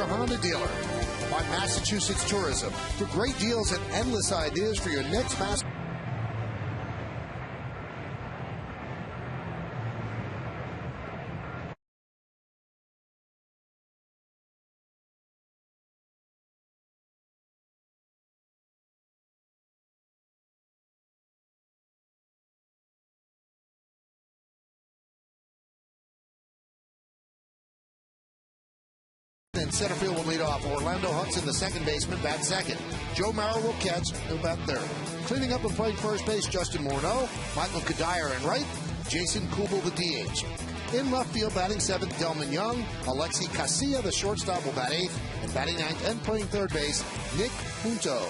Honda dealer. By Massachusetts Tourism for great deals and endless ideas for your next Mass. In center field will lead off. Orlando Hudson, the second baseman, bat second. Joe Mauer will catch. He'll bat third. Cleaning up and playing first base, Justin Morneau. Michael Kadire in right. Jason Kubel, the DH. In left field, batting seventh, Delman Young. Alexi Casilla, the shortstop, will bat eighth. And batting ninth and playing third base, Nick Punto.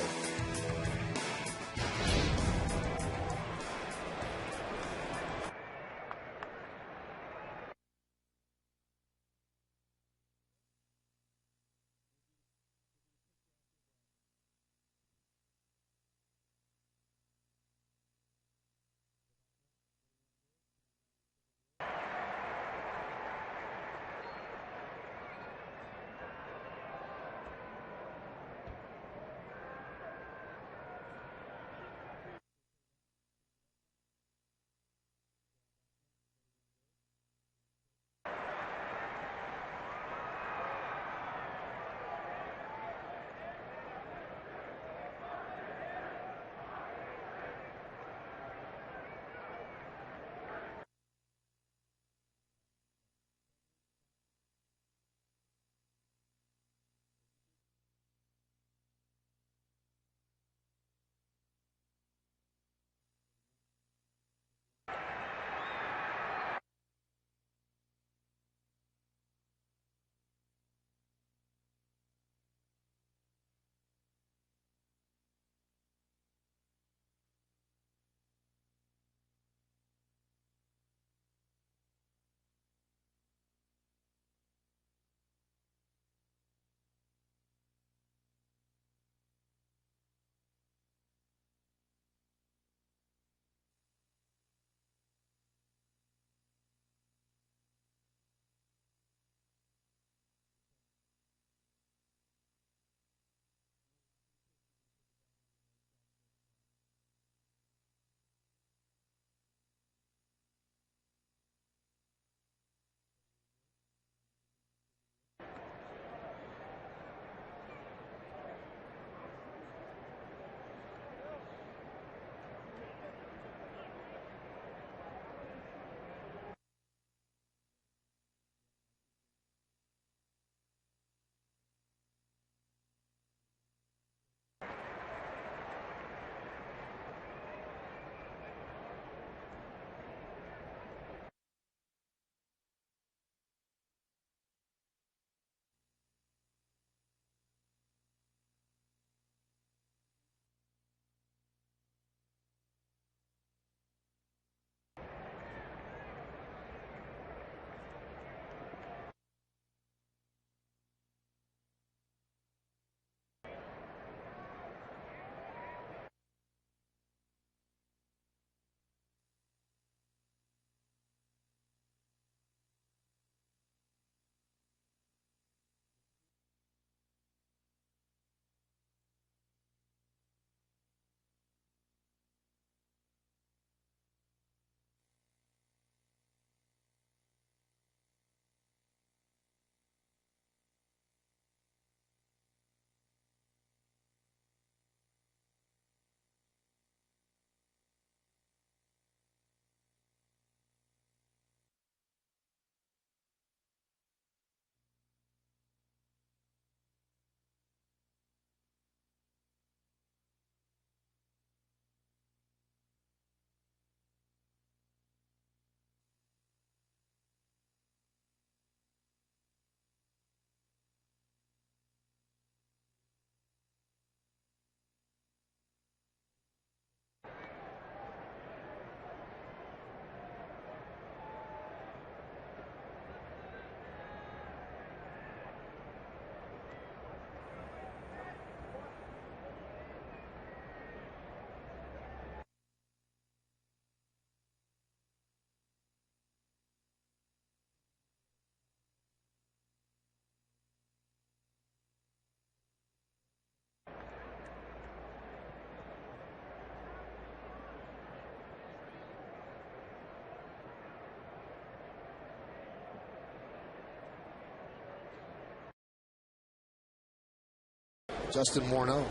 Justin Morneau.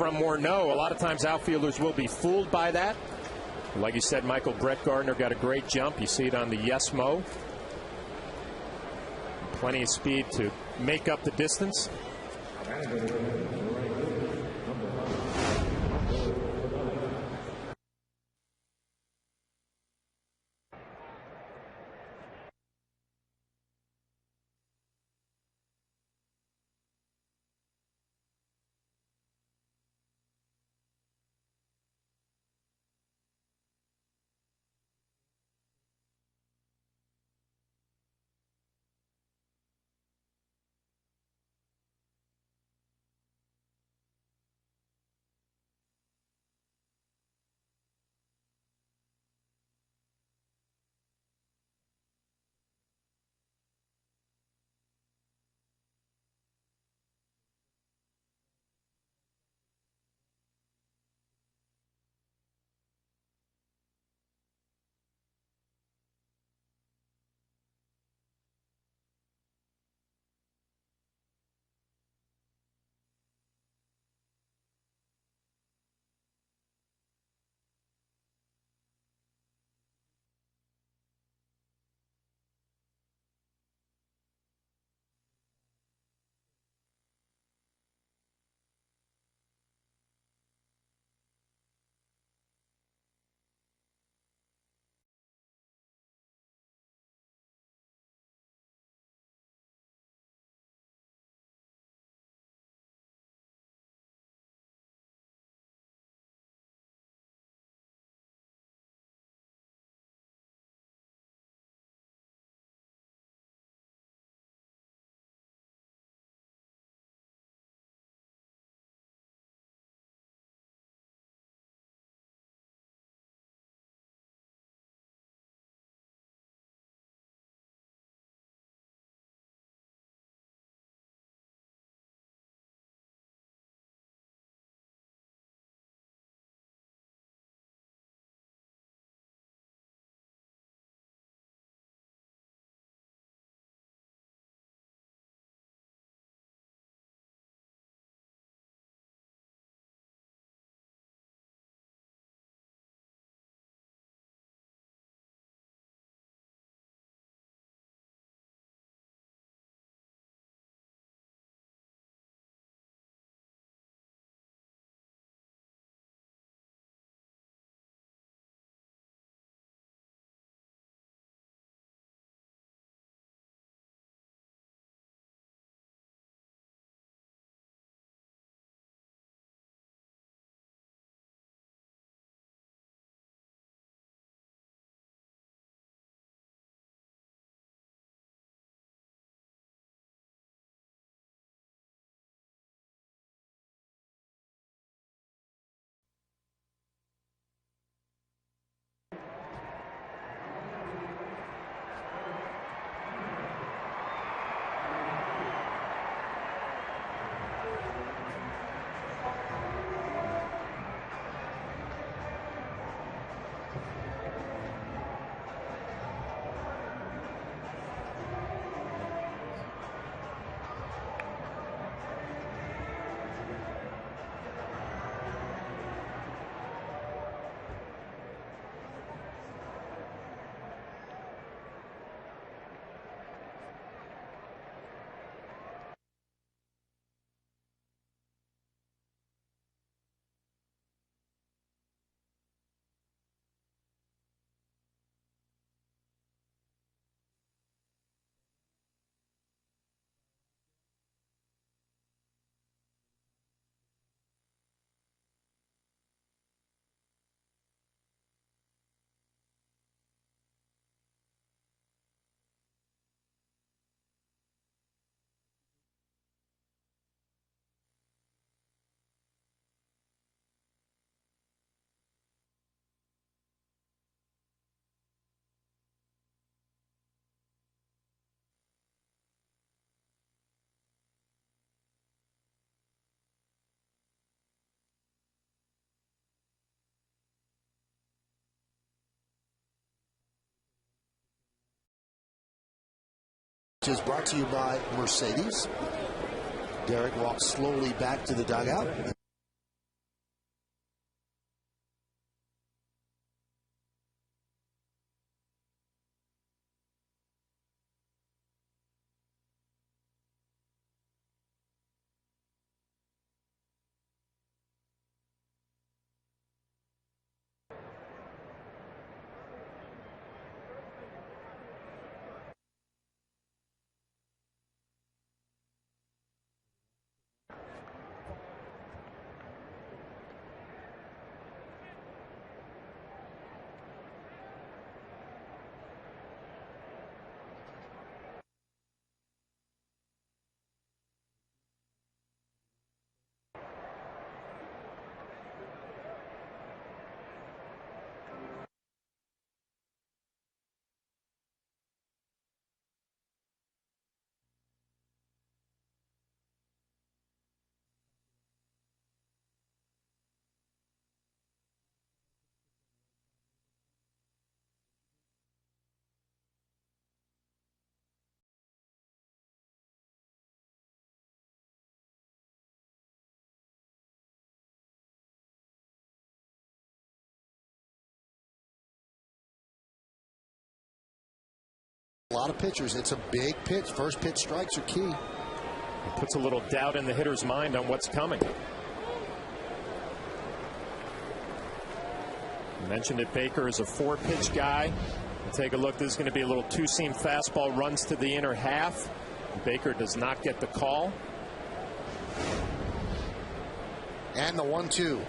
From Morneau, a lot of times outfielders will be fooled by that. Like you said, Michael, Brett Gardner got a great jump. You see it on the Yes-Mo. Plenty of speed to make up the distance. Is brought to you by Mercedes. Derek walks slowly back to the dugout. A lot of pitchers, it's a big pitch. First pitch strikes are key. It puts a little doubt in the hitter's mind on what's coming. I mentioned that Baker is a 4-pitch guy. We'll take a look. This is going to be a little two-seam fastball, runs to the inner half. Baker does not get the call. And the 1-2.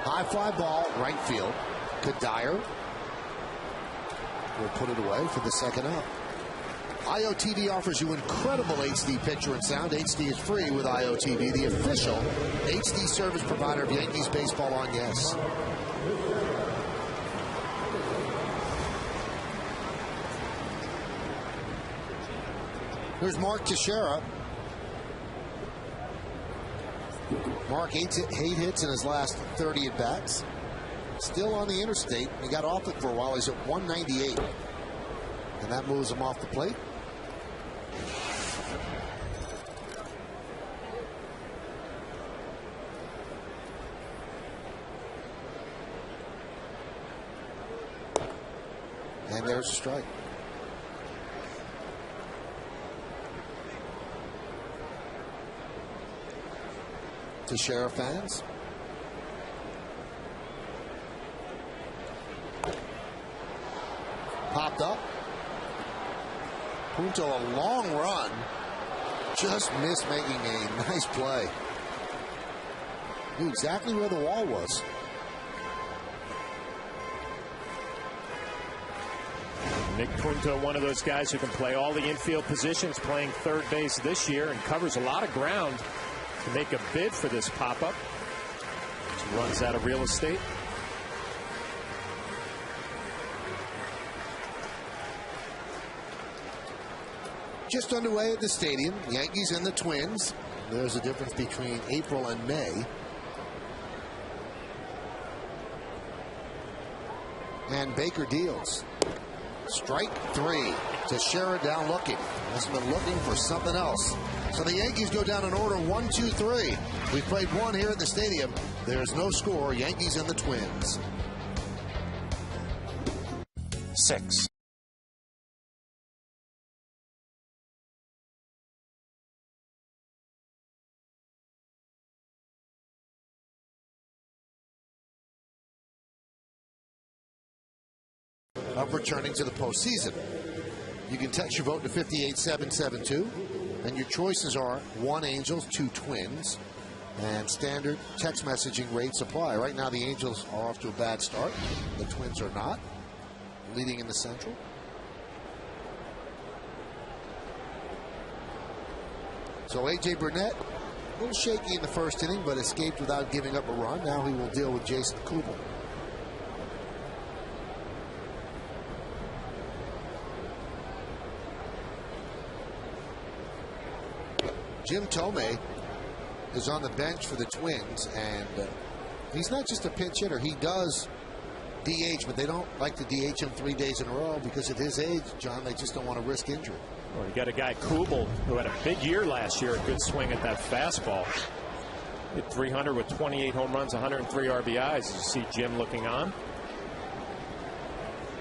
High fly ball, right field. Kadire will put it away for the second out. IOTV offers you incredible HD picture and sound. HD is free with IOTV, the official HD service provider of Yankees baseball on Yes. Here's Mark Teixeira. Mark, 8 hits in his last 30 at-bats. Still on the interstate. He got off it for a while. He's at 198. And that moves him off the plate. And there's a strike. Teixeira fans. Popped up. Punto, a long run. Just missed making a nice play. Knew exactly where the wall was. Nick Punto, one of those guys who can play all the infield positions, playing third base this year and covers a lot of ground to make a bid for this pop-up. Runs out of real estate. Just underway at the stadium, Yankees and the Twins. There's a difference between April and May. And Baker deals. Strike 3. Teixeira down looking. Must have been looking for something else. So the Yankees go down in order 1, 2, 3. We've played one here at the stadium. There's no score. Yankees and the Twins. 6. Of returning to the postseason. You can text your vote to 58772, and your choices are 1 Angels, 2 Twins, and standard text messaging rates apply. Right now the Angels are off to a bad start. The Twins are not, leading in the Central. So A.J. Burnett, a little shaky in the first inning, but escaped without giving up a run. Now he will deal with Jason Kubel. Jim Tomei is on the bench for the Twins, and he's not just a pinch hitter. He does DH, but they don't like to DH him 3 days in a row because at his age, John, they just don't want to risk injury. Well, you got a guy, Kubel, who had a big year last year, a good swing at that fastball. Hit 300 with 28 home runs, 103 RBIs. As you see Jim looking on.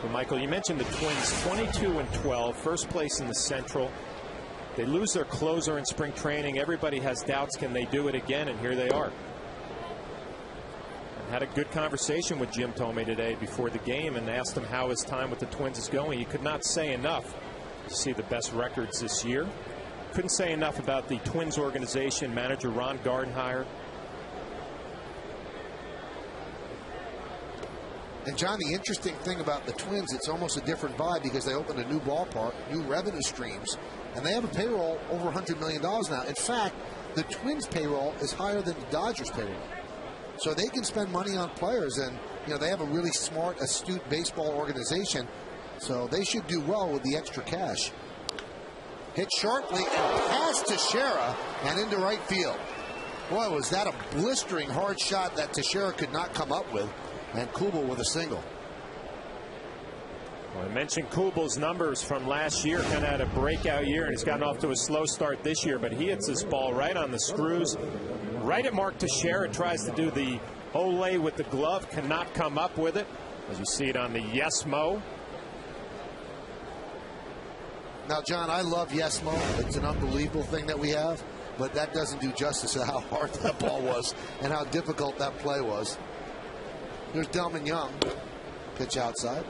Well, Michael, you mentioned the Twins 22-12, first place in the Central. They lose their closer in spring training. Everybody has doubts, can they do it again? And here they are. I had a good conversation with Jim Thome today before the game and asked him how his time with the Twins is going. He could not say enough to see the best records this year. Couldn't say enough about the Twins organization, manager Ron Gardenhire. And John, the interesting thing about the Twins, it's almost a different vibe because they opened a new ballpark, new revenue streams, and they have a payroll over $100 million now. In fact, the Twins payroll is higher than the Dodgers payroll. So they can spend money on players, and they have a really smart, astute baseball organization. So they should do well with the extra cash. Hit sharply and past Teixeira and into right field. Boy, was that a blistering hard shot that Teixeira could not come up with. And Kubel with a single. Well, I mentioned Kubel's numbers from last year. Kind of had a breakout year, and he's gotten off to a slow start this year. But he hits this ball right on the screws, right at Mark Teixeira. Tries to do the Olay with the glove, cannot come up with it. As you see it on the Yes-Mo. Now, John, I love Yes-Mo. It's an unbelievable thing that we have. But that doesn't do justice to how hard that ball was and how difficult that play was. There's Delman Young. Pitch outside.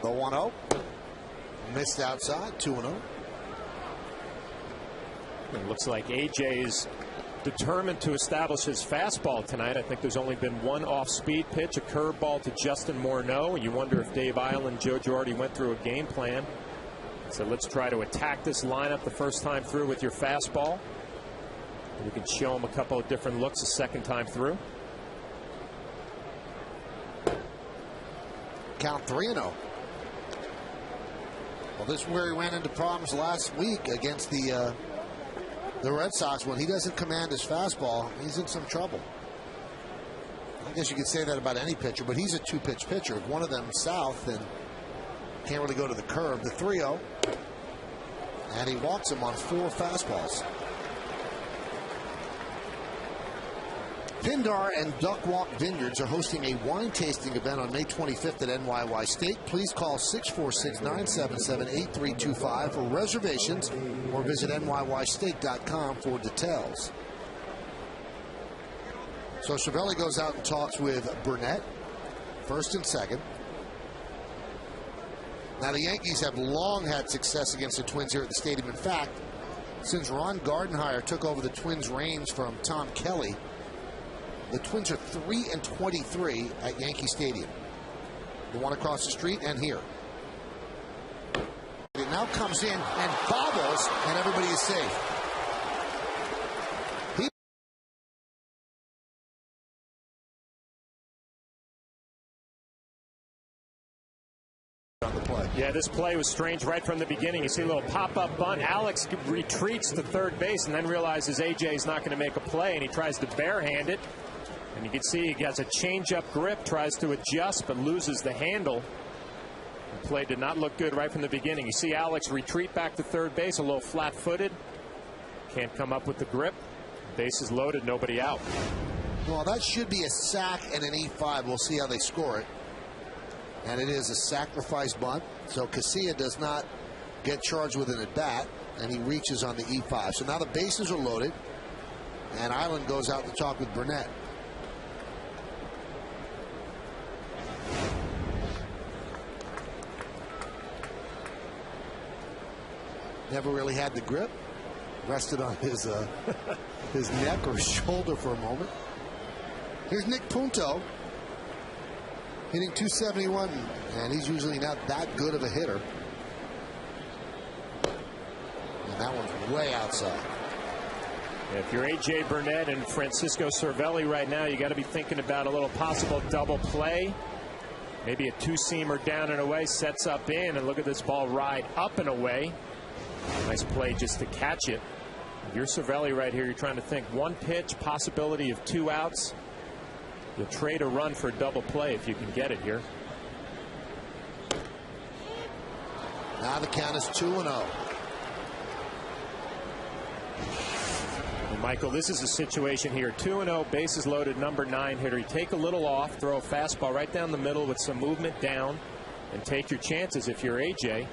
The 1-0. Missed outside. 2-0. It looks like AJ is determined to establish his fastball tonight. I think there's only been one off-speed pitch, a curveball to Justin Morneau. You wonder if Dave Eiland, Joe Girardi went through a game plan. So let's try to attack this lineup the first time through with your fastball. We can show him a couple of different looks a second time through. Count 3-0. Well, this is where he ran into problems last week against the Red Sox. When he doesn't command his fastball, he's in some trouble. I guess you could say that about any pitcher, but he's a two-pitch pitcher. If one of them south, then can't really go to the curve. The 3-0, and he walks him on 4 fastballs. Pindar and Duck Walk Vineyards are hosting a wine tasting event on May 25th at NYY State. Please call 646-977-8325 for reservations or visit nyysteak.com for details. So Cervelli goes out and talks with Burnett, first and second. Now the Yankees have long had success against the Twins here at the stadium. In fact, since Ron Gardenhire took over the Twins' reins from Tom Kelly, the Twins are 3-23 at Yankee Stadium. The one across the street and here. It now comes in and bobbles, and everybody is safe. On the play. Yeah, this play was strange right from the beginning. You see a little pop-up bunt. Alex retreats to third base and then realizes AJ is not going to make a play, and he tries to barehand it. And you can see he has a change-up grip, tries to adjust, but loses the handle. The play did not look good right from the beginning. You see Alex retreat back to third base, a little flat-footed. Can't come up with the grip. Bases loaded, nobody out. Well, that should be a sack and an E5. We'll see how they score it. And it is a sacrifice bunt. So Casilla does not get charged with an at-bat, and he reaches on the E5. So now the bases are loaded, and Eiland goes out to talk with Burnett. Never really had the grip. Rested on his his neck or shoulder for a moment. Here's Nick Punto hitting .271, and he's usually not that good of a hitter. And that one's way outside. If you're A.J. Burnett and Francisco Cervelli right now, you got to be thinking about a little possible double play. Maybe a two-seamer down and away, sets up in, and look at this ball ride up and away. Nice play just to catch it. If you're Cervelli right here, you're trying to think one pitch, possibility of 2 outs. You'll trade a run for a double play if you can get it here. Now the count is 2-0. Michael, this is a situation here. 2-0, bases loaded, number 9 hitter. You take a little off, throw a fastball right down the middle with some movement down, and take your chances if you're A.J.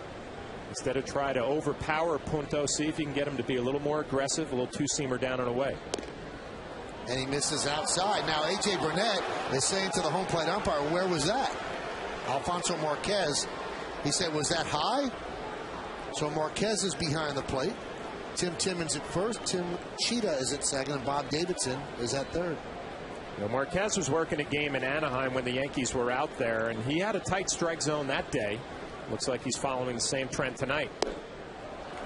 Instead of try to overpower Punto, see if you can get him to be a little more aggressive, a little two-seamer down and away. And he misses outside. Now A.J. Burnett is saying to the home plate umpire, where was that? Alfonso Marquez, he said, was that high? So Marquez is behind the plate. Tim Timmons at first, Tim Cheetah is at second, and Bob Davidson is at third. You know, Marquez was working a game in Anaheim when the Yankees were out there, and he had a tight strike zone that day. Looks like he's following the same trend tonight.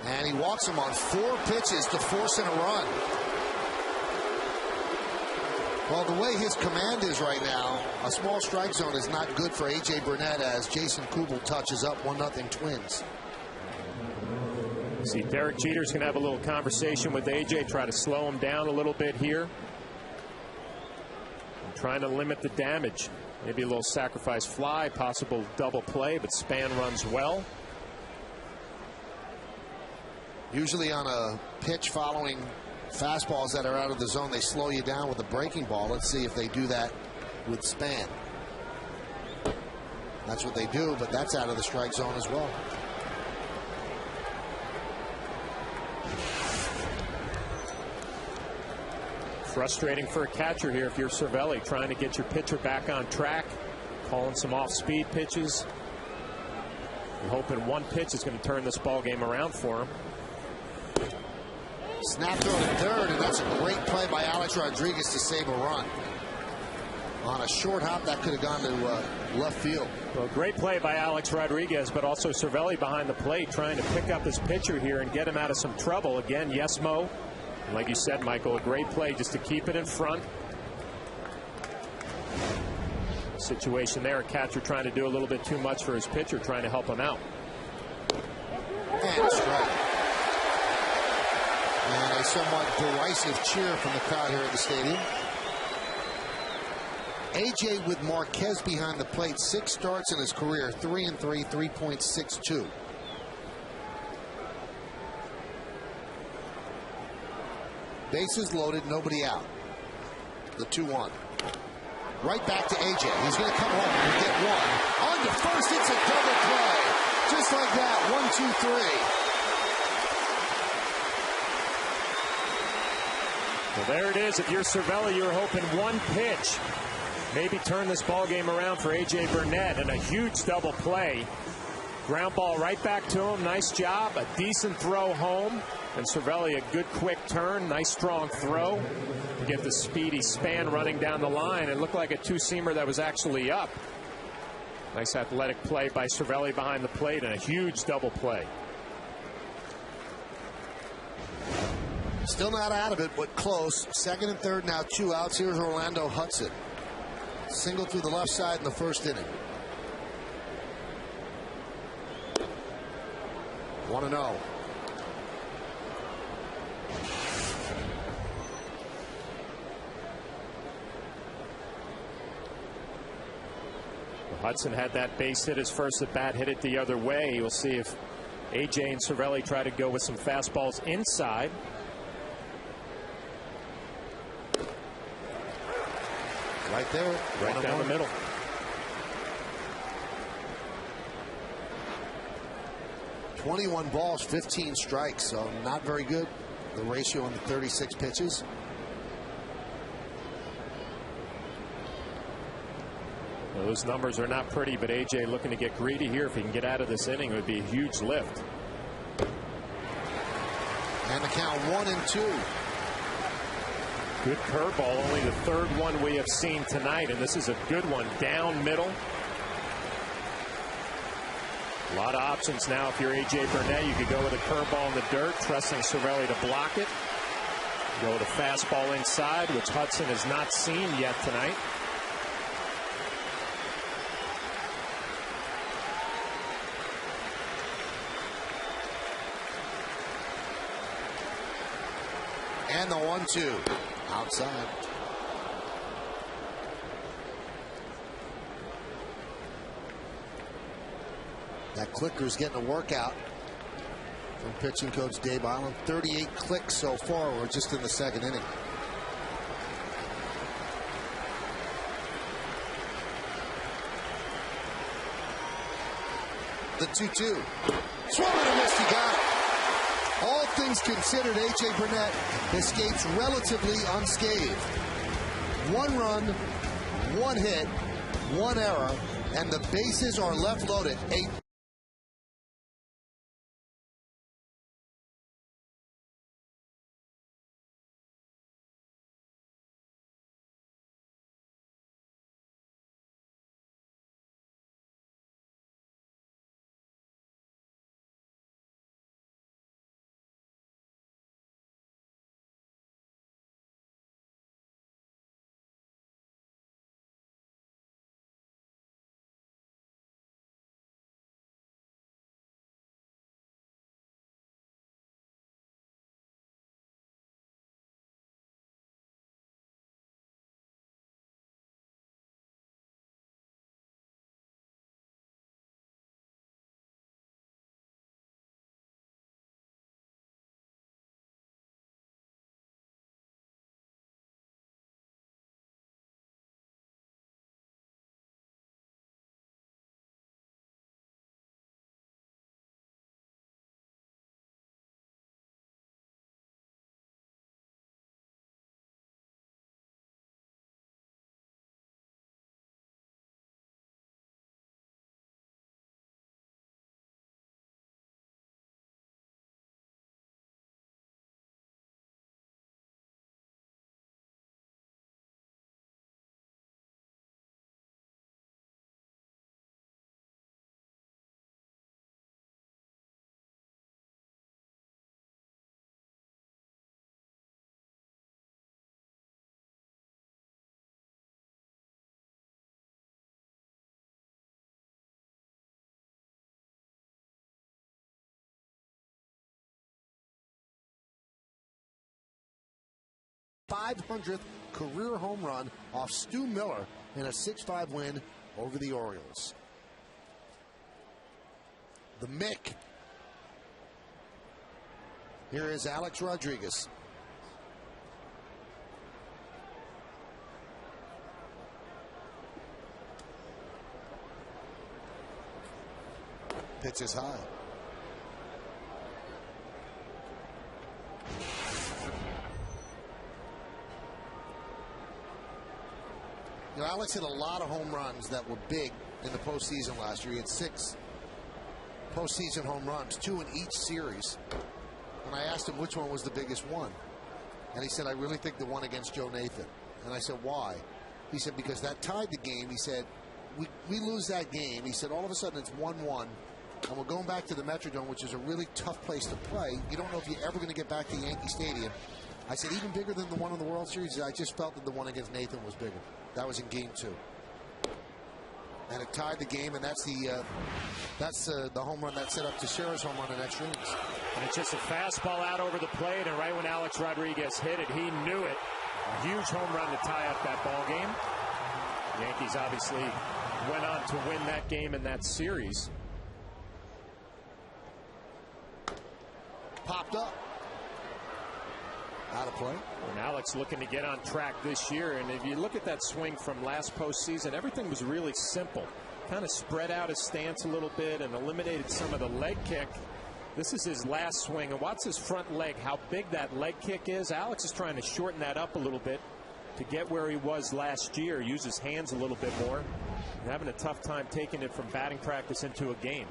And he walks him on 4 pitches to force in a run. Well, the way his command is right now, a small strike zone is not good for A.J. Burnett as Jason Kubel touches up 1-0 Twins. See, Derek Jeter's going to have a little conversation with A.J., try to slow him down a little bit here. And trying to limit the damage. Maybe a little sacrifice fly, possible double play, but Span runs well. Usually on a pitch following fastballs that are out of the zone, they slow you down with a breaking ball. Let's see if they do that with Span. That's what they do, but that's out of the strike zone as well. Frustrating for a catcher here if you're Cervelli, trying to get your pitcher back on track, calling some off-speed pitches. You're hoping one pitch is going to turn this ball game around for him. Snap throw to third, and that's a great play by Alex Rodriguez to save a run. On a short hop, that could have gone to left field. Well, great play by Alex Rodriguez, but also Cervelli behind the plate trying to pick up his pitcher here and get him out of some trouble. Again, yes, Mo. Like you said, Michael, a great play just to keep it in front. Situation there, a catcher trying to do a little bit too much for his pitcher, trying to help him out. And strike. And a somewhat derisive cheer from the crowd here at the stadium. A.J. with Marquez behind the plate, 6 starts in his career, 3-3, 3.62. Bases loaded, nobody out. The 2-1. Right back to A.J. He's going to come home and get one. On to first, it's a double play. Just like that, 1, 2, 3. Well, there it is. If you're Cervelli, you're hoping one pitch. Maybe turn this ball game around for A.J. Burnett, and a huge double play. Ground ball right back to him. Nice job. A decent throw home. And Cervelli, a good quick turn. Nice strong throw to get the speedy Span running down the line. It looked like a two-seamer that was actually up. Nice athletic play by Cervelli behind the plate, and a huge double play. Still not out of it, but close. Second and third now, 2 outs. Here's Orlando Hudson. Single through the left side in the first inning. 1-0. Hudson had that base hit his first at bat, hit it the other way. We'll see if A.J. and Cervelli try to go with some fastballs inside. Right there. Right down the middle. .21 balls, 15 strikes, so not very good. The ratio on the 36 pitches. Well, those numbers are not pretty, but A.J. looking to get greedy here. If he can get out of this inning, it would be a huge lift. And the count 1-2. Good curveball, only the third one we have seen tonight, and this is a good one down middle. A lot of options now. If you're A.J. Burnett, you could go with a curveball in the dirt, trusting Cervelli to block it. Go with a fastball inside, which Hudson has not seen yet tonight. And the 1-2 outside. That clicker's getting a workout from pitching coach Dave Island. 38 clicks so far. We're just in the second inning. The 2-2. Swung and a miss, he got it. All things considered, A.J. Burnett escapes relatively unscathed. 1 run, 1 hit, 1 error, and the bases are left loaded. .500th career home run off Stu Miller in a 6-5 win over the Orioles. The Mick. Here is Alex Rodriguez. Pitch is high. You know, Alex hit a lot of home runs that were big in the postseason last year. He had 6 postseason home runs, 2 in each series. And I asked him which one was the biggest one. And he said, I really think the one against Joe Nathan. And I said, why? He said, because that tied the game. He said, we lose that game. He said, all of a sudden it's 1-1. And we're going back to the Metrodome, which is a really tough place to play. You don't know if you're ever going to get back to Yankee Stadium. I said, even bigger than the one in the World Series. I just felt that the one against Nathan was bigger. That was in Game 2. And it tied the game, and that's the home run that set up Teixeira's home run in extra innings. And it's just a fastball out over the plate, and right when Alex Rodriguez hit it, he knew it. A huge home run to tie up that ball game. The Yankees obviously went on to win that game in that series. Popped up. Out of play. And Alex looking to get on track this year. And if you look at that swing from last postseason, everything was really simple. Kind of spread out his stance a little bit and eliminated some of the leg kick. This is his last swing. And watch his front leg, how big that leg kick is. Alex is trying to shorten that up a little bit to get where he was last year. Use his hands a little bit more. And having a tough time taking it from batting practice into a game.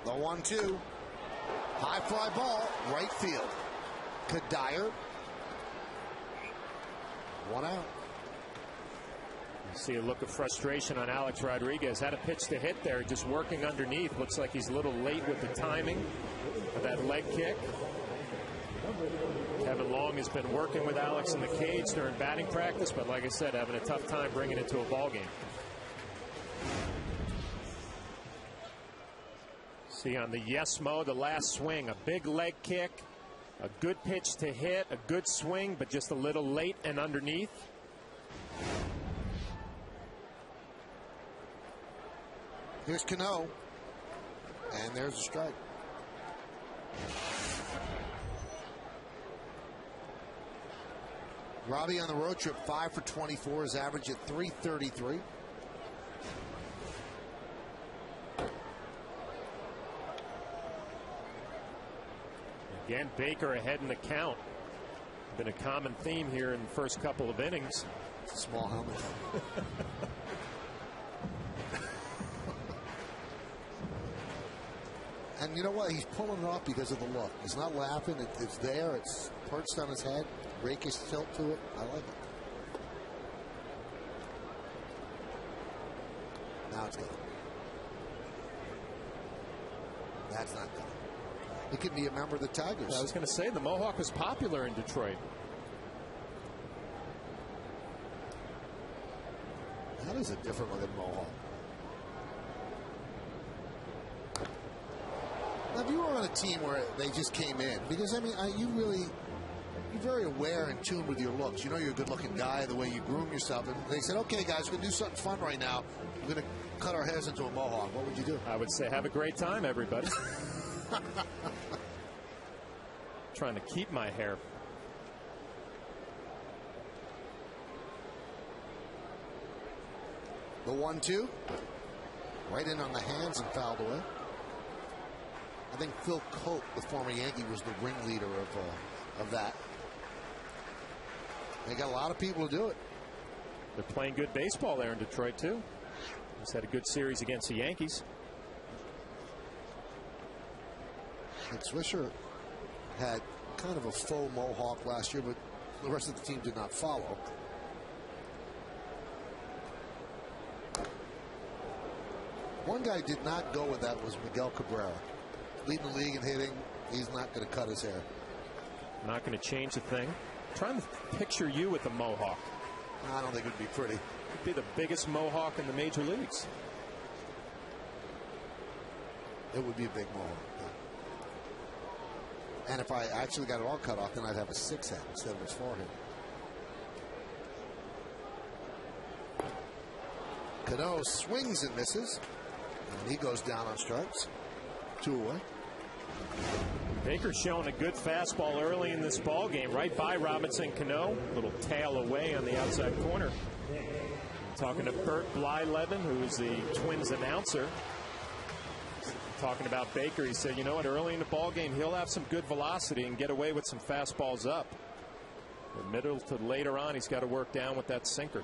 The 1-2. High fly ball, right field. Kadire. 1 out. You see a look of frustration on Alex Rodriguez. Had a pitch to hit there, just working underneath. Looks like he's a little late with the timing of that leg kick. Kevin Long has been working with Alex in the cage during batting practice, but like I said, having a tough time bringing it to a ball game. See on the yes-mo, the last swing, a big leg kick, a good pitch to hit, a good swing, but just a little late and underneath. Here's Cano, and there's a strike. Robbie on the road trip, 5 for 24, his average at .333. Again, Baker ahead in the count. Been a common theme here in the first couple of innings. It's a small helmet. And you know what? He's pulling it off because of the look. He's not laughing. It's there. It's perched on his head. Rakish tilt to it. I like it. Now it's good. That's not good. He could be a member of the Tigers. I was going to say, the Mohawk was popular in Detroit. That is a different looking Mohawk. Now, if you were on a team where they just came in, because, I mean, you're very aware and tuned with your looks. You know you're a good-looking guy, the way you groom yourself. And they said, okay, guys, we're going to do something fun right now. We're going to cut our hairs into a Mohawk. What would you do? I would say, have a great time, everybody. Trying to keep my hair. The 1-2. Right in on the hands and fouled away. I think Phil Cope, the former Yankee, was the ringleader of that. They got a lot of people to do it. They're playing good baseball there in Detroit, too. He's had a good series against the Yankees. And Swisher had kind of a faux Mohawk last year, but the rest of the team did not follow. One guy did not go with that was Miguel Cabrera. Leading the league in hitting. He's not going to cut his hair. Not going to change a thing. I'm trying to picture you with a Mohawk. I don't think it would be pretty. It'd be the biggest Mohawk in the major leagues. It would be a big Mohawk. And if I actually got it all cut off, then I'd have a 6 head instead of his 4 head. Cano swings and misses. And he goes down on strikes. 2 away. Baker showing a good fastball early in this ball game, right by Robinson Cano. Little tail away on the outside corner. Talking to Bert Blyleven, who is the Twins announcer. Talking about Baker, he said, you know what, early in the ball game, he'll have some good velocity and get away with some fastballs up. The middle to later on, he's got to work down with that sinker.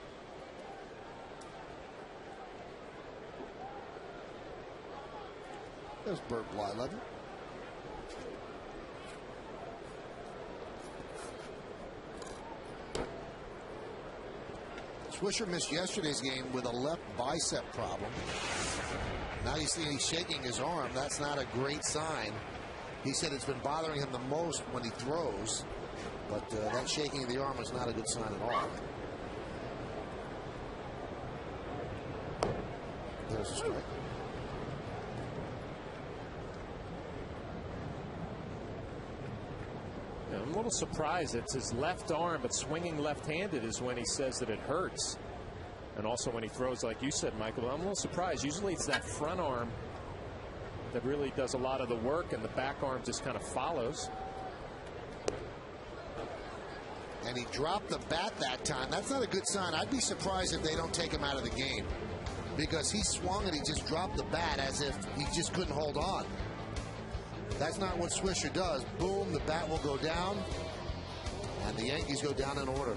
There's Bert Blyleven. Swisher missed yesterday's game with a left bicep problem. Now you see he's shaking his arm. That's not a great sign. He said it's been bothering him the most when he throws, but that shaking of the arm is not a good sign at all. There's a strike. I'm a little surprised. It's his left arm, but swinging left-handed is when he says that it hurts. And also when he throws, like you said, Michael, I'm a little surprised. Usually it's that front arm that really does a lot of the work, and the back arm just kind of follows. And he dropped the bat that time. That's not a good sign. I'd be surprised if they don't take him out of the game, because he swung and he just dropped the bat as if he just couldn't hold on. That's not what Swisher does. Boom, the bat will go down, and the Yankees go down in order.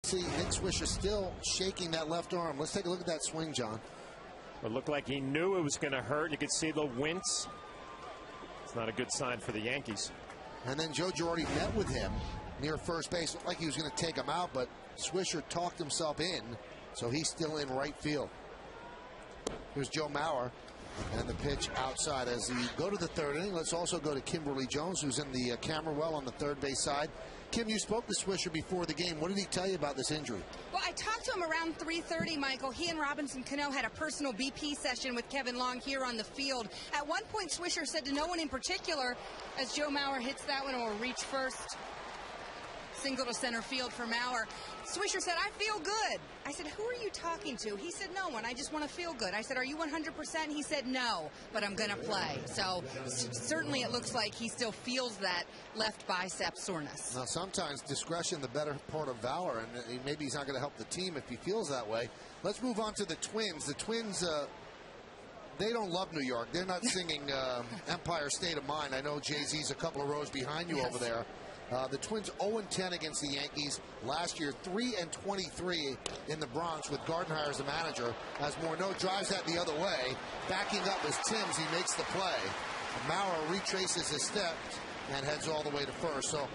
see Nick Swisher still shaking that left arm. Let's take a look at that swing, John. It looked like he knew it was going to hurt. You could see the wince. It's not a good sign for the Yankees. And then Joe Girardi met with him near first base. Looked like he was going to take him out, but Swisher talked himself in, so he's still in right field. Here's Joe Mauer. And the pitch outside as we go to the third inning. Let's also go to Kimberly Jones, who's in the camera well on the third base side. Kim, you spoke to Swisher before the game. What did he tell you about this injury? Well, I talked to him around 3:30, Michael. He and Robinson Cano had a personal BP session with Kevin Long here on the field. At one point, Swisher said to no one in particular, as Joe Mauer hits that one or reach first. Single to center field for Mauer. Swisher said, I feel good. I said, who are you talking to? He said, no one. I just want to feel good. I said, are you 100%? He said, no, but I'm going to play. So certainly it looks like he still feels that left bicep soreness. Now, sometimes discretion, the better part of valor, and maybe he's not going to help the team if he feels that way. Let's move on to the Twins. The Twins, they don't love New York. They're not singing Empire State of Mind. I know Jay-Z's a couple of rows behind you over there. The Twins 0-10 against the Yankees last year, 3-23 in the Bronx with Gardenhire as the manager. As Morneau drives that the other way, backing up is Timms. He makes the play. Mauer retraces his steps and heads all the way to first. So,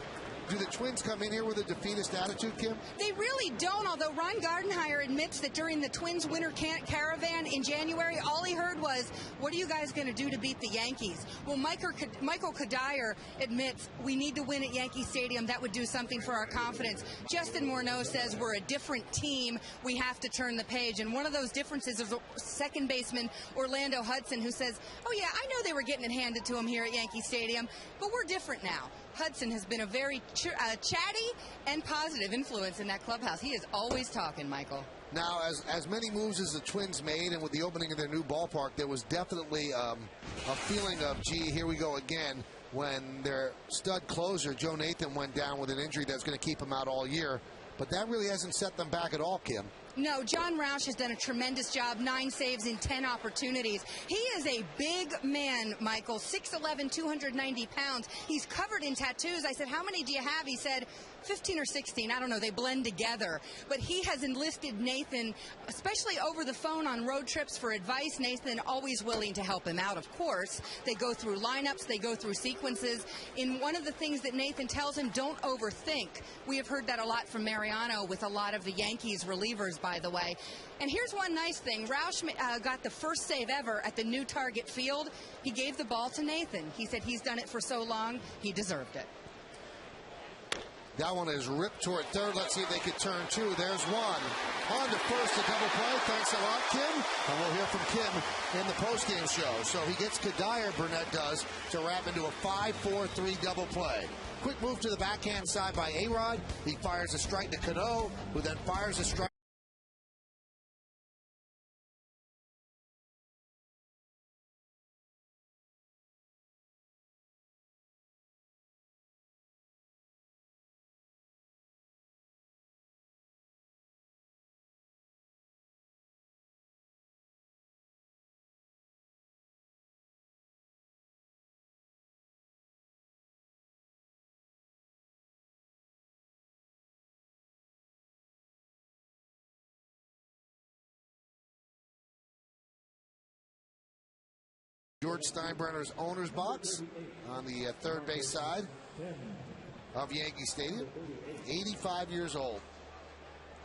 do the Twins come in here with a defeatist attitude, Kim? They really don't, although Ron Gardenhire admits that during the Twins winter caravan in January, all he heard was, what are you guys going to do to beat the Yankees? Well, Michael Kadire admits we need to win at Yankee Stadium. That would do something for our confidence. Justin Morneau says we're a different team. We have to turn the page. And one of those differences is second baseman Orlando Hudson, who says, oh, yeah, I know they were getting it handed to him here at Yankee Stadium, but we're different now. Hudson has been a very chatty and positive influence in that clubhouse. He is always talking, Michael. Now, as many moves as the Twins made, and with the opening of their new ballpark, there was definitely a feeling of, gee, here we go again, when their stud closer, Joe Nathan, went down with an injury that's going to keep him out all year. But that really hasn't set them back at all, Kim. No, John Roush has done a tremendous job, 9 saves in 10 opportunities. He is a big man, Michael, 6'11", 290 pounds. He's covered in tattoos. I said, how many do you have? He said, 15 or 16. I don't know. They blend together. But he has enlisted Nathan, especially over the phone on road trips, for advice. Nathan always willing to help him out, of course. They go through lineups. They go through sequences. In one of the things that Nathan tells him, don't overthink. We have heard that a lot from Mariano with a lot of the Yankees relievers, by the way. And here's one nice thing. Roush got the first save ever at the new Target Field. He gave the ball to Nathan. He said he's done it for so long, he deserved it. That one is ripped toward third. Let's see if they could turn two. There's one. On to first, a double play. Thanks a lot, Kim. And we'll hear from Kim in the postgame show. So he gets Kadire, Burnett does, to wrap into a 5-4-3 double play. Quick move to the backhand side by A-Rod. He fires a strike to Cano, who then fires a strike. George Steinbrenner's owner's box on the third base side of Yankee Stadium. 85 years old.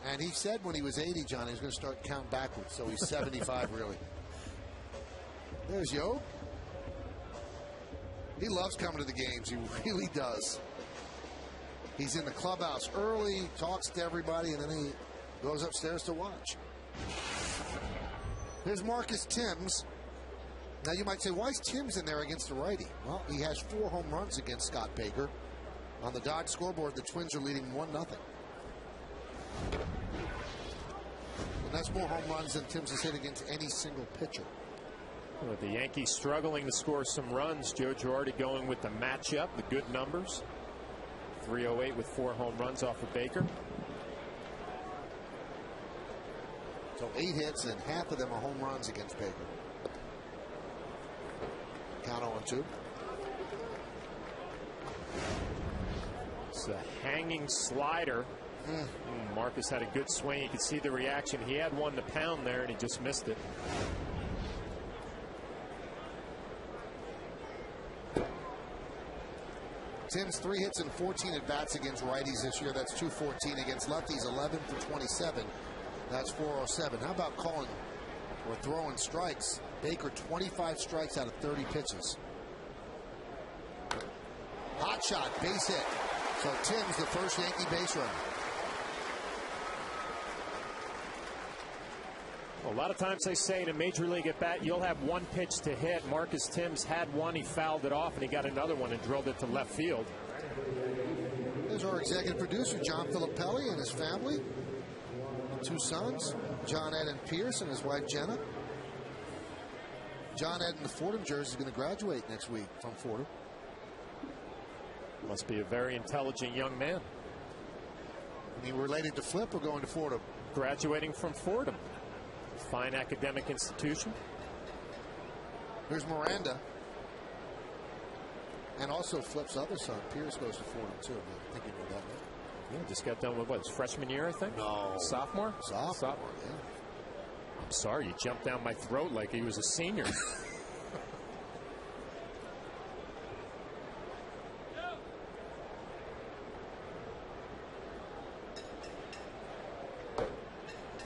And he said when he was 80, John, he was going to start counting backwards. So he's 75, really. There's Yo. He loves coming to the games. He really does. He's in the clubhouse early, talks to everybody, and then he goes upstairs to watch. Here's Marcus Timms. Now, you might say, why is Timms in there against the righty? Well, he has 4 home runs against Scott Baker. On the Dodge scoreboard, the Twins are leading 1-0. And that's more home runs than Timms has hit against any single pitcher. With the Yankees struggling to score some runs, Joe Girardi going with the matchup, the good numbers. 308 with 4 home runs off of Baker. So 8 hits, and half of them are home runs against Baker. Count 0-2. It's a hanging slider. Marcus had a good swing. You could see the reaction. He had one to pound there, and he just missed it. Tim's 3 hits and 14 at bats against righties this year. That's 214 against lefties. 11 for 27. That's 407. How about calling or throwing strikes? Baker 25 strikes out of 30 pitches. Hot shot, base hit. So Tim's the first Yankee base runner. A lot of times they say in a major league at bat, you'll have one pitch to hit. Marcus Timms had one, he fouled it off, and he got another one and drilled it to left field. There's our executive producer, John Filippelli, and his family. 2 sons, John Ed and Pierce, and his wife Jenna. John Ed in the Fordham jersey is going to graduate next week from Fordham. Must be a very intelligent young man. I mean, related to Flip or going to Fordham? Graduating from Fordham. Fine academic institution. Here's Miranda. And also Flip's other son, Pierce, goes to Fordham too. I think you know that, right? Yeah, just got done with what, his freshman year, I think? No. Sophomore? Sophomore, yeah. I'm sorry, you jumped down my throat like he was a senior.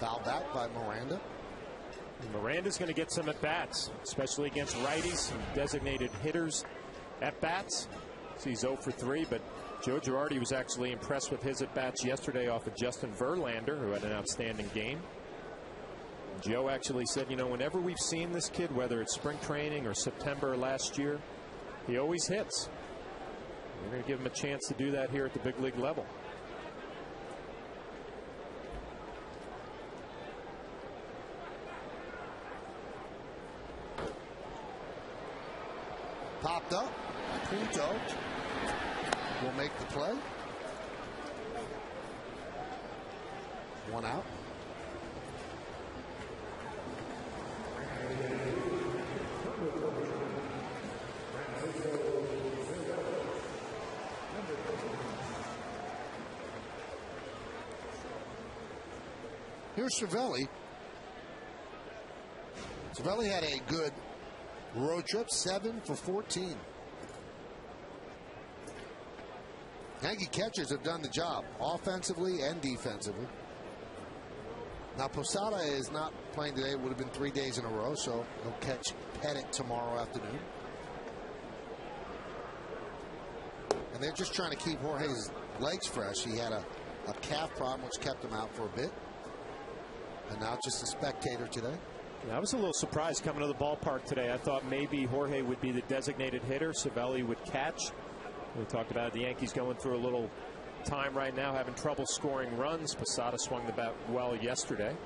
Foul back by Miranda. Miranda's going to get some at-bats, especially against righties and designated hitters at-bats. So he's 0 for 3, but Joe Girardi was actually impressed with his at-bats yesterday off of Justin Verlander, who had an outstanding game. Joe actually said, you know, whenever we've seen this kid, whether it's spring training or September last year, he always hits. We're going to give him a chance to do that here at the big league level. Popped up. Punto will make the play. 1 out. Here's Cervelli. Cervelli had a good road trip, 7 for 14. Yankee catchers have done the job, offensively and defensively. Now, Posada is not playing today. It would have been 3 days in a row, so he'll catch Pettit tomorrow afternoon. And they're just trying to keep Jorge's legs fresh. He had a calf problem, which kept him out for a bit. And now just a spectator today. I was a little surprised coming to the ballpark today. I thought maybe Jorge would be the designated hitter. Cervelli would catch. We talked about the Yankees going through a little time right now, having trouble scoring runs. Posada swung the bat well yesterday.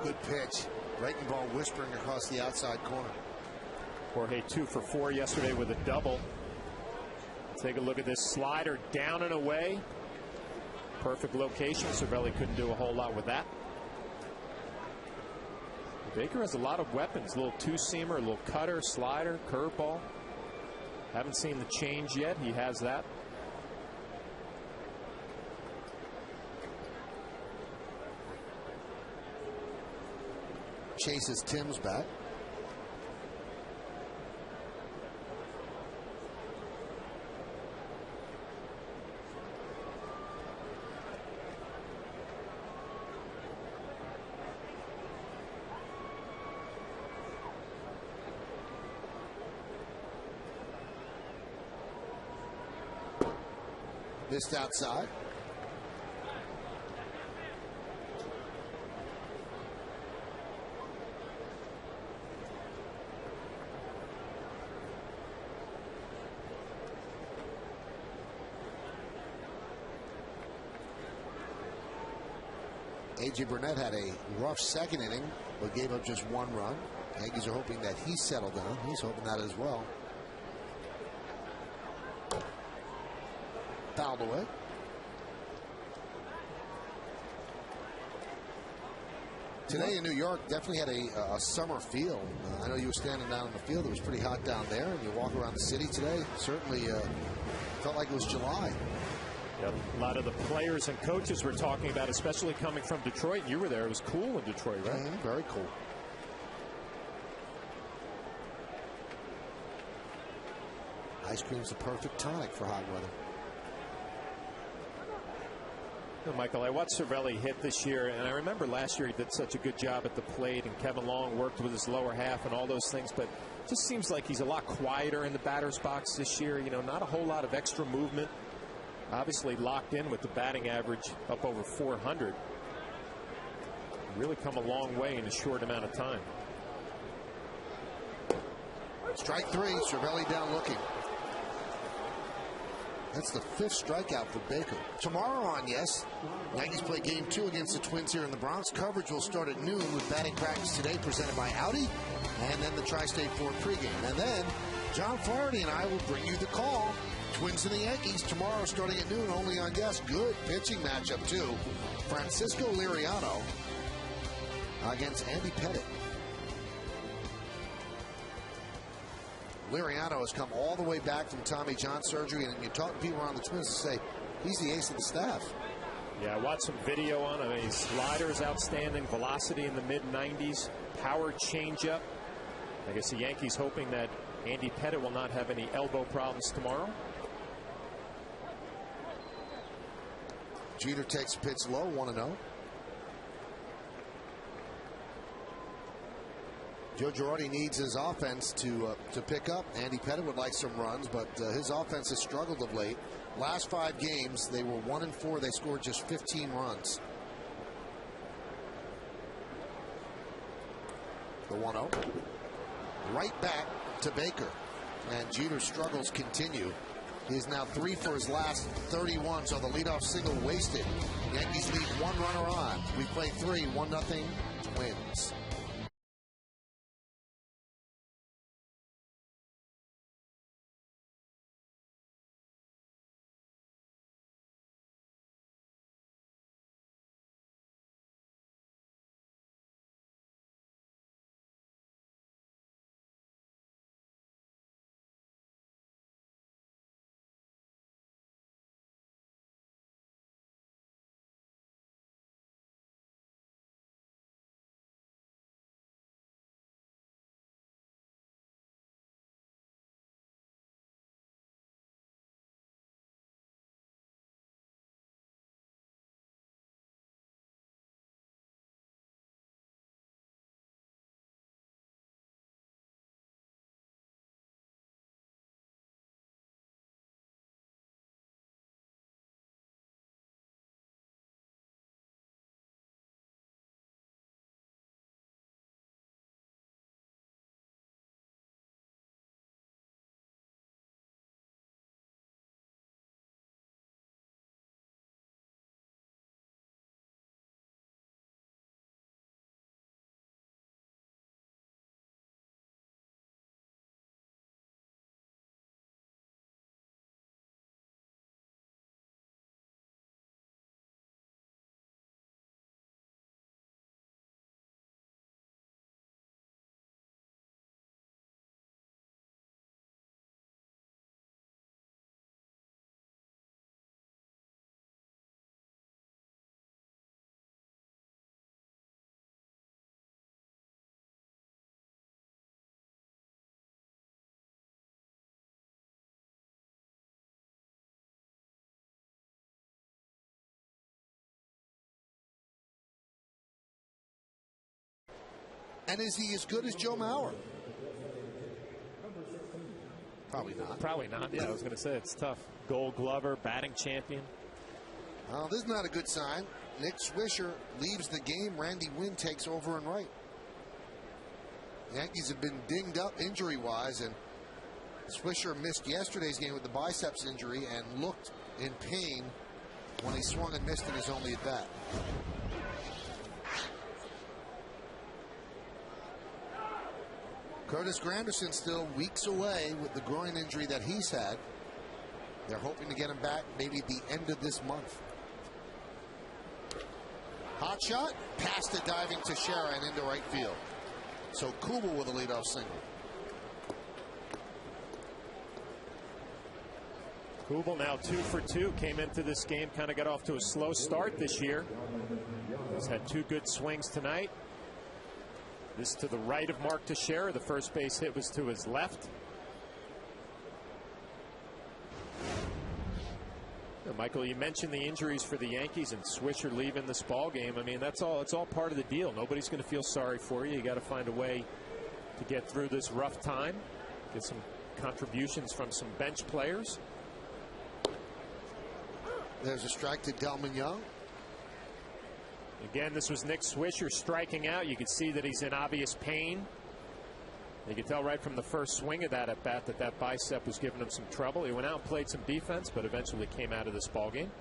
Good pitch. Breaking ball whispering across the outside corner. Jorge 2 for 4 yesterday with a double. Take a look at this slider down and away. Perfect location. Cervelli couldn't do a whole lot with that. Baker has a lot of weapons. A little two-seamer, a little cutter, slider, curveball. Haven't seen the change yet. He has that. Chases Tim's bat. Missed outside. A.J. Burnett had a rough second inning, but gave up just 1 run. Yankees are hoping that he settled down. He's hoping that as well. Fouled away. Today in New York definitely had a summer feel. I know you were standing down in the field. It was pretty hot down there. And you walk around the city today, certainly felt like it was July. Yep. A lot of the players and coaches were talking about, especially coming from Detroit. You were there. It was cool in Detroit, right? Mm-hmm. Very cool. Ice cream's the perfect tonic for hot weather. You know, Michael, I watched Cervelli hit this year, and I remember last year he did such a good job at the plate, and Kevin Long worked with his lower half and all those things, but it just seems like he's a lot quieter in the batter's box this year. You know, not a whole lot of extra movement. Obviously locked in with the batting average up over 400. Really come a long way in a short amount of time. Strike three, Cervelli down looking. That's the 5th strikeout for Baker. Tomorrow on Yes, Yankees play game 2 against the Twins here in the Bronx. Coverage will start at noon with batting practice today presented by Audi, and then the Tri-State Ford pregame. And then John Flaherty and I will bring you the call. Twins and the Yankees tomorrow starting at noon only on Yes. Good pitching matchup too. Francisco Liriano against Andy Pettit. Liriano has come all the way back from Tommy John surgery, and you talk to people around the Twins to say he's the ace of the staff. Yeah, I watched some video on him. His slider is outstanding, velocity in the mid-90s, power changeup. I guess the Yankees hoping that Andy Pettit will not have any elbow problems tomorrow. Jeter takes a pitch low, 1-0. Joe Girardi needs his offense to pick up. Andy Pettit would like some runs, but his offense has struggled of late. Last 5 games, they were 1-4. They scored just 15 runs. The 1-0. Right back to Baker. And Jeter's struggles continue. He is now 3 for his last 31, so the leadoff single wasted. Yankees lead 1 runner on. We play 3, 1-0 Twins. And is he as good as Joe Mauer? Probably not. Probably not. Yeah, I was going to say it's tough. Gold Glover, batting champion. Well, this is not a good sign. Nick Swisher leaves the game. Randy Wynn takes over in right. The Yankees have been dinged up injury-wise, and Swisher missed yesterday's game with the biceps injury and looked in pain when he swung and missed in his only at-bat. Curtis Granderson still weeks away with the groin injury that he's had. They're hoping to get him back maybe at the end of this month. Hot shot, past the diving Teixeira and into right field. So Kubel with a leadoff single. Kubel now 2 for 2. Came into this game, kind of got off to a slow start this year. He's had 2 good swings tonight. This to the right of Mark Teixeira. The first base hit was to his left. Michael, you mentioned the injuries for the Yankees and Swisher leaving this ball game. I mean, that's all. It's all part of the deal. Nobody's going to feel sorry for you. You got to find a way to get through this rough time. Get some contributions from some bench players. There's a strike to Delman Young. Again, this was Nick Swisher striking out. You could see that he's in obvious pain. You could tell right from the first swing of that at bat that bicep was giving him some trouble. He went out and played some defense, but eventually came out of this ball game.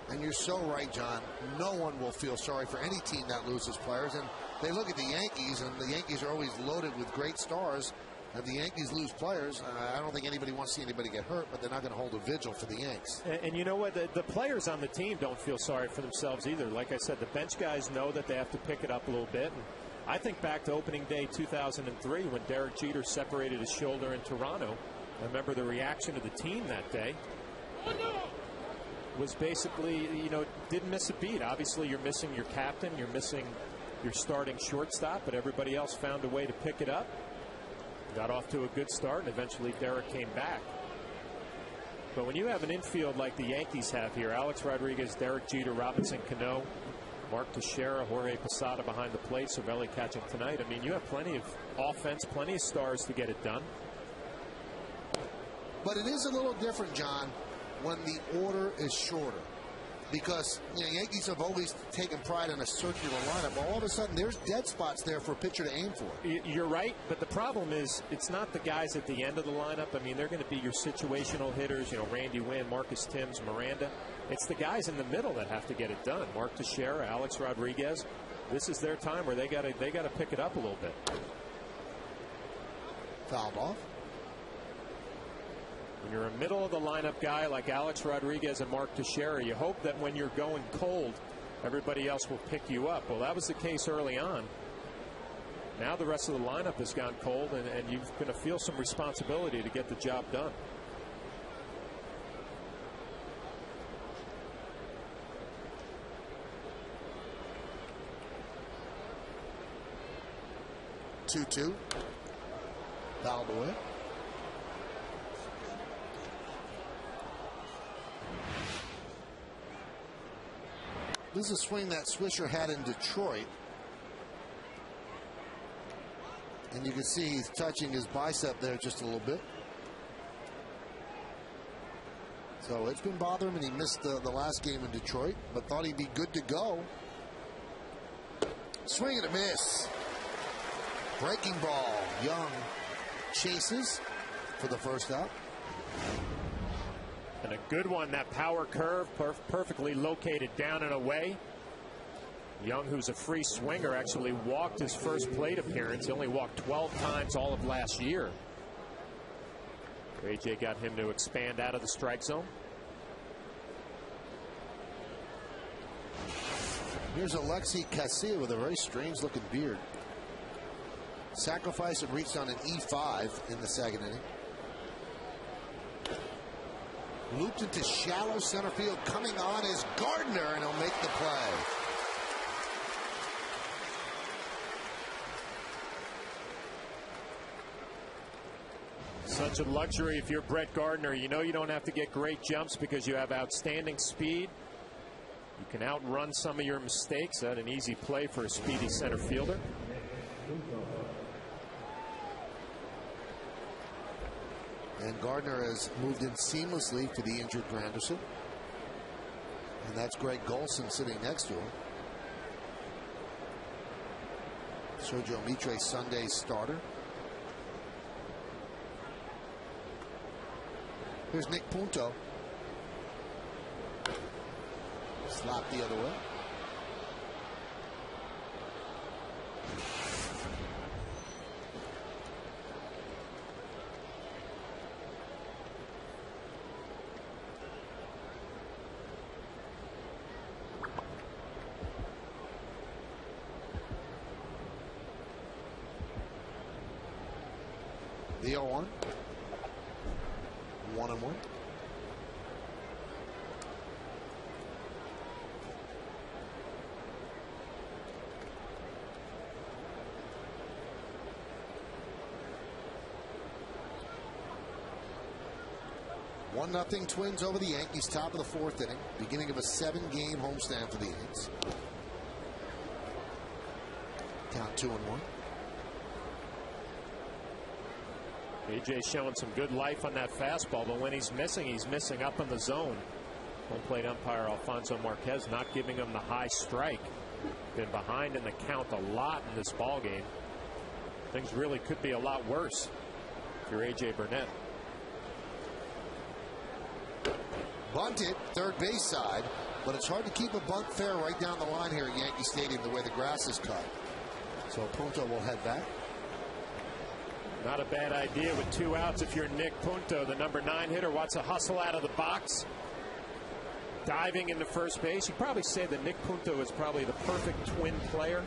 And you're so right, John. No one will feel sorry for any team that loses players. And they look at the Yankees, and the Yankees are always loaded with great stars. If the Yankees lose players, I don't think anybody wants to see anybody get hurt, but they're not going to hold a vigil for the Yanks. And you know what? The players on the team don't feel sorry for themselves either. Like I said, the bench guys know that they have to pick it up a little bit. And I think back to opening day 2003 when Derek Jeter separated his shoulder in Toronto. I remember the reaction of the team that day was basically, didn't miss a beat. Obviously, you're missing your captain, you're missing your starting shortstop, but everybody else found a way to pick it up. Got off to a good start, and eventually Derek came back. But when you have an infield like the Yankees have here, Alex Rodriguez, Derek Jeter, Robinson Cano, Mark Teixeira, Jorge Posada behind the plate, Cervelli catching tonight. I mean, you have plenty of offense, plenty of stars to get it done. But it is a little different, John, when the order is shorter. Because Yankees have always taken pride in a circular lineup. All of a sudden, there's dead spots there for a pitcher to aim for. You're right, but the problem is it's not the guys at the end of the lineup. I mean, they're going to be your situational hitters, Randy Wynn, Marcus Timms, Miranda. It's the guys in the middle that have to get it done. Mark Teixeira, Alex Rodriguez. This is their time where they got to pick it up a little bit. Fouled off. When you're a middle of the lineup guy like Alex Rodriguez and Mark Teixeira, you hope that when you're going cold, everybody else will pick you up. Well, that was the case early on. Now the rest of the lineup has gone cold, and you're going to feel some responsibility to get the job done. Two. Fouled away. This is a swing that Swisher had in Detroit. And you can see he's touching his bicep there just a little bit. So it's been bothering him, and he missed the last game in Detroit, but thought he'd be good to go. Swing and a miss. Breaking ball. Young chases for the first out. And a good one, that power curve, perfectly located down and away. Young, who's a free swinger, actually walked his first plate appearance. He only walked 12 times all of last year. AJ got him to expand out of the strike zone. Here's Alexi Casilla with a very strange looking beard. Sacrifice and reached on an E5 in the second inning. Looped into shallow center field. Coming on is Gardner, and he'll make the play. Such a luxury if you're Brett Gardner. You know you don't have to get great jumps because you have outstanding speed. You can outrun some of your mistakes. That's an easy play for a speedy center fielder. And Gardner has moved in seamlessly to the injured Granderson. And that's Greg Golson sitting next to him. Sergio Mitre, Sunday's starter. Here's Nick Punto. Slap the other way. The 0-1. 1-1. One nothing Twins over the Yankees, top of the fourth inning, beginning of a 7-game homestand for the Yankees. Count 2-1. AJ showing some good life on that fastball, but when he's missing up in the zone. Home plate umpire Alfonso Marquez not giving him the high strike. Been behind in the count a lot in this ball game. Things really could be a lot worse if you're AJ Burnett. Bunted, third base side, but it's hard to keep a bunt fair right down the line here at Yankee Stadium the way the grass is cut. So Punto will head back. Not a bad idea with 2 outs if you're Nick Punto, the number 9 hitter. Wants to hustle out of the box. Diving into first base. You probably say that Nick Punto is probably the perfect Twin player,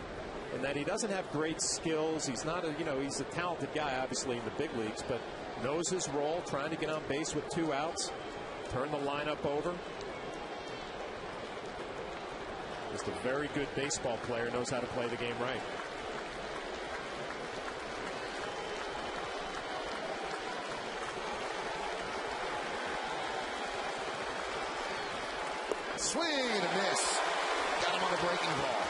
and that he doesn't have great skills. He's not a, he's a talented guy, obviously, in the big leagues, but knows his role, trying to get on base with 2 outs. Turn the lineup over. Just a very good baseball player, knows how to play the game right. Swing and a miss. Got him on a breaking ball.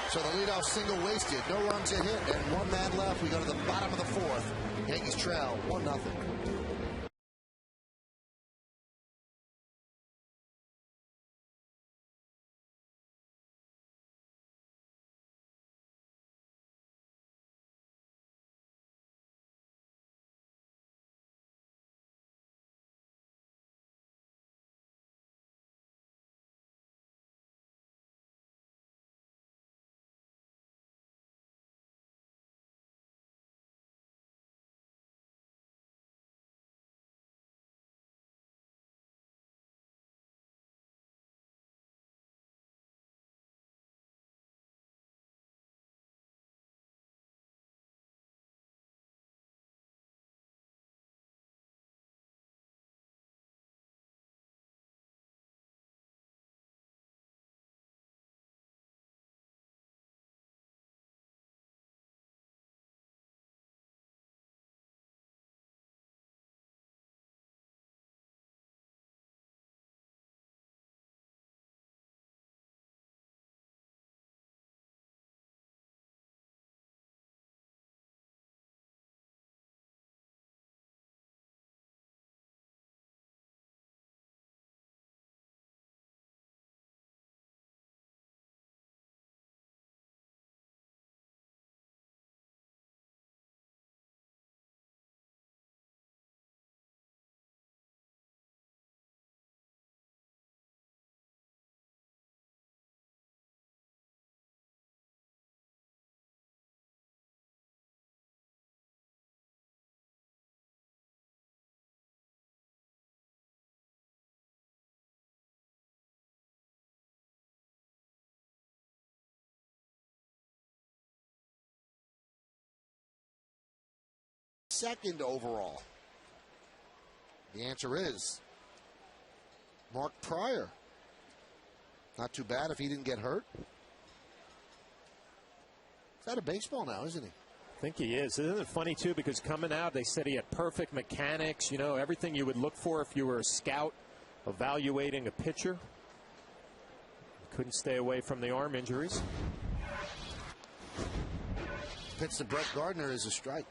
So the leadoff single wasted. No runs a hit and 1 man left. We go to the bottom of the fourth. Yankees trail 1-0. Second overall. The answer is Mark Pryor. Not too bad if he didn't get hurt. He's out of baseball now, isn't he? I think he is. Isn't it funny, too, because coming out, they said he had perfect mechanics, everything you would look for if you were a scout evaluating a pitcher. Couldn't stay away from the arm injuries. Pitch to Brett Gardner is a strike.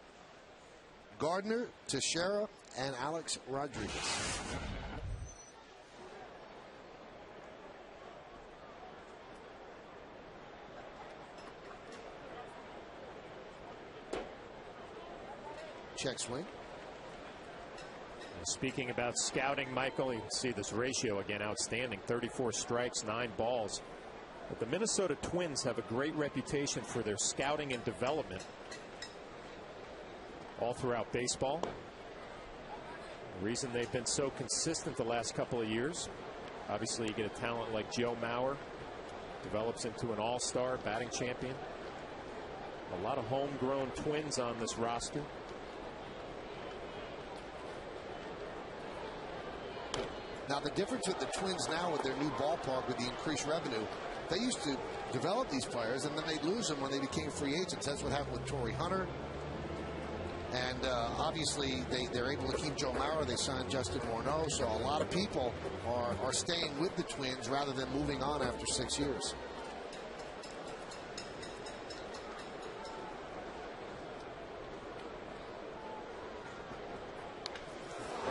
Gardner, Teixeira, and Alex Rodriguez. Check swing. Speaking about scouting, Michael, you can see this ratio again, outstanding. 34 strikes, 9 balls. But the Minnesota Twins have a great reputation for their scouting and development all throughout baseball. The reason they've been so consistent the last couple of years, obviously you get a talent like Joe Mauer, develops into an all-star batting champion. A lot of homegrown Twins on this roster. Now, the difference with the Twins now with their new ballpark, with the increased revenue, they used to develop these players, and then they'd lose them when they became free agents. That's what happened with Torrey Hunter. And obviously, they're able to keep Joe Mauer. They signed Justin Morneau. So a lot of people are staying with the Twins rather than moving on after 6 years.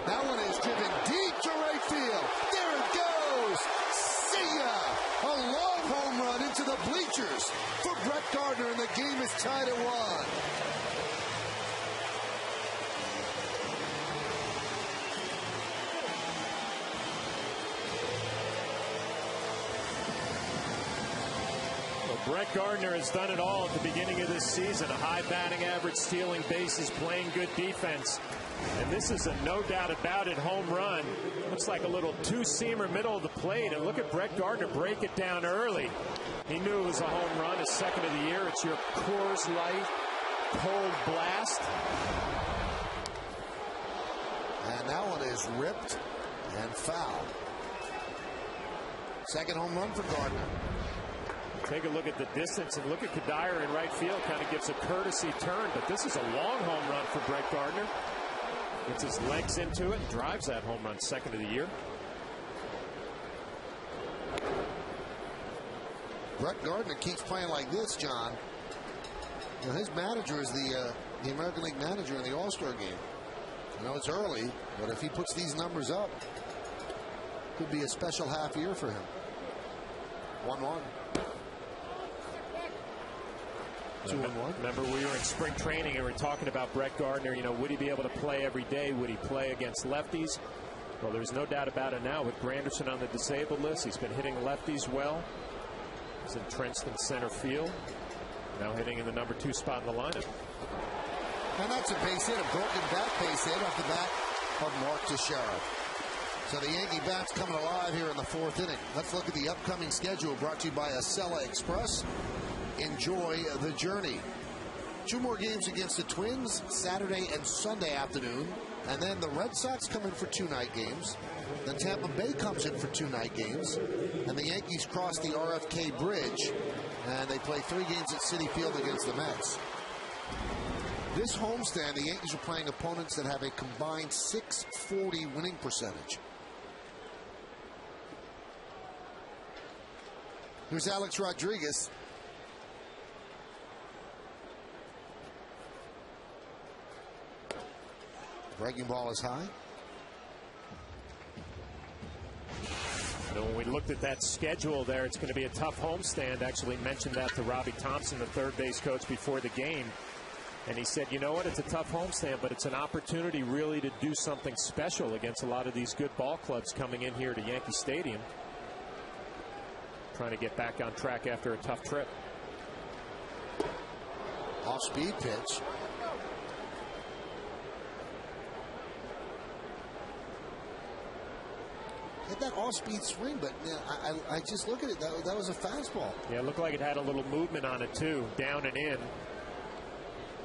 That one is driven deep to right field. There it goes. See ya. A long home run into the bleachers for Brett Gardner, and the game is tied at 1. Brett Gardner has done it all at the beginning of this season. A high batting average, stealing bases, playing good defense. And this is a no doubt about it home run. Looks like a little two-seamer middle of the plate. And look at Brett Gardner break it down early. He knew it was a home run, his second of the year. It's your Coors Light cold blast. And that one is ripped and foul. Second home run for Gardner. Take a look at the distance and look at Kadire in right field. Kind of gives a courtesy turn, but this is a long home run for Brett Gardner. Gets his legs into it and drives that home run, second of the year. Brett Gardner keeps playing like this, John. You know, his manager is the American League manager in the All-Star game. I know it's early, but if he puts these numbers up, could be a special half year for him. 1-1. 2-1. Remember, we were in spring training and we were talking about Brett Gardner. You know, would he be able to play every day? Would he play against lefties? Well, there's no doubt about it now with Granderson on the disabled list. He's been hitting lefties well. He's entrenched in center field. Now hitting in the number 2 spot in the lineup. And that's a base hit, a broken bat base hit off the bat of Mark Teixeira. So the Yankee bats coming alive here in the 4th inning. Let's look at the upcoming schedule brought to you by Acela Express. Enjoy the journey. 2 more games against the Twins, Saturday and Sunday afternoon. And then the Red Sox come in for 2 night games. Then Tampa Bay comes in for 2 night games. And the Yankees cross the RFK Bridge. And they play 3 games at Citi Field against the Mets. This homestand, the Yankees are playing opponents that have a combined .640 winning percentage. Here's Alex Rodriguez. Breaking ball is high. And when we looked at that schedule there, it's going to be a tough homestand. Actually mentioned that to Robbie Thompson, the third base coach, before the game. And he said, you know what, it's a tough homestand, but it's an opportunity really to do something special against a lot of these good ball clubs coming in here to Yankee Stadium. Trying to get back on track after a tough trip. Off-speed pitch. Hit that off-speed swing, but I just look at it. That was a fastball. Yeah, it looked like it had a little movement on it, too, down and in.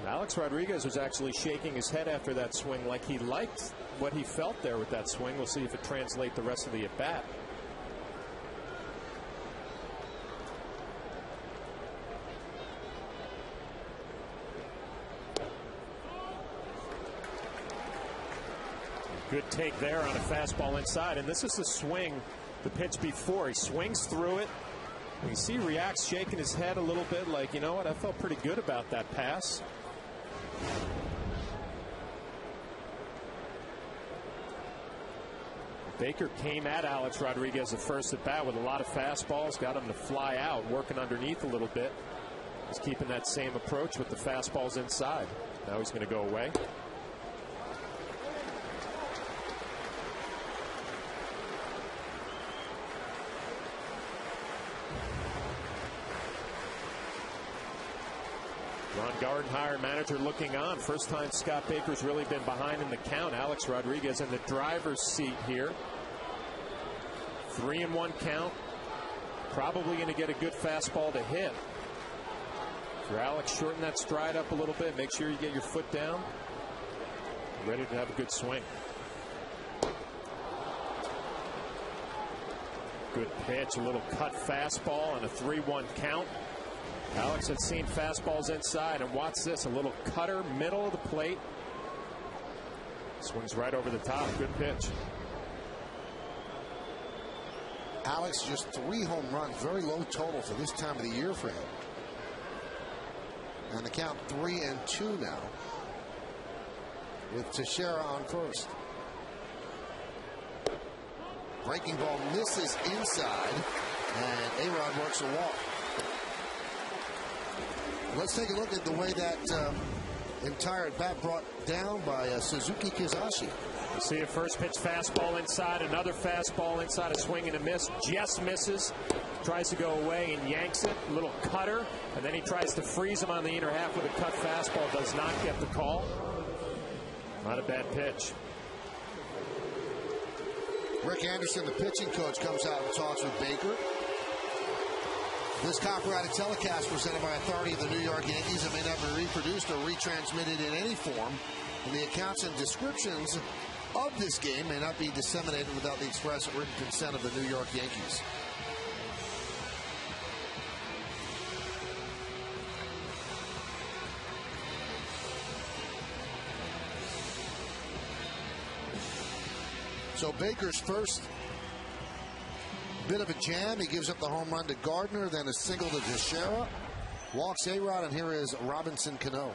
Alex Rodriguez was actually shaking his head after that swing like he liked what he felt there with that swing. We'll see if it translates the rest of the at-bat. Good take there on a fastball inside. And this is the swing, the pitch before. He swings through it. You see he reacts, shaking his head a little bit like, you know what, I felt pretty good about that pass. Baker came at Alex Rodriguez at first at bat with a lot of fastballs, got him to fly out, working underneath a little bit. He's keeping that same approach with the fastballs inside. Now he's going to go away. Ron Gardenhire, manager, looking on. First time Scott Baker's really been behind in the count. Alex Rodriguez in the driver's seat here. 3-1 count. Probably going to get a good fastball to hit. For Alex, shorten that stride up a little bit. Make sure you get your foot down. Ready to have a good swing. Good pitch, a little cut fastball and a 3-1 count. Alex had seen fastballs inside, and watch this, a little cutter, middle of the plate. Swings right over the top. Good pitch. Alex, just 3 home runs, very low total for this time of the year for him. And the count 3-2 now, with Teixeira on first. Breaking ball misses inside, and A-Rod works a walk. Let's take a look at the way that entire at bat brought down by Suzuki Kizashi. You see a first pitch fastball inside, another fastball inside, a swing and a miss. Just misses, tries to go away and yanks it. A little cutter, and then he tries to freeze him on the inner half with a cut fastball. Does not get the call. Not a bad pitch. Rick Anderson, the pitching coach, comes out and talks with Baker. This copyrighted telecast presented by authority of the New York Yankees and may not be reproduced or retransmitted in any form. And the accounts and descriptions of this game may not be disseminated without the express written consent of the New York Yankees. So Baker's first bit of a jam. He gives up the home run to Gardner, then a single to Teixeira. Walks A-Rod, and here is Robinson Cano.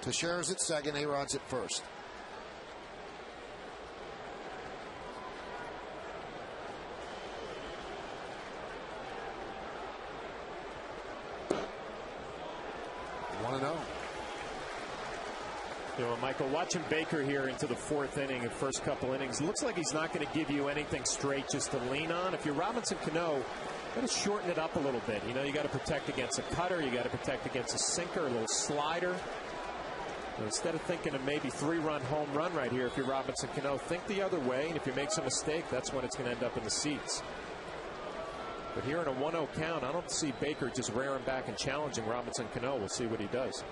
Teixeira's at second, A-Rod's at first. One and 0. You know, Michael, watching Baker here into the 4th inning and first couple innings, looks like he's not going to give you anything straight just to lean on. If you're Robinson Cano, you got to shorten it up a little bit. You know, you got to protect against a cutter, you got to protect against a sinker, a little slider. And instead of thinking of maybe 3-run home run right here, if you're Robinson Cano, think the other way, and if you make some mistake, that's when it's going to end up in the seats. But here in a 1-0 count, I don't see Baker just rearing back and challenging Robinson Cano. We'll see what he does.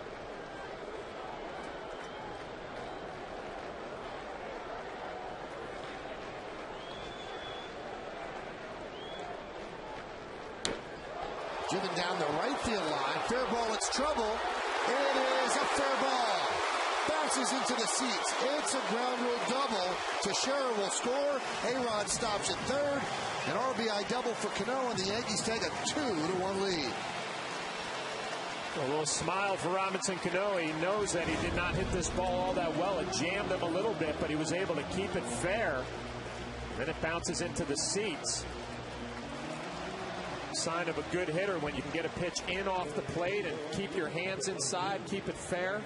Driven down the right field line. Fair ball, it's trouble. It is a fair ball. Bounces into the seats. It's a ground rule double. Teixeira will score. A-Rod stops at third. An RBI double for Cano, and the Yankees take a 2-1 lead. A little smile for Robinson Cano. He knows that he did not hit this ball all that well. It jammed him a little bit, but he was able to keep it fair. Then it bounces into the seats. Sign of a good hitter when you can get a pitch in off the plate and keep your hands inside, keep it fair.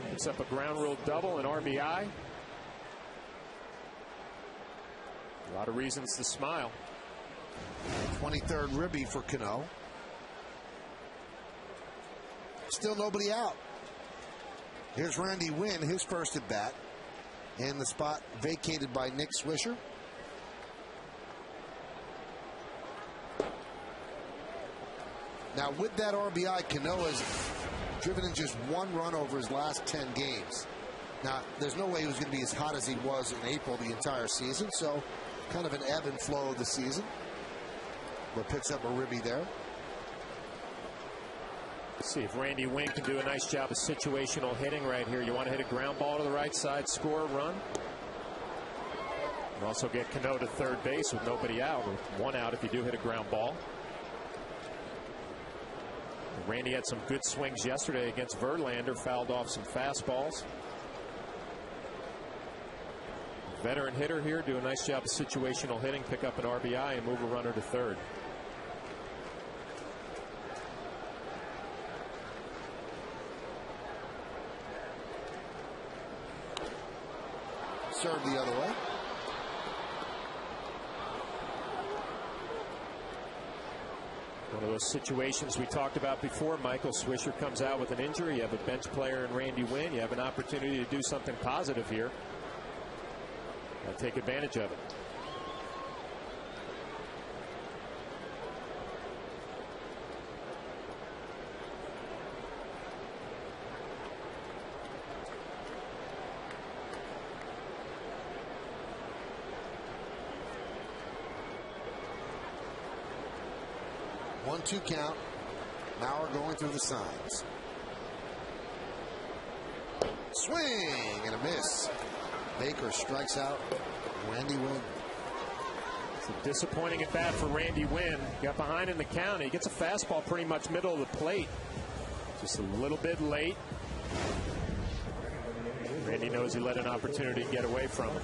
Picks up a ground rule double, an RBI. A lot of reasons to smile. 23rd ribby for Cano. Still nobody out. Here's Randy Wynn, his first at bat, in the spot vacated by Nick Swisher. Now, with that RBI, Cano has driven in just 1 run over his last 10 games. Now, there's no way he was going to be as hot as he was in April the entire season, so kind of an ebb and flow of the season. But picks up a ribby there. Let's see if Randy Wynn can do a nice job of situational hitting right here. You want to hit a ground ball to the right side, score a run. And also get Cano to third base with nobody out, or 1 out if you do hit a ground ball. Randy had some good swings yesterday against Verlander, fouled off some fastballs. Veteran hitter here, do a nice job of situational hitting, pick up an RBI and move a runner to third. Served the other way. One of those situations we talked about before. Michael Swisher comes out with an injury. You have a bench player in Randy Wynn. You have an opportunity to do something positive here. Take advantage of it. 1-2 count. Maurer going through the signs. Swing and a miss. Baker strikes out Randy Wynn. It's a disappointing at bat for Randy Wynn. Got behind in the count. He gets a fastball pretty much middle of the plate. Just a little bit late. Randy knows he let an opportunity get away from him.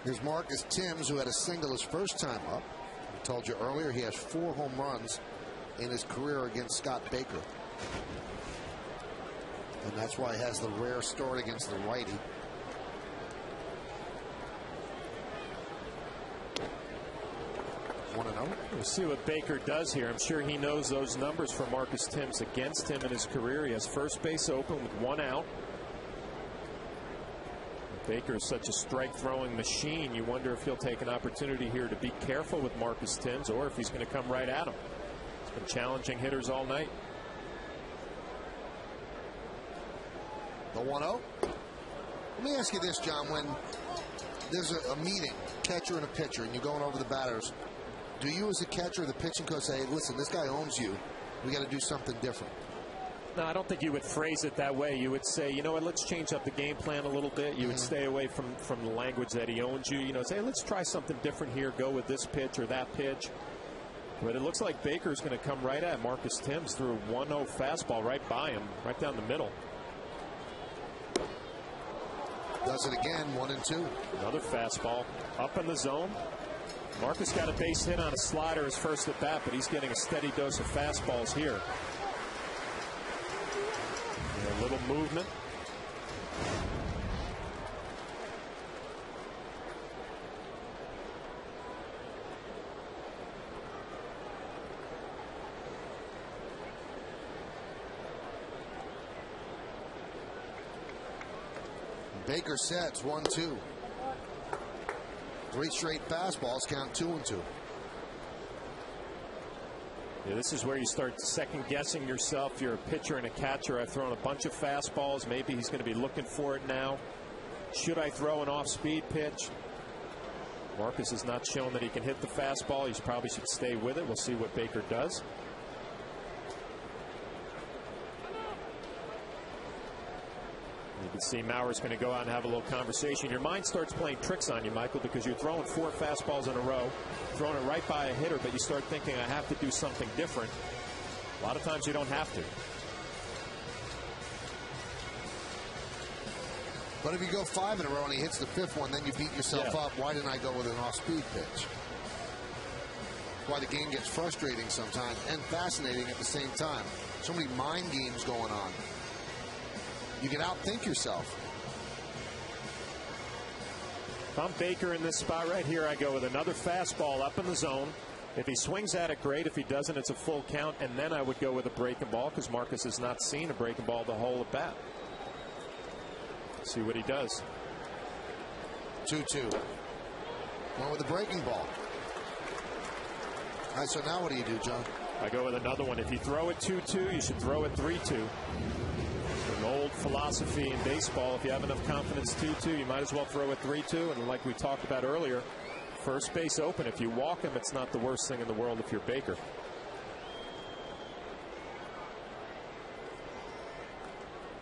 Here's Marcus Timms, who had a single his first time up. I told you earlier he has 4 home runs in his career against Scott Baker. And that's why he has the rare start against the righty. We'll see what Baker does here. I'm sure he knows those numbers for Marcus Timms against him in his career. He has first base open with 1 out. Baker is such a strike-throwing machine. You wonder if he'll take an opportunity here to be careful with Marcus Timms, or if he's going to come right at him. He's been challenging hitters all night. The 1-0. Let me ask you this, John. When there's a meeting, catcher and a pitcher, and you're going over the batters, do you as a catcher or the pitching coach say, listen, this guy owns you, we got to do something different? No, I don't think you would phrase it that way. You would say, you know what, let's change up the game plan a little bit. You would stay away from the language that he owns you. You know, say, let's try something different here. Go with this pitch or that pitch. But it looks like Baker's going to come right at Marcus Timms through a 1-0 fastball right by him, right down the middle. Does it again, 1-2. Another fastball up in the zone. Marcus got a base hit on a slider his first at bat, but he's getting a steady dose of fastballs here. A little movement. Baker sets 1-2. 3 straight fastballs, count 2-2. Yeah, this is where you start second-guessing yourself. You're a pitcher and a catcher. I've thrown a bunch of fastballs. Maybe he's going to be looking for it now. Should I throw an off-speed pitch? Marcus has not shown that he can hit the fastball. He probably should stay with it. We'll see what Baker does. You can see Maurer's going to go out and have a little conversation. Your mind starts playing tricks on you, Michael, because you're throwing 4 fastballs in a row, throwing it right by a hitter, but you start thinking, I have to do something different. A lot of times you don't have to. But if you go 5 in a row and he hits the 5th one, then you beat yourself up. Why didn't I go with an off-speed pitch? Why the game gets frustrating sometimes and fascinating at the same time. So many mind games going on. You can outthink yourself. If I'm Baker in this spot right here, I go with another fastball up in the zone. If he swings at it, great. If he doesn't, it's a full count. And then I would go with a breaking ball, because Marcus has not seen a breaking ball the whole at bat. See what he does. 2-2. One with a breaking ball. All right, so now what do you do, John? I go with another one. If you throw it 2-2, you should throw it 3-2. An old philosophy in baseball. If you have enough confidence 2-2, you might as well throw it 3-2. And like we talked about earlier, first base open. If you walk him, it's not the worst thing in the world if you're Baker.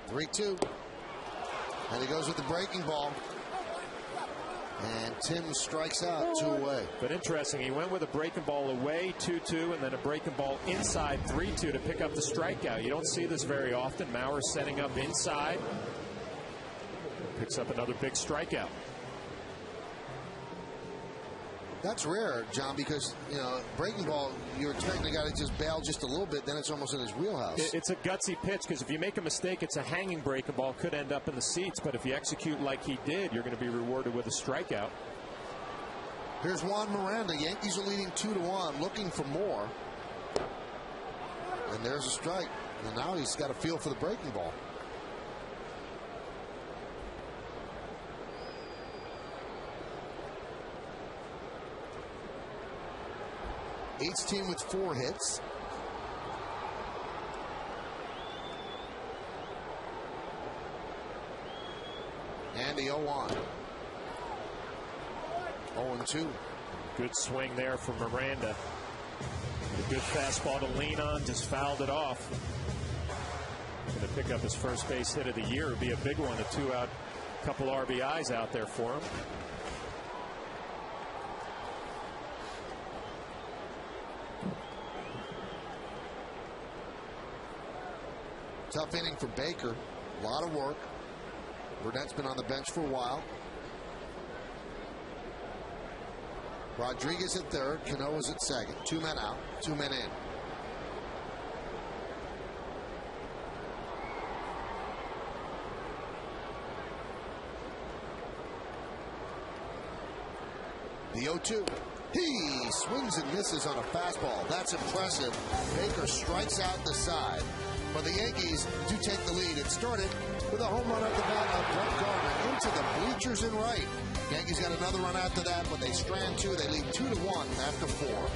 (3-2). And he goes with the breaking ball. And Tim strikes out 2 away. But interesting, he went with a breaking ball away 2-2, and then a breaking ball inside 3-2 to pick up the strikeout. You don't see this very often. Maurer setting up inside. Picks up another big strikeout. That's rare, John, because, you know, breaking ball, you're expecting the guy to just bail just a little bit, then it's almost in his wheelhouse. It's a gutsy pitch, because if you make a mistake, it's a hanging breaking ball, could end up in the seats. But if you execute like he did, you're going to be rewarded with a strikeout. Here's Juan Miranda. Yankees are leading 2-1, looking for more. And there's a strike. And now he's got a feel for the breaking ball. Each team with 4 hits. And the 0-1. 0-2. Good swing there from Miranda. A good fastball to lean on, just fouled it off. Going to pick up his first base hit of the year. It'd be a big one, a 2-out, couple RBIs out there for him. Tough inning for Baker. A lot of work. Burnett's been on the bench for a while. Rodriguez at third. Canoa's at second. 2 men out. 2 men in. The 0-2. He swings and misses on a fastball. That's impressive. Baker strikes out the side. But the Yankees do take the lead. It started with a home run at the bat of Brett Gardner into the bleachers and right. Yankees got another run after that, but they strand 2. They lead 2-1 after 4.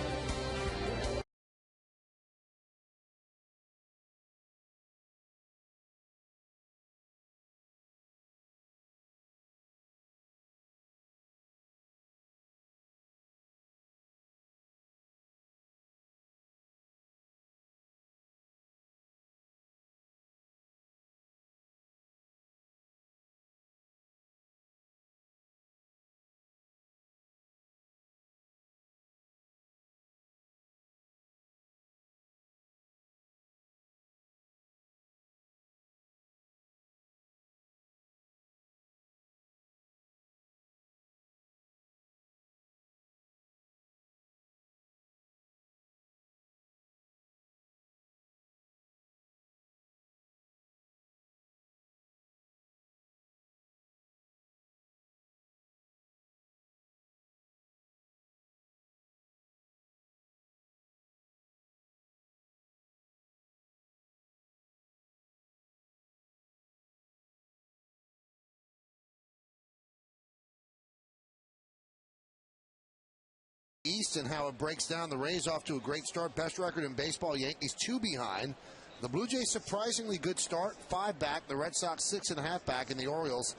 East and how it breaks down. The Rays off to a great start. Best record in baseball. Yankees 2 behind. The Blue Jays surprisingly good start. 5 back. The Red Sox 6.5 back. And the Orioles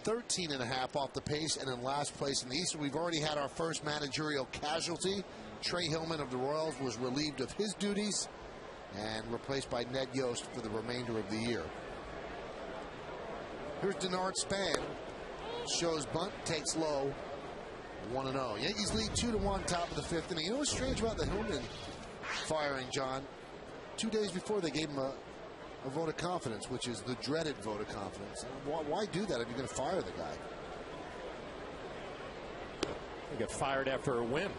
13.5 off the pace and in last place in the East. We've already had our first managerial casualty. Trey Hillman of the Royals was relieved of his duties and replaced by Ned Yost for the remainder of the year. Here's Denard Span. Shows bunt, takes low. 1-0. Yankees lead 2-1, top of the 5th inning. You know what's strange about the Hillman firing, John? 2 days before they gave him a vote of confidence, which is the dreaded vote of confidence. Why do that if you're going to fire the guy? He got fired after a win.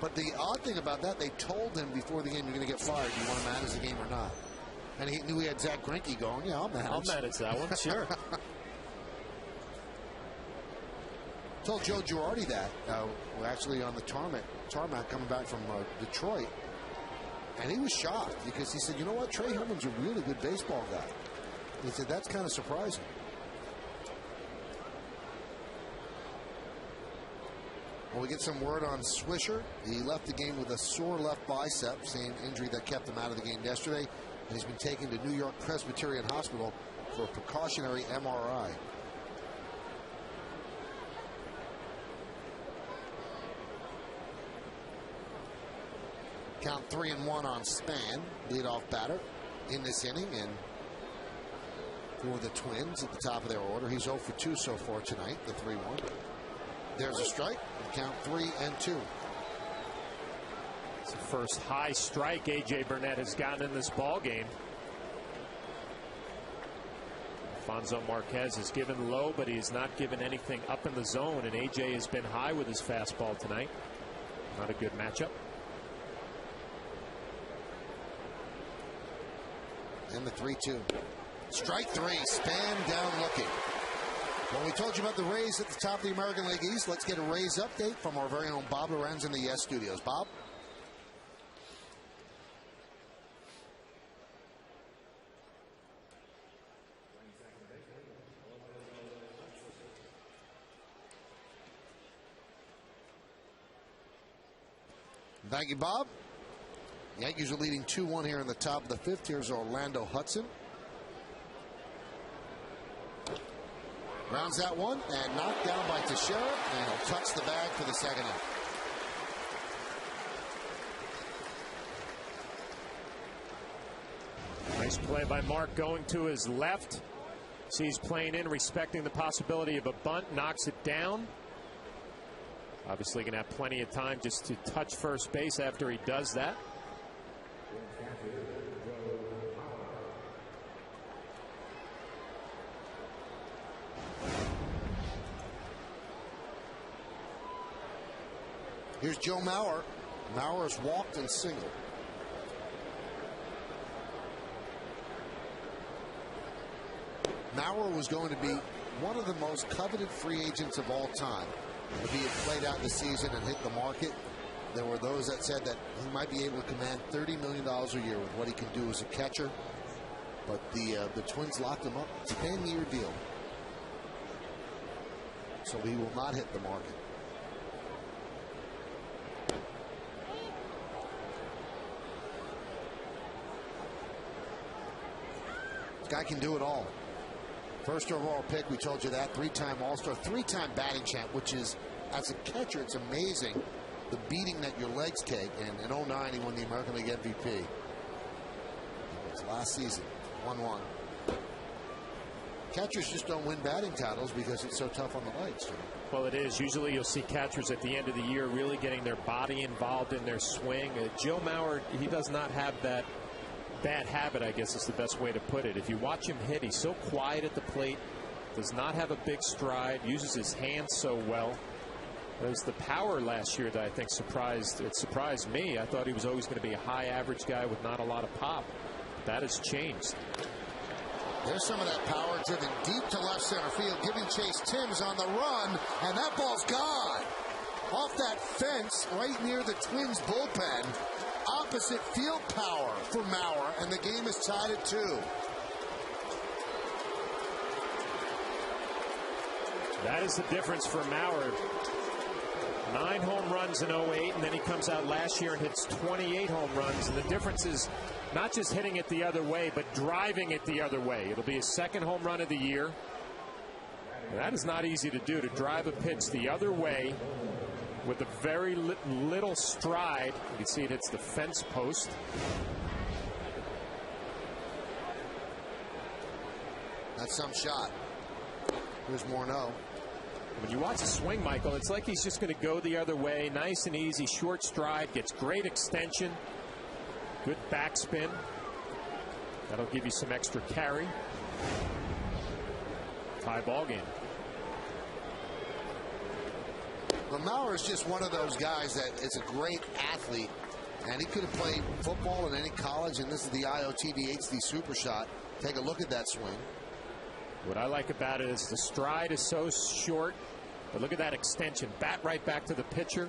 But the odd thing about that, they told him before the game, you're going to get fired. Do you want to manage the game or not? And he knew he had Zach Greinke going. Yeah, I'll manage that one, sure. Told Joe Girardi that. We're actually on the tarmac coming back from Detroit. And he was shocked because he said, you know what? Trey Hillman's a really good baseball guy. He said, that's kind of surprising. Well, we get some word on Swisher. He left the game with a sore left bicep, same injury that kept him out of the game yesterday. And he's been taken to New York Presbyterian Hospital for a precautionary MRI. Count 3-1 on Span, leadoff batter in this inning, and for the Twins at the top of their order. He's 0 for 2 so far tonight, the 3-1. There's a strike, count 3-2. It's the first high strike A.J. Burnett has gotten in this ball game. Alfonso Marquez is given low, but he has not given anything up in the zone, and A.J. has been high with his fastball tonight. Not a good matchup. And the 3-2. Strike 3. Span down looking. Well, we told you about the Rays at the top of the American League East. Let's get a Rays update from our very own Bob Lorenz in the Yes Studios. Bob? Thank you, Bob. Yankees are leading 2-1 here in the top of the 5th. Here's Orlando Hudson. Rounds that one and knocked down by Teixeira, and he'll touch the bag for the second out. Nice play by Mark going to his left. Sees playing in, respecting the possibility of a bunt, knocks it down. Obviously going to have plenty of time just to touch first base after he does that. Here's Joe Mauer. Mauer's walked and singled. Mauer was going to be one of the most coveted free agents of all time. If he had played out the season and hit the market, there were those that said that he might be able to command $30 million a year with what he can do as a catcher. But the Twins locked him up. 10-year deal. So he will not hit the market. This guy can do it all. First overall pick, we told you that. 3-time All-Star, 3-time batting champ, which is, as a catcher, it's amazing the beating that your legs take. And in 09, he won the American League MVP. It was last season, 1-1. Catchers just don't win batting titles because it's so tough on the legs, Jimmy. Well, it is. Usually you'll see catchers at the end of the year really getting their body involved in their swing. Joe Mauer, he does not have that bad habit, I guess is the best way to put it. If you watch him hit, he's so quiet at the plate, does not have a big stride, uses his hands so well. It was the power last year that I think surprised me. I thought he was always going to be a high average guy with not a lot of pop. That has changed. There's some of that power driven deep to left center field, giving Chase Timms on the run, and that ball's gone. Off that fence right near the Twins bullpen. Opposite field power for Mauer, and the game is tied at 2. That is the difference for Mauer. 9 home runs in 08, and then he comes out last year and hits 28 home runs. And the difference is not just hitting it the other way, but driving it the other way. It'll be his 2nd home run of the year. And that is not easy to do, to drive a pitch the other way with a very little stride. You can see it hits the fence post. That's some shot. Here's Morneau. When you watch a swing, Michael, it's like he's just going to go the other way. Nice and easy, short stride, gets great extension. Good backspin. That'll give you some extra carry. Tie ball game. Well, Mauer is just one of those guys that is a great athlete, and he could have played football in any college, and this is the IOTD HD Super Shot. Take a look at that swing. What I like about it is the stride is so short, but look at that extension. Bat right back to the pitcher.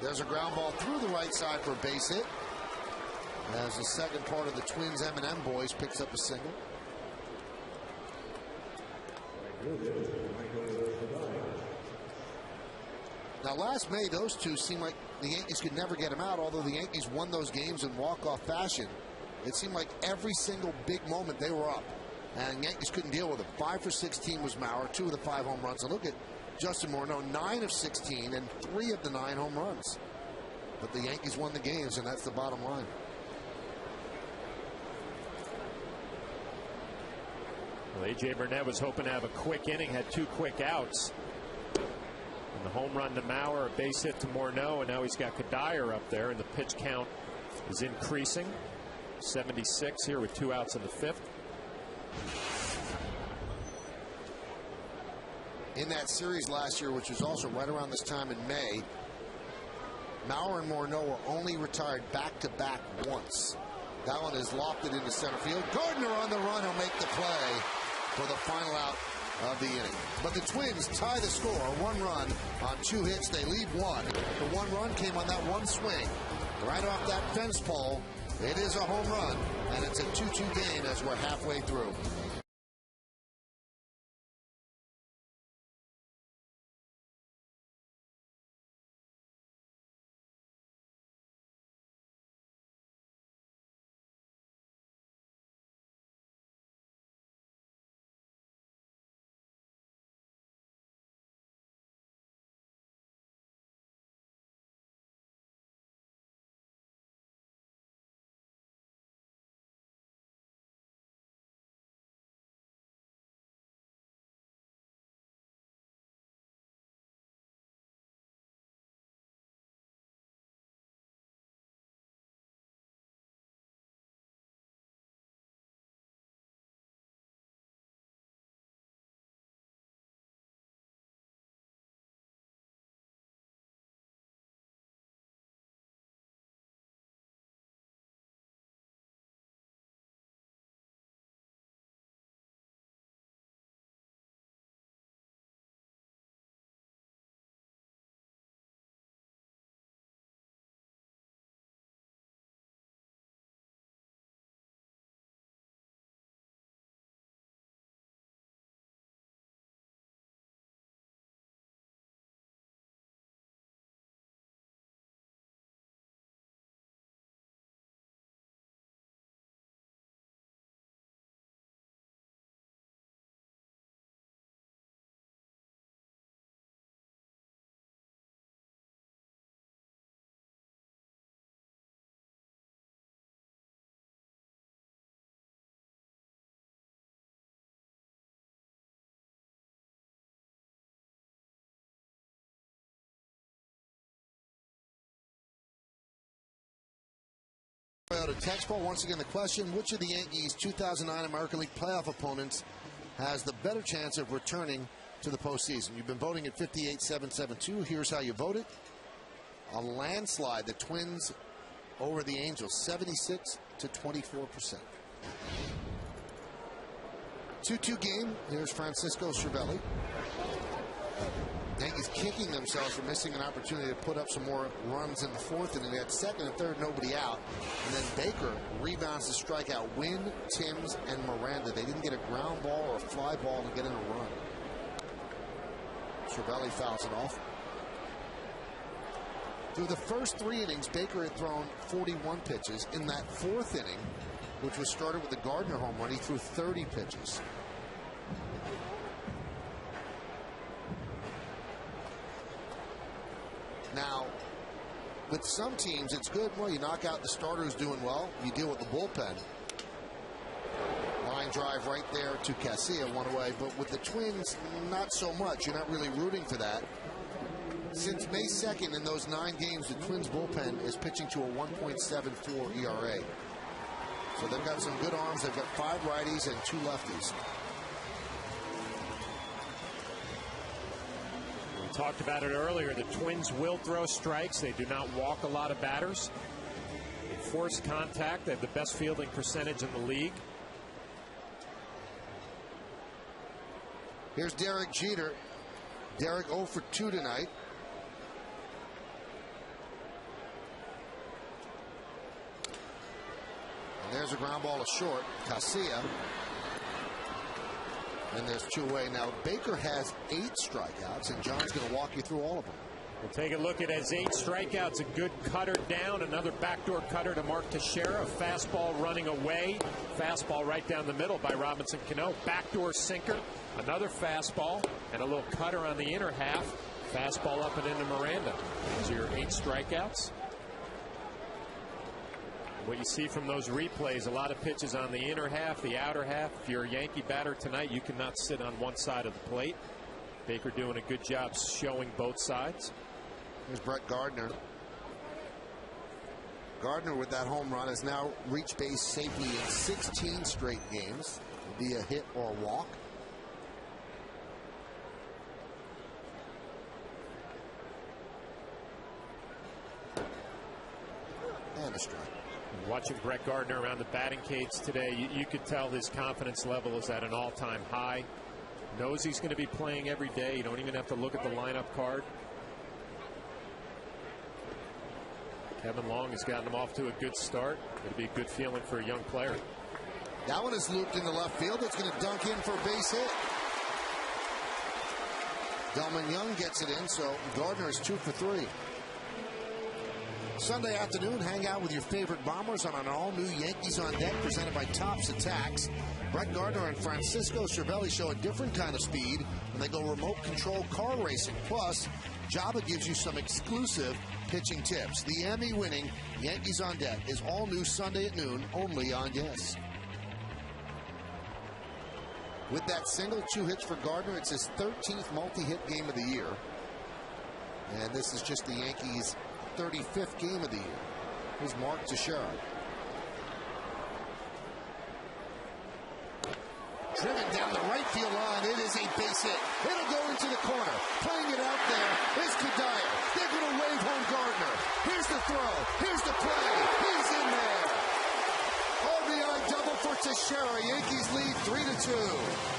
There's a ground ball through the right side for a base hit, as the second part of the Twins M&M boys picks up a single. Now, last May, those two seemed like the Yankees could never get him out, although the Yankees won those games in walk-off fashion. It seemed like every single big moment they were up, and Yankees couldn't deal with it. 5 for 16 was Mauer, 2 of the 5 home runs. And look at Justin Morneau, 9 of 16 and 3 of the 9 home runs. But the Yankees won the games, and that's the bottom line. Well, A.J. Burnett was hoping to have a quick inning, had 2 quick outs. And the home run to Mauer, a base hit to Morneau, and now he's got Kadire up there, and the pitch count is increasing. 76 here with 2 outs in the 5th. In that series last year, which was also right around this time in May, Mauer and Morneau were only retired back-to-back once. That one is lofted into center field. Gardner on the run. He'll make the play for the final out of the inning. But the Twins tie the score. 1 run on 2 hits. They leave 1. The 1 run came on that 1 swing. Right off that fence pole. It is a home run. And it's a 2-2 game as we're halfway through. Toyota text ball. Once again, the question, which of the Yankees' 2009 American League playoff opponents has the better chance of returning to the postseason? You've been voting at 58772. Here's how you voted. A landslide, the Twins over the Angels, 76 to 24%. 2-2 game. Here's Francisco Cervelli. Yankees kicking themselves for missing an opportunity to put up some more runs in the fourth, and they had second and third, nobody out. And then Baker rebounds to strike out Wynn, Timms, and Miranda. They didn't get a ground ball or a fly ball to get in a run. Cervelli fouls it off. Through the first 3 innings, Baker had thrown 41 pitches. In that fourth inning, which was started with the Gardner home run, he threw 30 pitches. Now, with some teams, it's good. Well, you knock out the starter who's doing well. You deal with the bullpen. Line drive right there to Casilla, one away. But with the Twins, not so much. You're not really rooting for that. Since May 2nd, in those 9 games, the Twins bullpen is pitching to a 1.74 ERA. So they've got some good arms. They've got 5 righties and 2 lefties. We talked about it earlier. The Twins will throw strikes. They do not walk a lot of batters. They force contact. They have the best fielding percentage in the league. Here's Derek Jeter. Derek 0 for 2 tonight. And there's a ground ball to short. Casilla. And there's 2 away. Now, Baker has 8 strikeouts, and John's going to walk you through all of them. We'll take a look at his 8 strikeouts. A good cutter down, another backdoor cutter to Mark Teixeira. A fastball running away. Fastball right down the middle by Robinson Cano. Backdoor sinker, another fastball, and a little cutter on the inner half. Fastball up and into Miranda. Those are your 8 strikeouts. What you see from those replays, a lot of pitches on the inner half, the outer half. If you're a Yankee batter tonight, you cannot sit on one side of the plate. Baker doing a good job showing both sides. Here's Brett Gardner. Gardner with that home run has now reached base safely in 16 straight games via hit or walk. And a strike. Watching Brett Gardner around the batting cage today, you could tell his confidence level is at an all-time high. Knows he's going to be playing every day. You don't even have to look at the lineup card. Kevin Long has gotten him off to a good start. It'll be a good feeling for a young player. That one is looped into left field. It's going to dunk in for a base hit. Delman Young gets it in, so Gardner is 2 for 3. Sunday afternoon, hang out with your favorite Bombers on an all-new Yankees on Deck presented by Topps Attacks. Brett Gardner and Francisco Cervelli show a different kind of speed when they go remote control car racing. Plus, Jabba gives you some exclusive pitching tips. The Emmy-winning Yankees on Deck is all new Sunday at noon, only on Yes. With that single, 2 hits for Gardner, it's his 13th multi-hit game of the year. And this is just the Yankees' 35th game of the year. Here's Mark Teixeira. Driven down the right field line. It is a base hit. It'll go into the corner. Playing it out there is Kadire. They're going to wave home Gardner. Here's the throw. Here's the play. He's in there. RBI double for Teixeira. Yankees lead 3-2.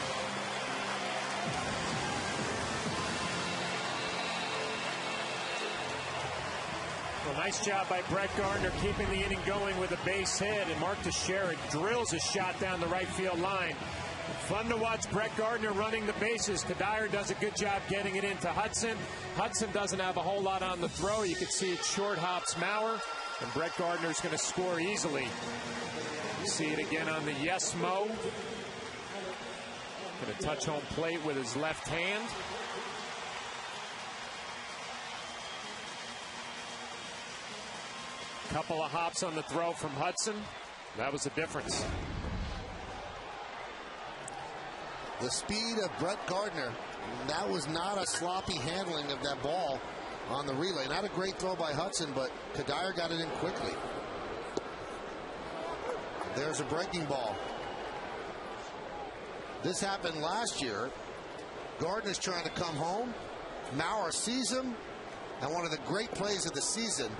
Well, nice job by Brett Gardner keeping the inning going with a base hit, and Mark Teixeira drills a shot down the right field line. Fun to watch Brett Gardner running the bases. Kadire does a good job getting it into Hudson. Hudson doesn't have a whole lot on the throw. You can see it short hops Mauer, and Brett Gardner's going to score easily. You see it again on the Yes Mo. Going to touch home plate with his left hand. Couple of hops on the throw from Hudson. That was the difference. The speed of Brett Gardner. That was not a sloppy handling of that ball on the relay. Not a great throw by Hudson, but Kadire got it in quickly. There's a breaking ball. This happened last year. Gardner's trying to come home. Maurer sees him, and one of the great plays of the season,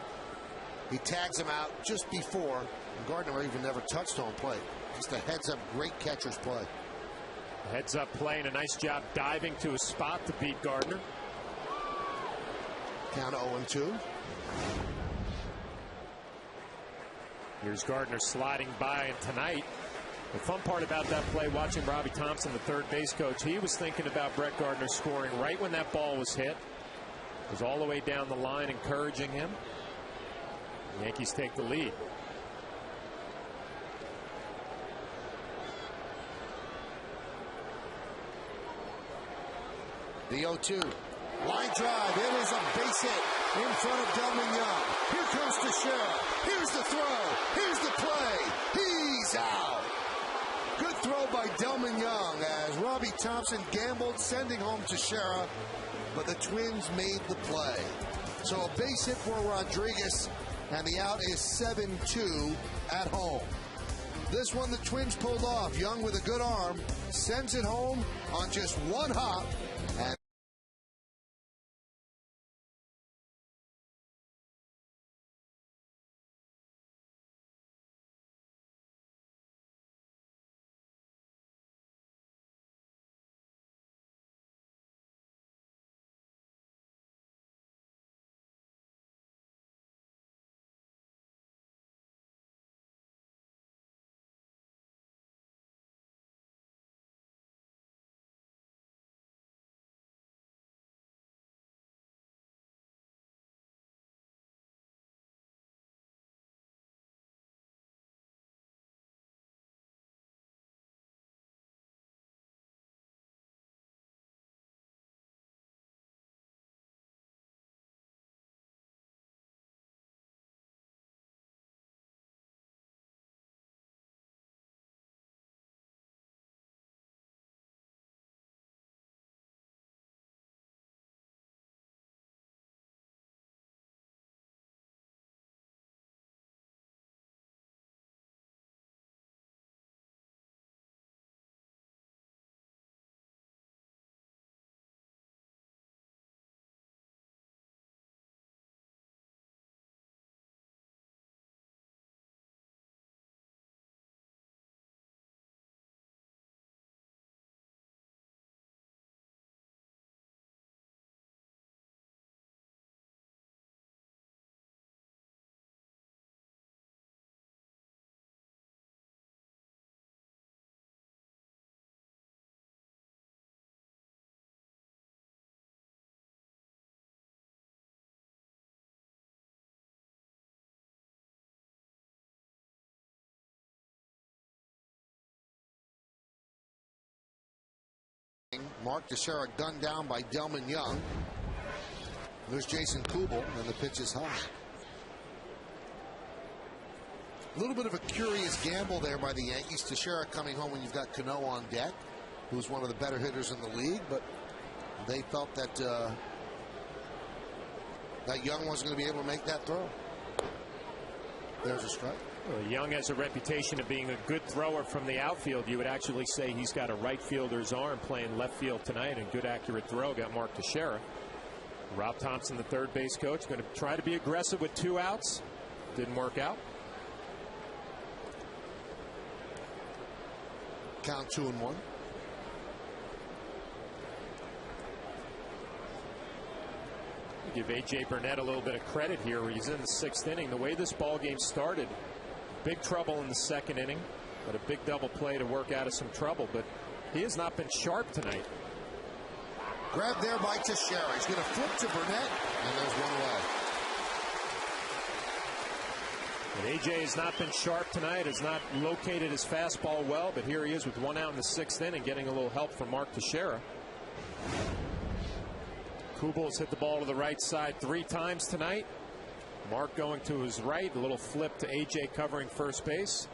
he tags him out just before, and Gardner even never touched home plate. Just a heads-up, great catcher's play. Heads-up play and a nice job diving to a spot to beat Gardner. Count 0-2. Here's Gardner sliding by, and tonight, the fun part about that play, watching Robbie Thompson, the third base coach, he was thinking about Brett Gardner scoring right when that ball was hit. Was all the way down the line, encouraging him. The Yankees take the lead. The 0-2. Line drive. It is a base hit in front of Delman Young. Here comes Teixeira. Here's the throw. Here's the play. He's out. Good throw by Delman Young as Robbie Thompson gambled, sending home Teixeira, but the Twins made the play. So a base hit for Rodriguez, and the out is 7-2 at home. This one the Twins pulled off. Young with a good arm sends it home on just one hop. And Mark Teixeira gunned down by Delman Young. There's Jason Kubel, and the pitch is high. A little bit of a curious gamble there by the Yankees. Teixeira coming home when you've got Cano on deck, who's one of the better hitters in the league, but they felt that that Young wasn't going to be able to make that throw. There's a strike. Well, Young has a reputation of being a good thrower from the outfield. You would actually say he's got a right fielder's arm playing left field tonight, and good accurate throw got Mark Teixeira. Rob Thompson, the third base coach, going to try to be aggressive with 2 outs. Didn't work out. Count 2-1. Give A.J. Burnett a little bit of credit here. He's in the 6th inning. The way this ball game started, big trouble in the 2nd inning, but a big double play to work out of some trouble. But he has not been sharp tonight. Grabbed there by Teixeira. He's going to flip to Burnett, and there's one away. But A.J. has not been sharp tonight, has not located his fastball well, but here he is with 1 out in the 6th inning, getting a little help from Mark Teixeira. Kubel's hit the ball to the right side 3 times tonight. Mark going to his right, a little flip to A.J. covering first base.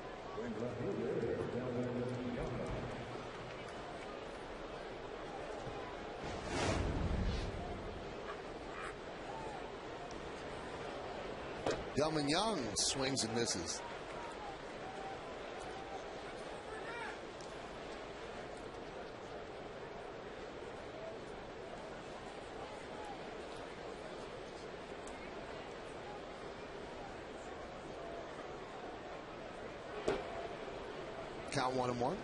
Delman Young swings and misses. Count 1-1.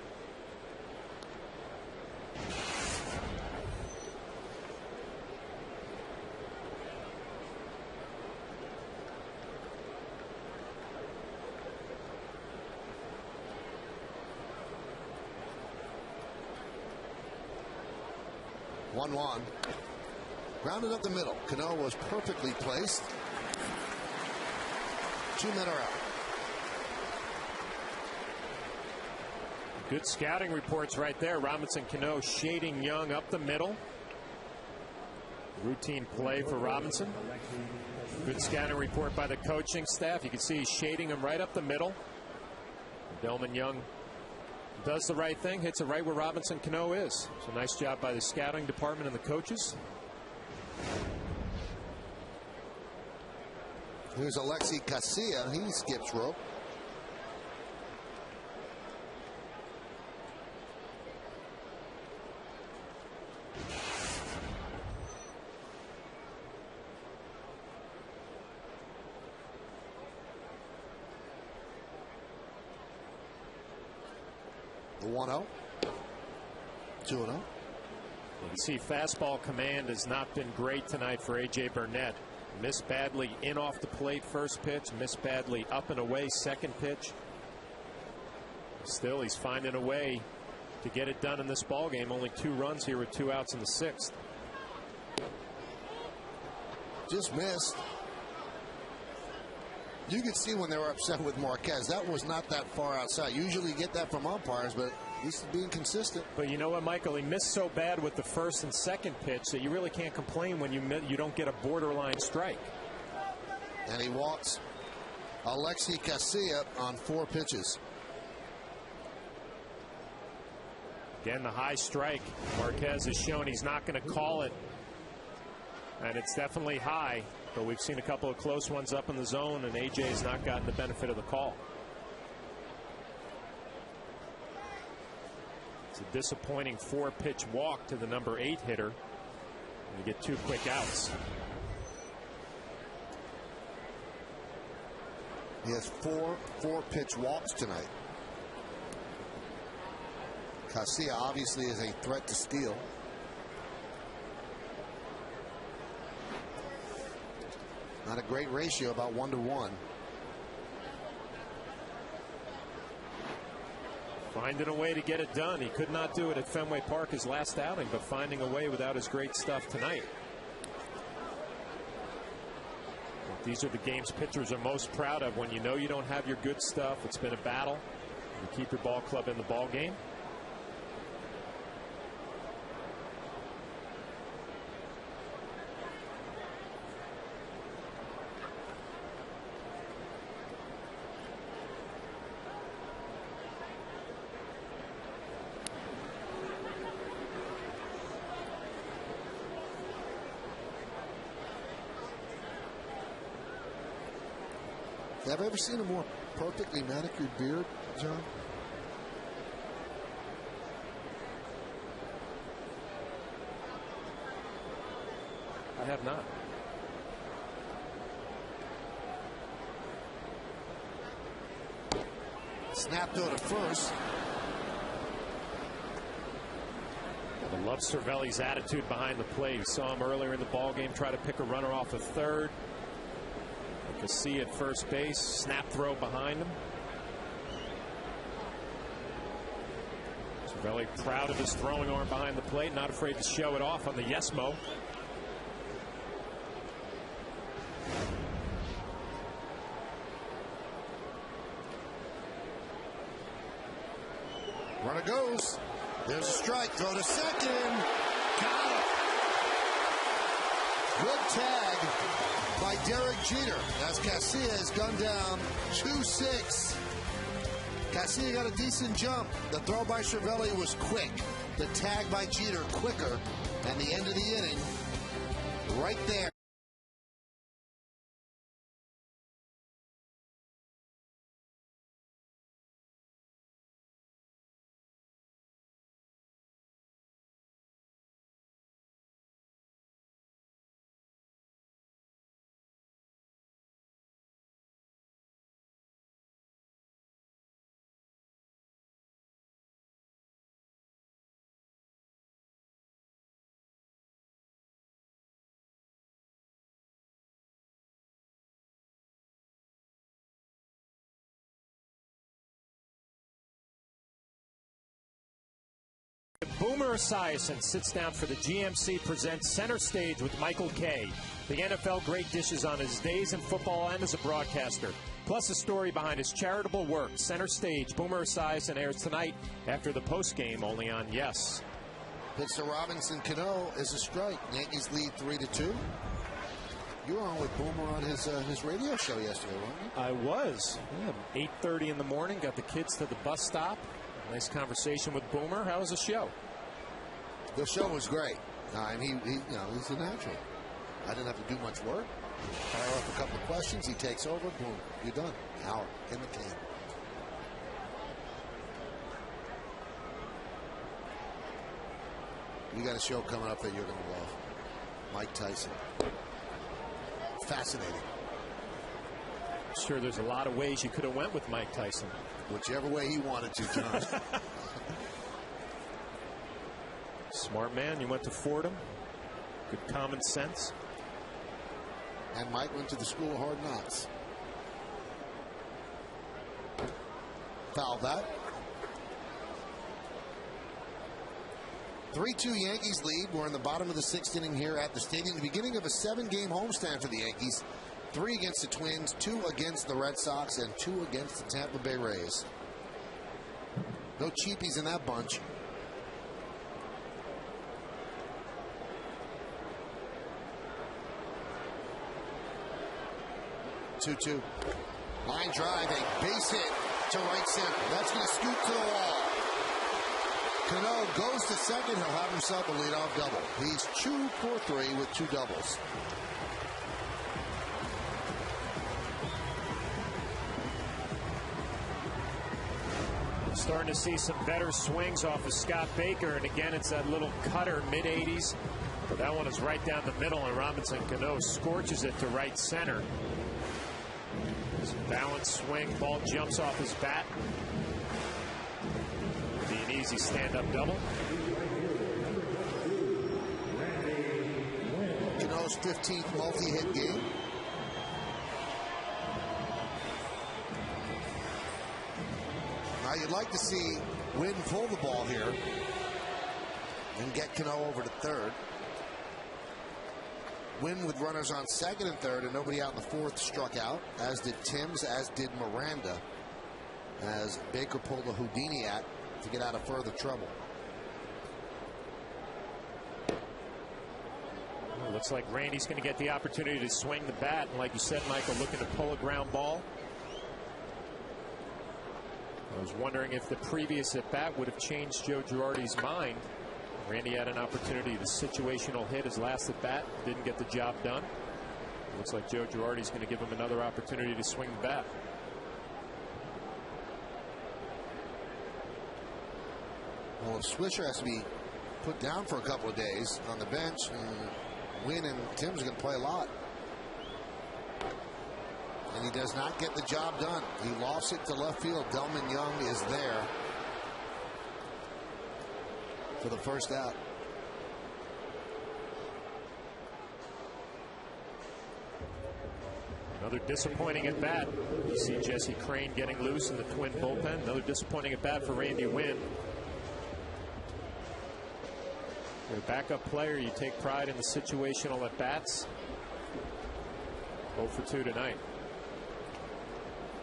One. Grounded up the middle. Cano was perfectly placed. 2 men are out. Good scouting reports right there. Robinson Cano shading Young up the middle. Routine play for Robinson. Good scouting report by the coaching staff. You can see he's shading him right up the middle. Delman Young does the right thing, hits it right where Robinson Cano is. So nice job by the scouting department and the coaches. Here's Alexi Casilla. He skips rope. The 1-0. 2-0. You can see fastball command has not been great tonight for A.J. Burnett. Missed badly in off the plate first pitch, missed badly up and away second pitch. Still, he's finding a way to get it done in this ball game. Only 2 runs here with 2 outs in the 6th. Just missed. You could see when they were upset with Marquez. That was not that far outside. Usually you get that from umpires, but he's being consistent. But you know what, Michael? He missed so bad with the first and second pitch that you really can't complain when you don't get a borderline strike. And he walks Alexi Casilla on 4 pitches. Again, the high strike. Marquez has shown he's not going to call it. And it's definitely high, but we've seen a couple of close ones up in the zone, and A.J. has not gotten the benefit of the call. It's a disappointing 4-pitch walk to the number 8 hitter. And you get 2 quick outs. He has 4 4-pitch walks tonight. Casilla obviously is a threat to steal. Not a great ratio, about 1-to-1. Finding a way to get it done. He could not do it at Fenway Park his last outing, but finding a way without his great stuff tonight. These are the games pitchers are most proud of when you know you don't have your good stuff. It's been a battle. You keep your ball club in the ball game. Have you ever seen a more perfectly manicured beard, John? I have not. Snap throw to first. I love Cervelli's attitude behind the plate. We saw him earlier in the ball game try to pick a runner off of third. Casilla at first base, snap throw behind him. Cervelli proud of his throwing arm behind the plate, not afraid to show it off on the Yesmo. Runner goes. There's a strike. Throw to second. Got it. Good tag by Derek Jeter as Casilla has gone down 2-6. Casilla got a decent jump. The throw by Cervelli was quick. The tag by Jeter quicker. And the end of the inning right there. Boomer Esiason sits down for the GMC Presents Center Stage with Michael Kay. The NFL great dishes on his days in football and as a broadcaster. Plus a story behind his charitable work. Center Stage, Boomer Esiason airs tonight after the postgame only on Yes. Pitch to Robinson Cano is a strike. Yankees lead 3-2. You were on with Boomer on his radio show yesterday, weren't you? I was. Yeah, 8:30 in the morning. Got the kids to the bus stop. Nice conversation with Boomer. How was the show? The show was great. And he he's a natural. I didn't have to do much work. Fire off a couple of questions. He takes over. Boom. You're done. Hour in the can. You got a show coming up that you're going to love. Mike Tyson. Fascinating. Sure, there's a lot of ways you could have went with Mike Tyson. Whichever way he wanted to, John. Smart man. You went to Fordham. Good common sense. And Mike went to the School of Hard Knocks. Foul that. 3-2 Yankees lead. We're in the bottom of the 6th inning here at the stadium. The beginning of a 7-game homestand for the Yankees. 3 against the Twins, 2 against the Red Sox, and 2 against the Tampa Bay Rays. No cheapies in that bunch. Two. Line drive, a base hit to right center. That's going to scoot to the wall. Cano goes to second. He'll have himself a leadoff double. He's 2 for 3 with 2 doubles. Starting to see some better swings off of Scott Baker, and again it's that little cutter mid-80s, but that one is right down the middle, and Robinson Cano scorches it to right center. It's a balanced swing, ball jumps off his bat. Be an easy stand-up double. Cano's 15th multi-hit game. Now you'd like to see Wynn pull the ball here and get Cano over to third. Wynn with runners on second and third, and nobody out in the fourth struck out, as did Timms, as did Miranda, as Baker pulled a Houdini act to get out of further trouble. Well, looks like Randy's going to get the opportunity to swing the bat, and like you said, Michael, looking to pull a ground ball. I was wondering if the previous at-bat would have changed Joe Girardi's mind. Randy had an opportunity. The situational hit his last at-bat. Didn't get the job done. Looks like Joe Girardi's going to give him another opportunity to swing the bat. Well, if Swisher has to be put down for a couple of days on the bench, Wynn and Tim's are going to play a lot. And he does not get the job done. He lofts it to left field. Delman Young is there for the first out. Another disappointing at bat. You see Jesse Crane getting loose in the Twin bullpen. Another disappointing at bat for Randy Wynn. You're a backup player. You take pride in the situational at bats. 0 for 2 tonight.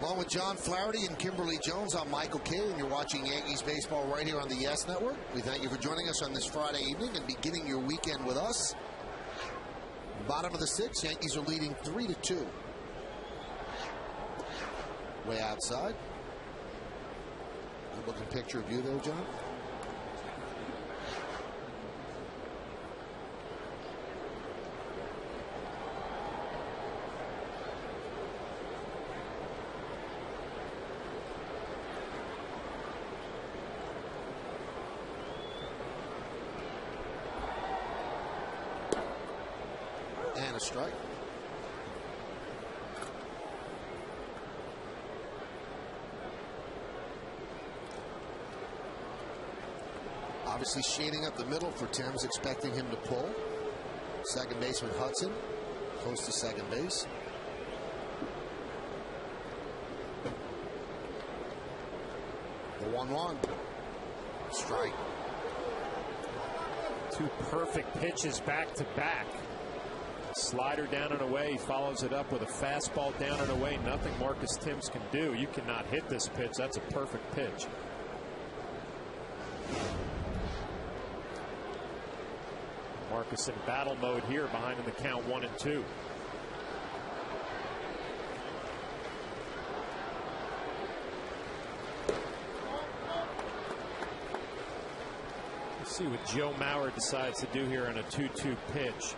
Along with John Flaherty and Kimberly Jones, I'm Michael Kay, and you're watching Yankees baseball right here on the Yes Network. We thank you for joining us on this Friday evening and beginning your weekend with us. Bottom of the 6th, Yankees are leading 3-2. Way outside. Good looking picture of you there, John. And a strike. Obviously shading up the middle for Timms, expecting him to pull. Second baseman Hudson close to second base. The 1-1. Strike. Two perfect pitches back to back. Slider down and away. He follows it up with a fastball down and away. Nothing Marcus Thames can do. You cannot hit this pitch. That's a perfect pitch. Marcus in battle mode here, behind in the count 1-2. Let's see what Joe Mauer decides to do here on a 2-2 pitch.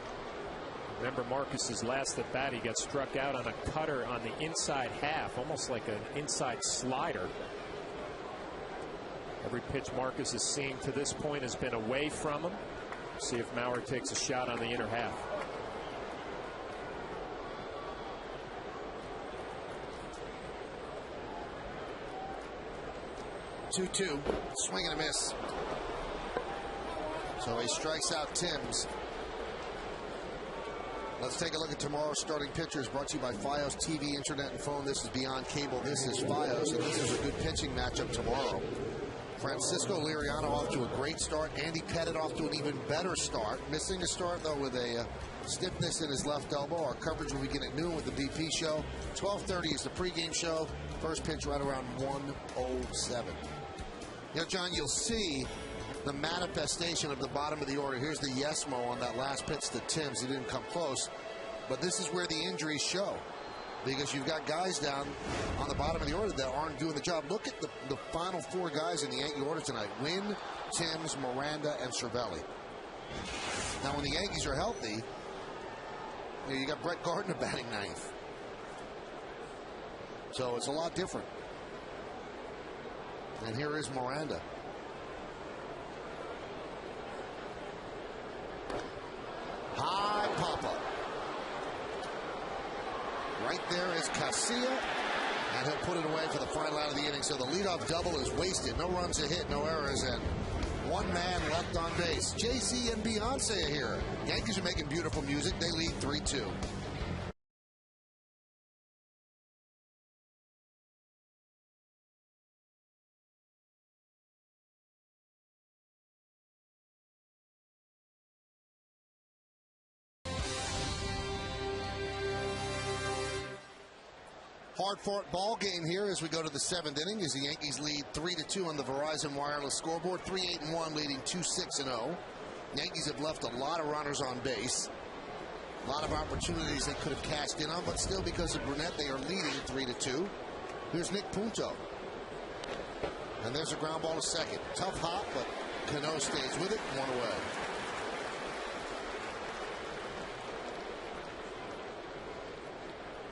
Remember Marcus's last at bat, he got struck out on a cutter on the inside half, almost like an inside slider. Every pitch Marcus has seen to this point has been away from him. See if Mauer takes a shot on the inner half. Two, swing and a miss. So he strikes out Timms. Let's take a look at tomorrow's starting pitchers, brought to you by Fios TV, Internet, and Phone. This is Beyond Cable. This is Fios, and this is a good pitching matchup tomorrow. Francisco Liriano off to a great start. Andy Pettit off to an even better start. Missing a start, though, with a stiffness in his left elbow. Our coverage will begin at noon with the BP show. 12:30 is the pregame show. First pitch right around 1:07. You know, John, you'll see the manifestation of the bottom of the order. Here's the Yesmo on that last pitch to Timms. He didn't come close. But this is where the injuries show, because you've got guys down on the bottom of the order that aren't doing the job. Look at the final four guys in the Yankee order tonight: Wynn, Timms, Miranda, and Cervelli. Now, when the Yankees are healthy, you got Brett Gardner batting ninth. So it's a lot different. And here is Miranda. High pop-up. Right there is Casilla, and he'll put it away for the final out of the inning. So the leadoff double is wasted. No runs a hit, no errors, and one man left on base. JC and Beyonce are here. Yankees are making beautiful music. They lead 3-2. Hard-fought ball game here as we go to the seventh inning, as the Yankees lead 3-2 on the Verizon Wireless scoreboard. 3-8-1, leading 2-6-0. Yankees have left a lot of runners on base. A lot of opportunities they could have cashed in on, but still, because of Brunette, they are leading 3-2. Here's Nick Punto. And there's a ground ball to second. Tough hop, but Cano stays with it. One away.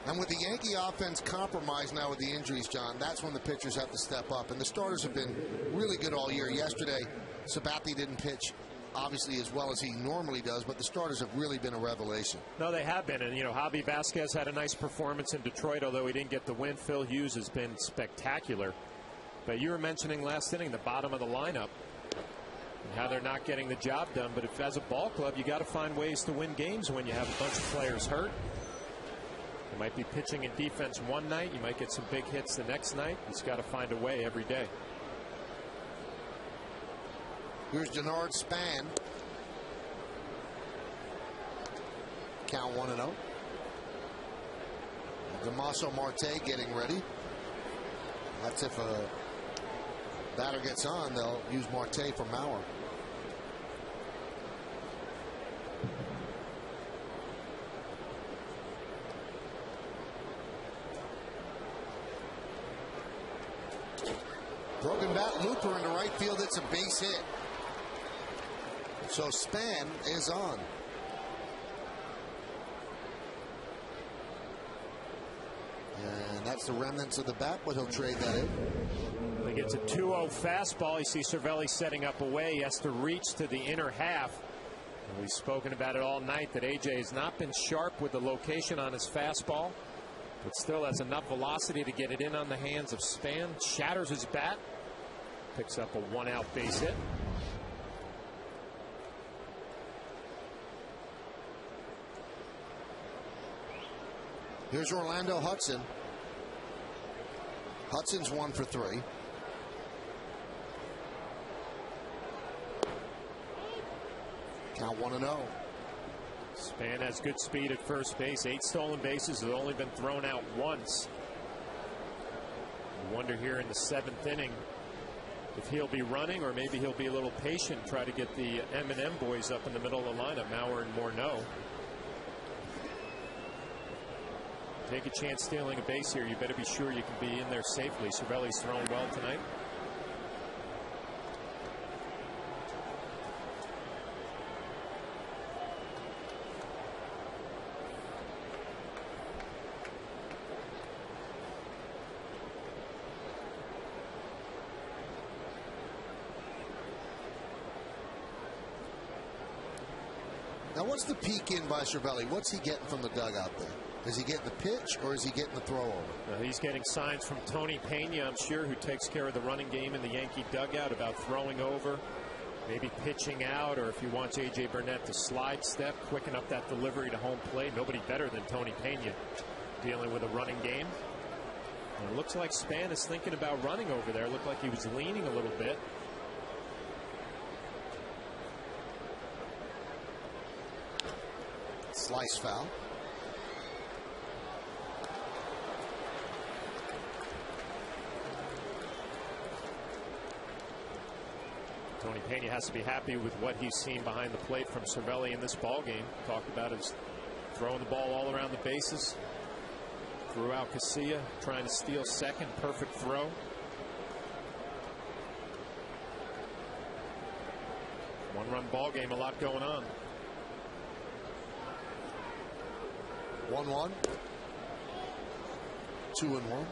And with the Yankee offense compromised now with the injuries, John, that's when the pitchers have to step up. And the starters have been really good all year. Yesterday, Sabathia didn't pitch, obviously, as well as he normally does, but the starters have really been a revelation. No, they have been. And, you know, Javi Vasquez had a nice performance in Detroit, although he didn't get the win. Phil Hughes has been spectacular. But you were mentioning last inning the bottom of the lineup and how they're not getting the job done. But if, as a ball club, you got to find ways to win games when you have a bunch of players hurt. You might be pitching and defense one night. You might get some big hits the next night. He's got to find a way every day. Here's Denard Span. Count 1-0. Damaso Marte getting ready. That's if a batter gets on, they'll use Marte for Mauer. Broken bat looper into right field. It's a base hit. So Span is on. And that's the remnants of the bat, but he'll trade that in. He gets a 2-0 fastball. You see Cervelli setting up away. He has to reach to the inner half. And we've spoken about it all night that AJ has not been sharp with the location on his fastball. But still has enough velocity to get it in on the hands of Span. Shatters his bat. Picks up a one-out base hit. Here's Orlando Hudson. Hudson's 1 for 3. Now 1-0. Span has good speed at first base. 8 stolen bases. Have only been thrown out once. I wonder here in the 7th inning if he'll be running or maybe he'll be a little patient, try to get the M&M boys up in the middle of the lineup. Maurer and Morneau. Take a chance stealing a base here. You better be sure you can be in there safely. Cervelli's thrown well tonight. Now, what's the peek in by Cervelli? What's he getting from the dugout there? Is he getting the pitch or is he getting the throw over? He's getting signs from Tony Pena, I'm sure, who takes care of the running game in the Yankee dugout, about throwing over, maybe pitching out, or if he wants A.J. Burnett to slide step, quicken up that delivery to home plate. Nobody better than Tony Pena dealing with a running game. And it looks like Span is thinking about running over there. It looked like he was leaning a little bit. Slice foul. Tony Pena has to be happy with what he's seen behind the plate from Cervelli in this ball game. Talked about his throwing the ball all around the bases. Threw out Casilla, trying to steal second. Perfect throw. One-run ball game, a lot going on. 1-1. 2-1.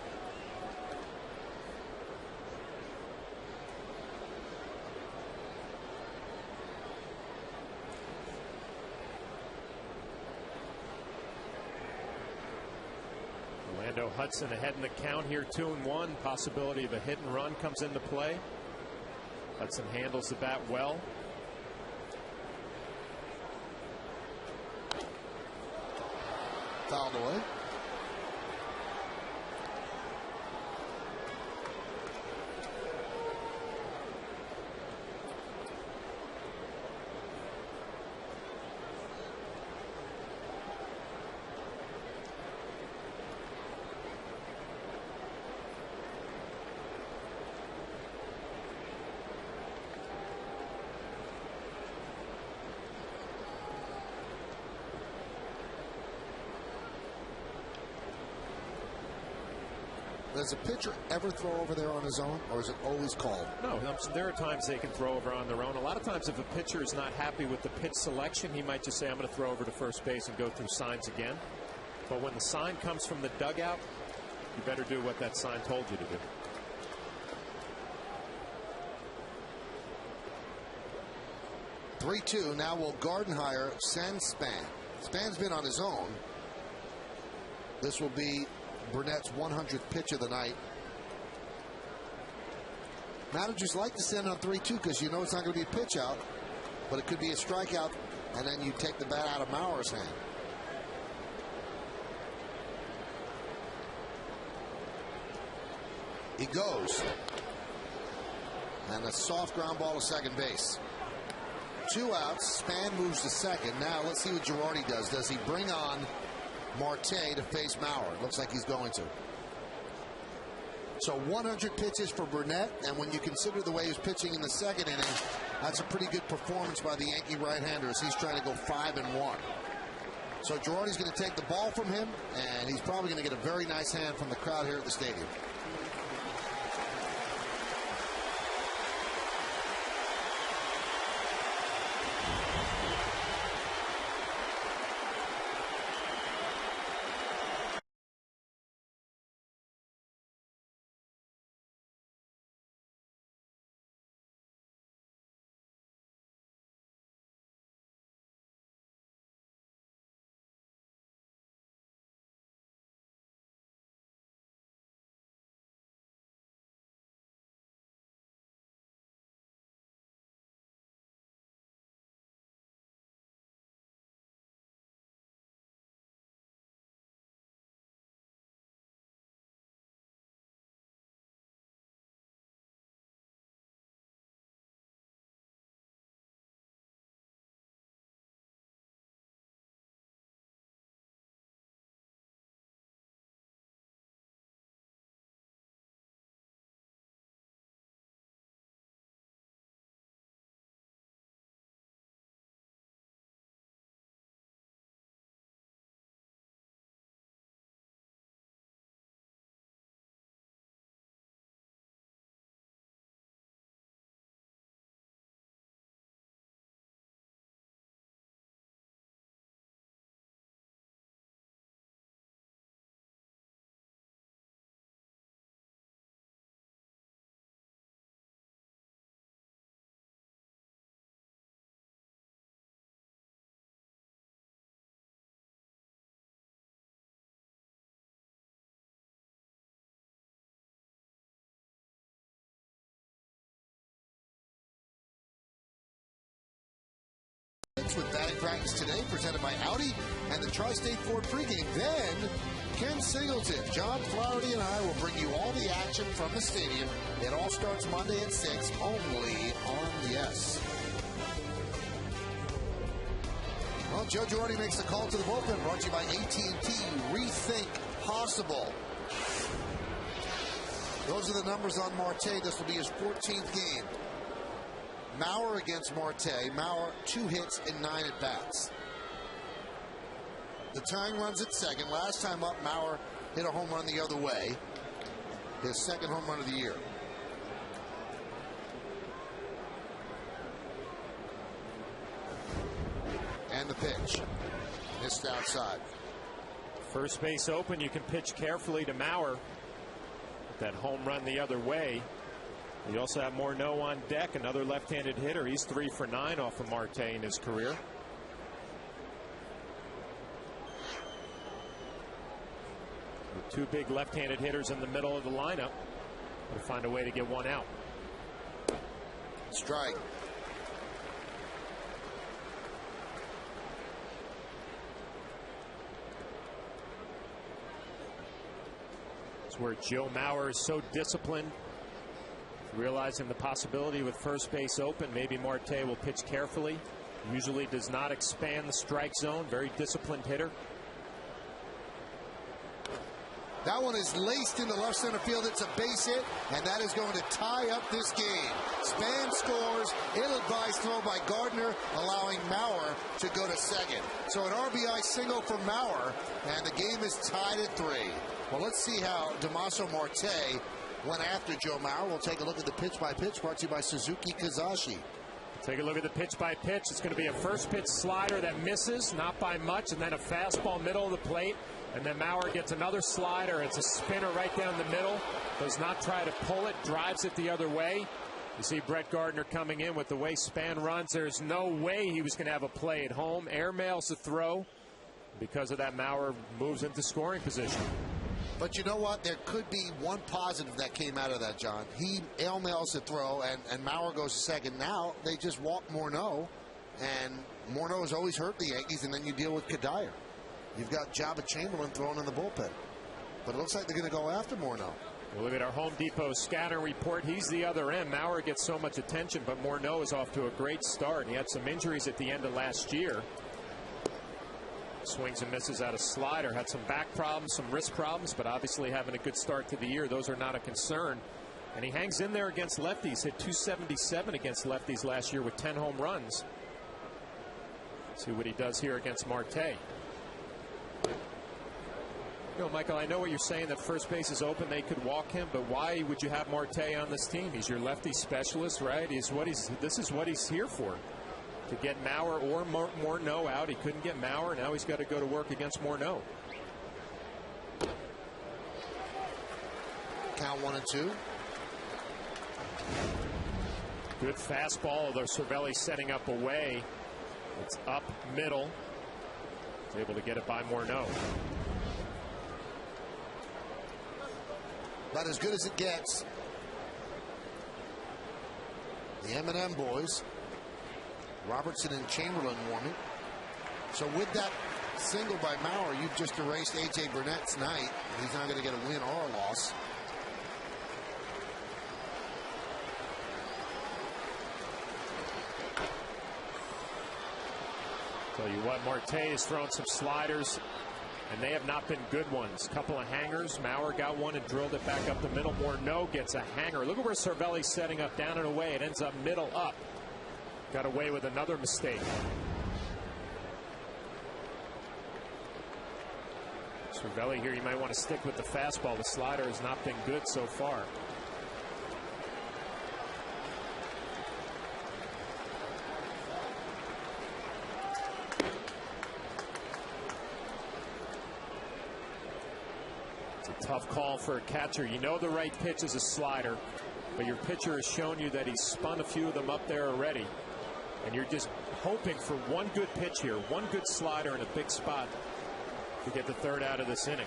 Orlando Hudson ahead in the count here, 2-1. Possibility of a hit and run comes into play. Hudson handles the bat well. Fouled away. Does a pitcher ever throw over there on his own, or is it always called? No, there are times they can throw over on their own. A lot of times if a pitcher is not happy with the pitch selection, he might just say, I'm going to throw over to first base and go through signs again. But when the sign comes from the dugout, you better do what that sign told you to do. (3-2). Now will Gardenhire send Span? Span's been on his own. This will be Burnett's 100th pitch of the night. Managers like to send on 3-2 because you know it's not going to be a pitch out, but it could be a strikeout, and then you take the bat out of Maurer's hand. He goes. And a soft ground ball to second base. 2 outs. Span moves to second. Now let's see what Girardi does. Does he bring on Marte to face Maurer? Looks like he's going to. So 100 pitches for Burnett, and when you consider the way he's pitching in the second inning, that's a pretty good performance by the Yankee right-hander as he's trying to go 5-1. So Girardi's going to take the ball from him, and he's probably going to get a very nice hand from the crowd here at the stadium. starts with batting practice today, presented by Audi and the Tri-State Ford pregame. Then, Ken Singleton, John Flaherty, and I will bring you all the action from the stadium. It all starts Monday at 6, only on Yes. Well, Joe Girardi makes the call to the bullpen, brought to you by AT&T. Rethink possible. Those are the numbers on Marte. This will be his 14th game. Mauer against Marte. Mauer, 2 hits and 9 at-bats. The tying runs at second. Last time up, Mauer hit a home run the other way. His second home run of the year. And the pitch. Missed outside. First base open. You can pitch carefully to Mauer. That home run the other way. You also have Morneau on deck, another left-handed hitter. He's 3 for 9 off of Marte in his career. With 2 big left-handed hitters in the middle of the lineup, we'll find a way to get one out. Strike. It's where Joe Mauer is so disciplined, realizing the possibility with first base open. Maybe Marte will pitch carefully. Usually does not expand the strike zone. Very disciplined hitter. That one is laced into left center field. It's a base hit, and that is going to tie up this game. Span scores. Ill-advised throw by Gardner, allowing Mauer to go to second. So an RBI single for Mauer, and the game is tied at 3. Well, let's see how Damaso Marte went after Joe Mauer. We'll take a look at the pitch-by-pitch, brought to you by Suzuki Kazashi. Take a look at the pitch-by-pitch. It's going to be a first-pitch slider that misses, not by much, and then a fastball middle of the plate. And then Mauer gets another slider. It's a spinner right down the middle. Does not try to pull it. Drives it the other way. You see Brett Gardner coming in with the way Span runs. There's no way he was going to have a play at home. Airmails the throw. Because of that, Mauer moves into scoring position. But you know what? There could be one positive that came out of that, John. He airmails the throw, and Mauer goes to second. Now they just walk Morneau, and Morneau has always hurt the Yankees, and then you deal with Kadire. You've got Jabba Chamberlain thrown in the bullpen. But it looks like they're going to go after Morneau. We'll look at our Home Depot scatter report. He's the other end. Mauer gets so much attention, but Morneau is off to a great start. He had some injuries at the end of last year. Swings and misses out of slider. Had some back problems, some wrist problems, but obviously having a good start to the year. Those are not a concern. And he hangs in there against lefties. Hit .277 against lefties last year with 10 home runs. See what he does here against Marte. You know, Michael, I know what you're saying, that first base is open, they could walk him, but why would you have Marte on this team? He's your lefty specialist, right? This is what he's here for. To get Mauer or Morneau out. He couldn't get Mauer. Now he's got to go to work against Morneau. Count 1-2. Good fastball, although Cervelli setting up away. It's up middle. He's able to get it by Morneau. About as good as it gets. The M&M boys, Robertson and Chamberlain warming. So with that single by Mauer, you've just erased A.J. Burnett's night. He's not going to get a win or a loss. Tell you what, Marte has thrown some sliders, and they have not been good ones. Couple of hangers. Mauer got one and drilled it back up the middle. Morneau gets a hanger. Look at where Cervelli's setting up, down and away. It ends up middle up. Got away with another mistake. Cervelli here, you might want to stick with the fastball. The slider has not been good so far. Tough call for a catcher. You know the right pitch is a slider, but your pitcher has shown you that he's spun a few of them up there already. And you're just hoping for one good pitch here, one good slider in a big spot to get the third out of this inning.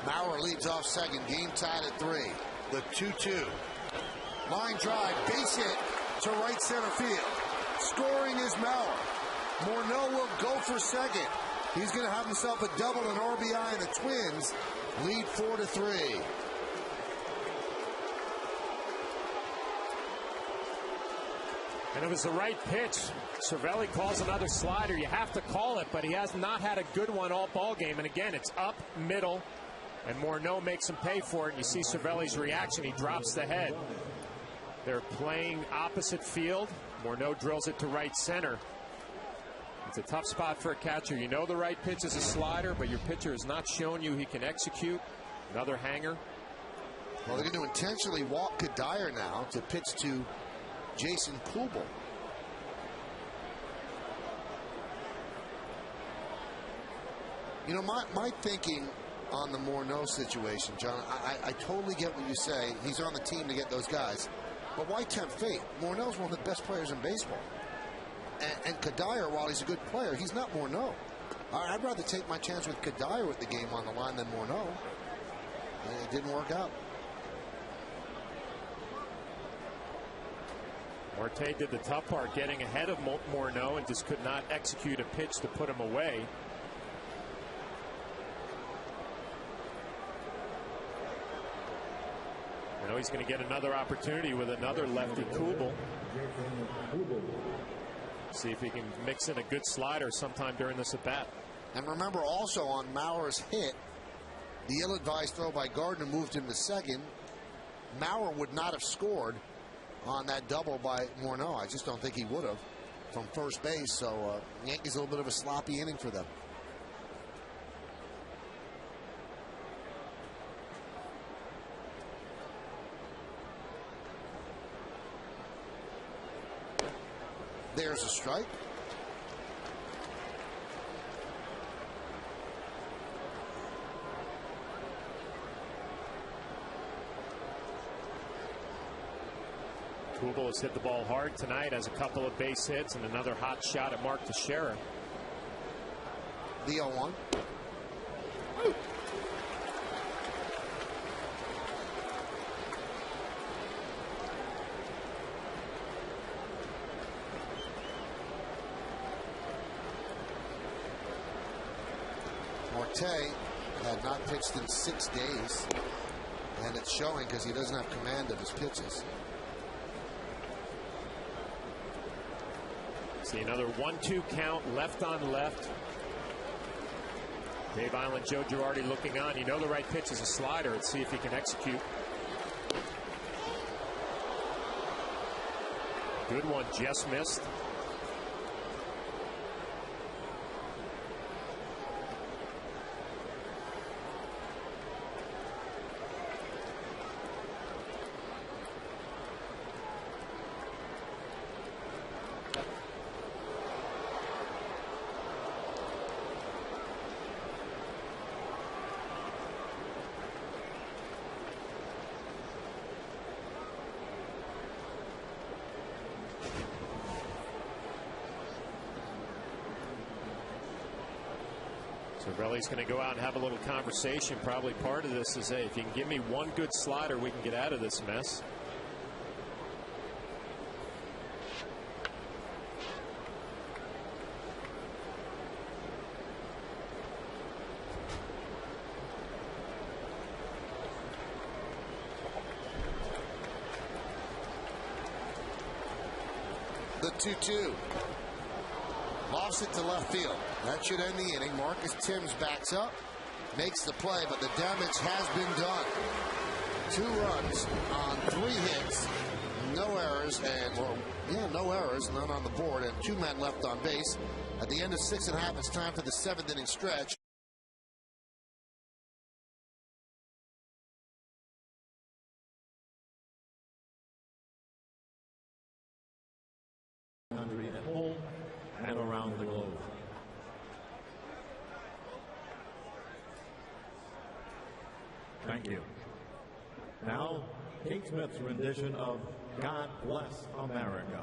Mauer leads off second. Game tied at 3. The 2-2. Line drive, base hit to right center field. scoring is Maurer. Morneau will go for second. He's going to have himself a double, an RBI, and the Twins lead 4-3. And it was the right pitch. Cervelli calls another slider. You have to call it, but he has not had a good one all ball game. And again, it's up middle, and Morneau makes him pay for it. And you see Cervelli's reaction. He drops the head. They're playing opposite field. Morneau drills it to right center. It's a tough spot for a catcher. You know the right pitch is a slider, but your pitcher has not shown you he can execute. Another hanger. Well, they're going to intentionally walk Kadire now to pitch to Jason Kubel. You know, my thinking on the Morneau situation, John, I totally get what you say. He's on the team to get those guys. But why tempt fate? Morneau's one of the best players in baseball. And Kadire, while he's a good player, he's not Morneau. I'd rather take my chance with Kadire with the game on the line than Morneau. And it didn't work out. Marte did the tough part, getting ahead of Morneau, and just could not execute a pitch to put him away. You know he's going to get another opportunity with another lefty, Kubel. See if he can mix in a good slider sometime during this at bat. And remember also on Maurer's hit, the ill-advised throw by Gardner moved him to second. Maurer would not have scored on that double by Morneau. I just don't think he would have from first base. So Yankees a little bit of a sloppy inning for them. There's a strike. Kubel has hit the ball hard tonight, has a couple of base hits and another hot shot at Mark Teixeira. The 0-1. Marte had not pitched in 6 days, and it's showing because he doesn't have command of his pitches. See another 1-2 count, left on left. Dave Island, Joe Girardi looking on. You know the right pitch is a slider. Let's see if he can execute. Good one, just missed. Cervelli's going to go out and have a little conversation. Probably part of this is, hey, if you can give me one good slider, we can get out of this mess. The 2-2. Lofts it to left field. That should end the inning. Marcus Timms backs up, makes the play, but the damage has been done. 2 runs on 3 hits, no errors, and no errors, none on the board, and 2 men left on base. At the end of 6.5, it's time for the 7th inning stretch. At home and around the globe. Thank you. Now, Kate Smith's rendition of God Bless America.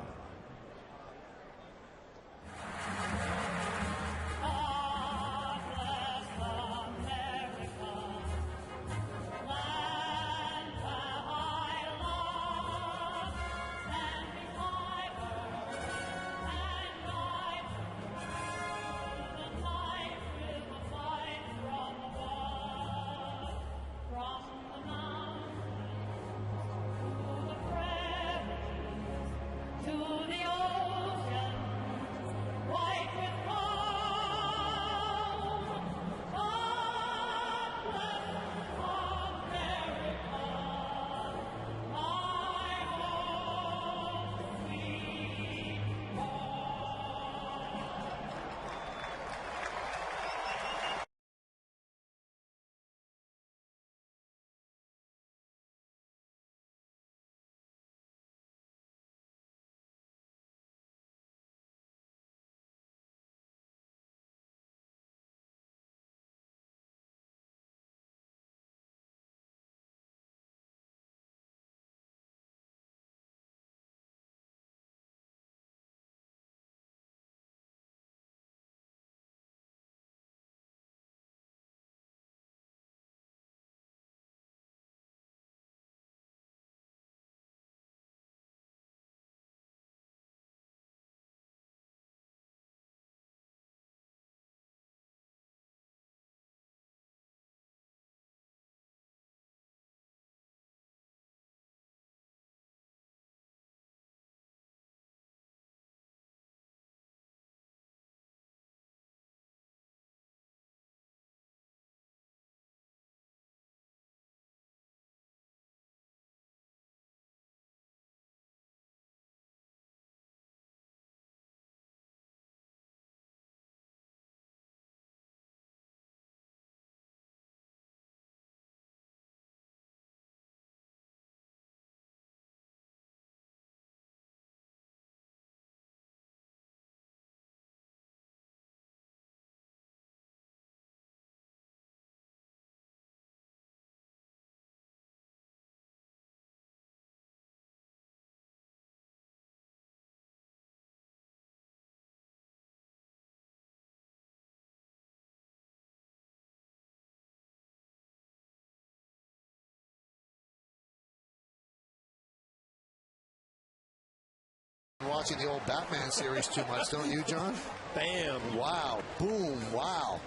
watching the old Batman series too much, don't you, John? Bam. Wow. Boom. Wow.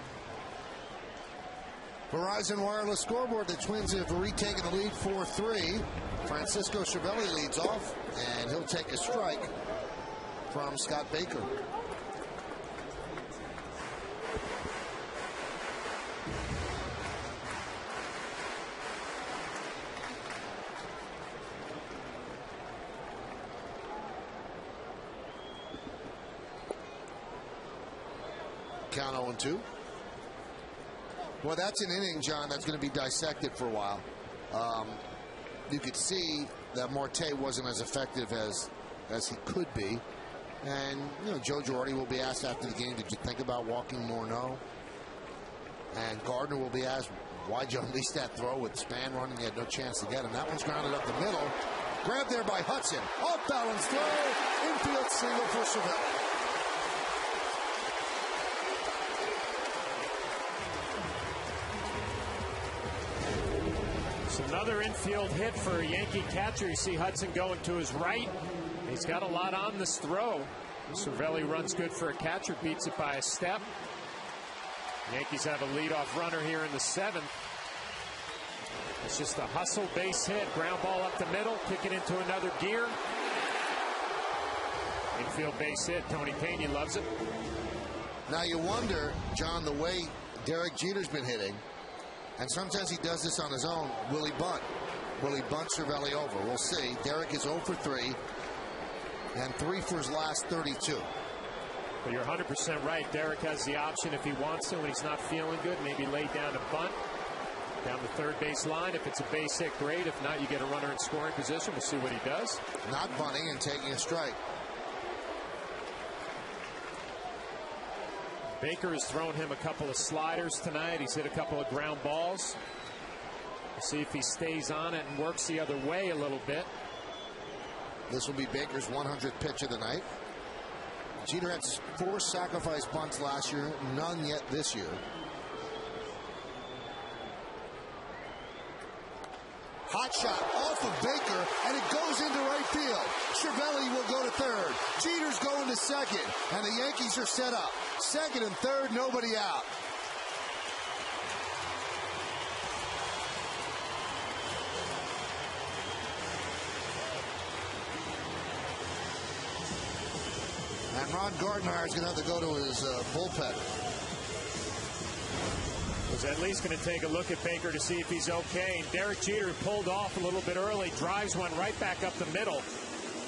Verizon Wireless scoreboard. The Twins have retaken the lead 4-3. Francisco Cervelli leads off, and he'll take a strike from Scott Baker. Count 0-2. Well, that's an inning, John, that's going to be dissected for a while. You could see that Marte wasn't as effective as he could be. And, you know, Joe Girardi will be asked after the game, did you think about walking Morneau? And Gardner will be asked, why'd you unleash that throw with Span running? He had no chance to get him. That one's grounded up the middle. Grabbed there by Hudson. Off balance throw. Infield single for Cervelli. It's another infield hit for a Yankee catcher. You see Hudson going to his right. He's got a lot on this throw. Cervelli runs good for a catcher, beats it by a step. Yankees have a leadoff runner here in the 7th. It's just a hustle base hit. Ground ball up the middle. Kick it into another gear. Infield base hit. Tony Pena loves it. Now you wonder, John, the way Derek Jeter's been hitting, and sometimes he does this on his own, will he bunt? Will he bunt Cervelli over? We'll see. Derek is 0 for 3 and 3 for his last 32. But you're 100% right. Derek has the option if he wants to when he's not feeling good. Maybe lay down a bunt down the third base line. If it's a base hit, great. If not, you get a runner in scoring position. We'll see what he does. Not bunting and taking a strike. Baker has thrown him a couple of sliders tonight. He's hit a couple of ground balls. We'll see if he stays on it and works the other way a little bit. This will be Baker's 100th pitch of the night. Jeter had 4 sacrifice bunts last year, none yet this year. Hot shot off of Baker, and it goes into right field. Cervelli will go to third. Jeter's going to second, and the Yankees are set up. Second and third, nobody out. And Ron Gardner is going to have to go to his bullpen. Was at least going to take a look at Baker to see if he's okay. And Derek Jeter pulled off a little bit early, drives one right back up the middle.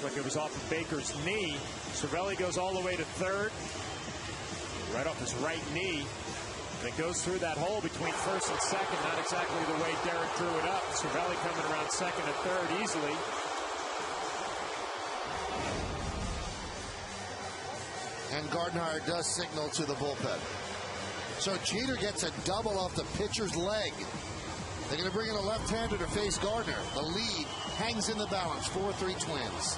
Like it was off of Baker's knee. Cervelli goes all the way to third, right off his right knee. And it goes through that hole between first and second. Not exactly the way Derek drew it up. Cervelli coming around second and third easily. And Gardner does signal to the bullpen. So Jeter gets a double off the pitcher's leg. They're going to bring in a left-hander to face Gardner. The lead hangs in the balance. 4-3 Twins.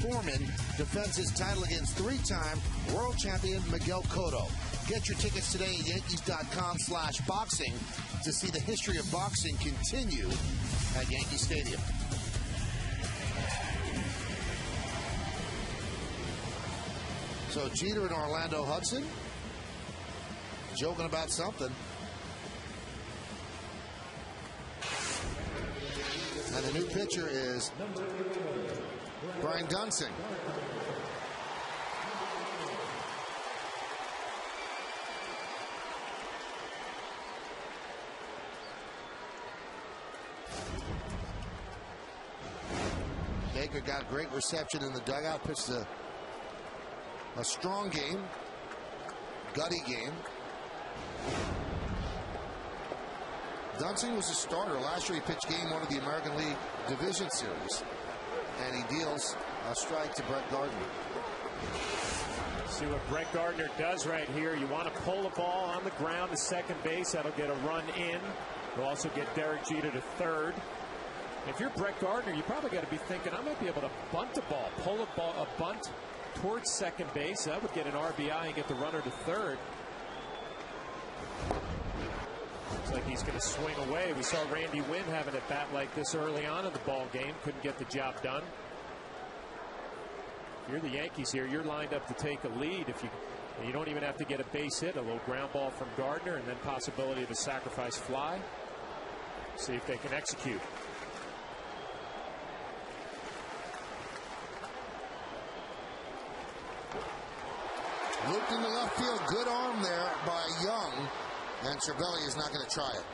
Foreman defends his title against three-time world champion Miguel Cotto. Get your tickets today at Yankees.com/boxing to see the history of boxing continue at Yankee Stadium. So Jeter and Orlando Hudson joking about something. And the new pitcher is Brian Dunsing. Baker got great reception in the dugout, pitched a strong game, gutty game. Dunsing was a starter. Last year he pitched game one of the American League Division Series. And he deals a strike to Brett Gardner. See what Brett Gardner does right here. You want to pull the ball on the ground to second base. That'll get a run in. You'll also get Derek Jeter to third. If you're Brett Gardner, you probably got to be thinking, I might be able to bunt the ball, pull a bunt towards second base. That would get an RBI and get the runner to third. Looks like he's going to swing away. We saw Randy Winn having a bat like this early on in the ball game. Couldn't get the job done. If you're the Yankees here, you're lined up to take a lead. If you don't even have to get a base hit, a little ground ball from Gardner, and then possibility of a sacrifice fly. See if they can execute. Looped in the left field. Good arm there by Young. And Cervelli is not going to try it.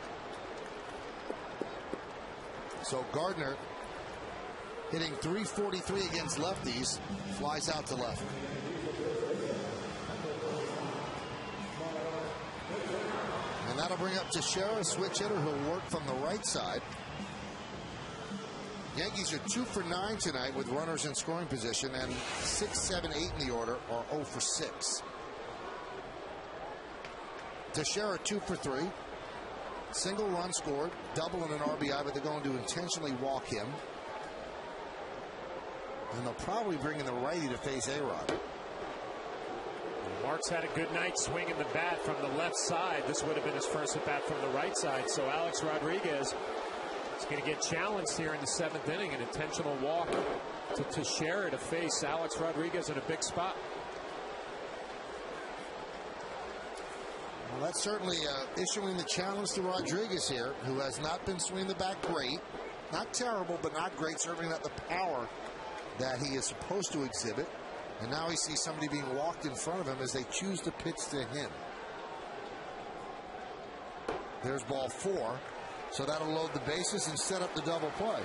So Gardner hitting .343 against lefties. Flies out to left. And that'll bring up Teixeira, switch hitter, who'll work from the right side. Yankees are 2 for 9 tonight with runners in scoring position, and 6, 7, 8 in the order are 0 for 6. Teixeira 2 for 3. Single run scored, double and an RBI, but they're going to intentionally walk him. And they'll probably bring in the righty to face A-Rod. Mark's had a good night swinging the bat from the left side. This would have been his first at bat from the right side. So Alex Rodriguez is going to get challenged here in the 7th inning. An intentional walk to Teixeira to face Alex Rodriguez in a big spot. Well, that's certainly issuing the challenge to Rodriguez here, who has not been swinging the bat great. Not terrible, but not great. Certainly not the power that he is supposed to exhibit. And now he sees somebody being walked in front of him as they choose to pitch to him. There's ball 4. So that'll load the bases and set up the double play.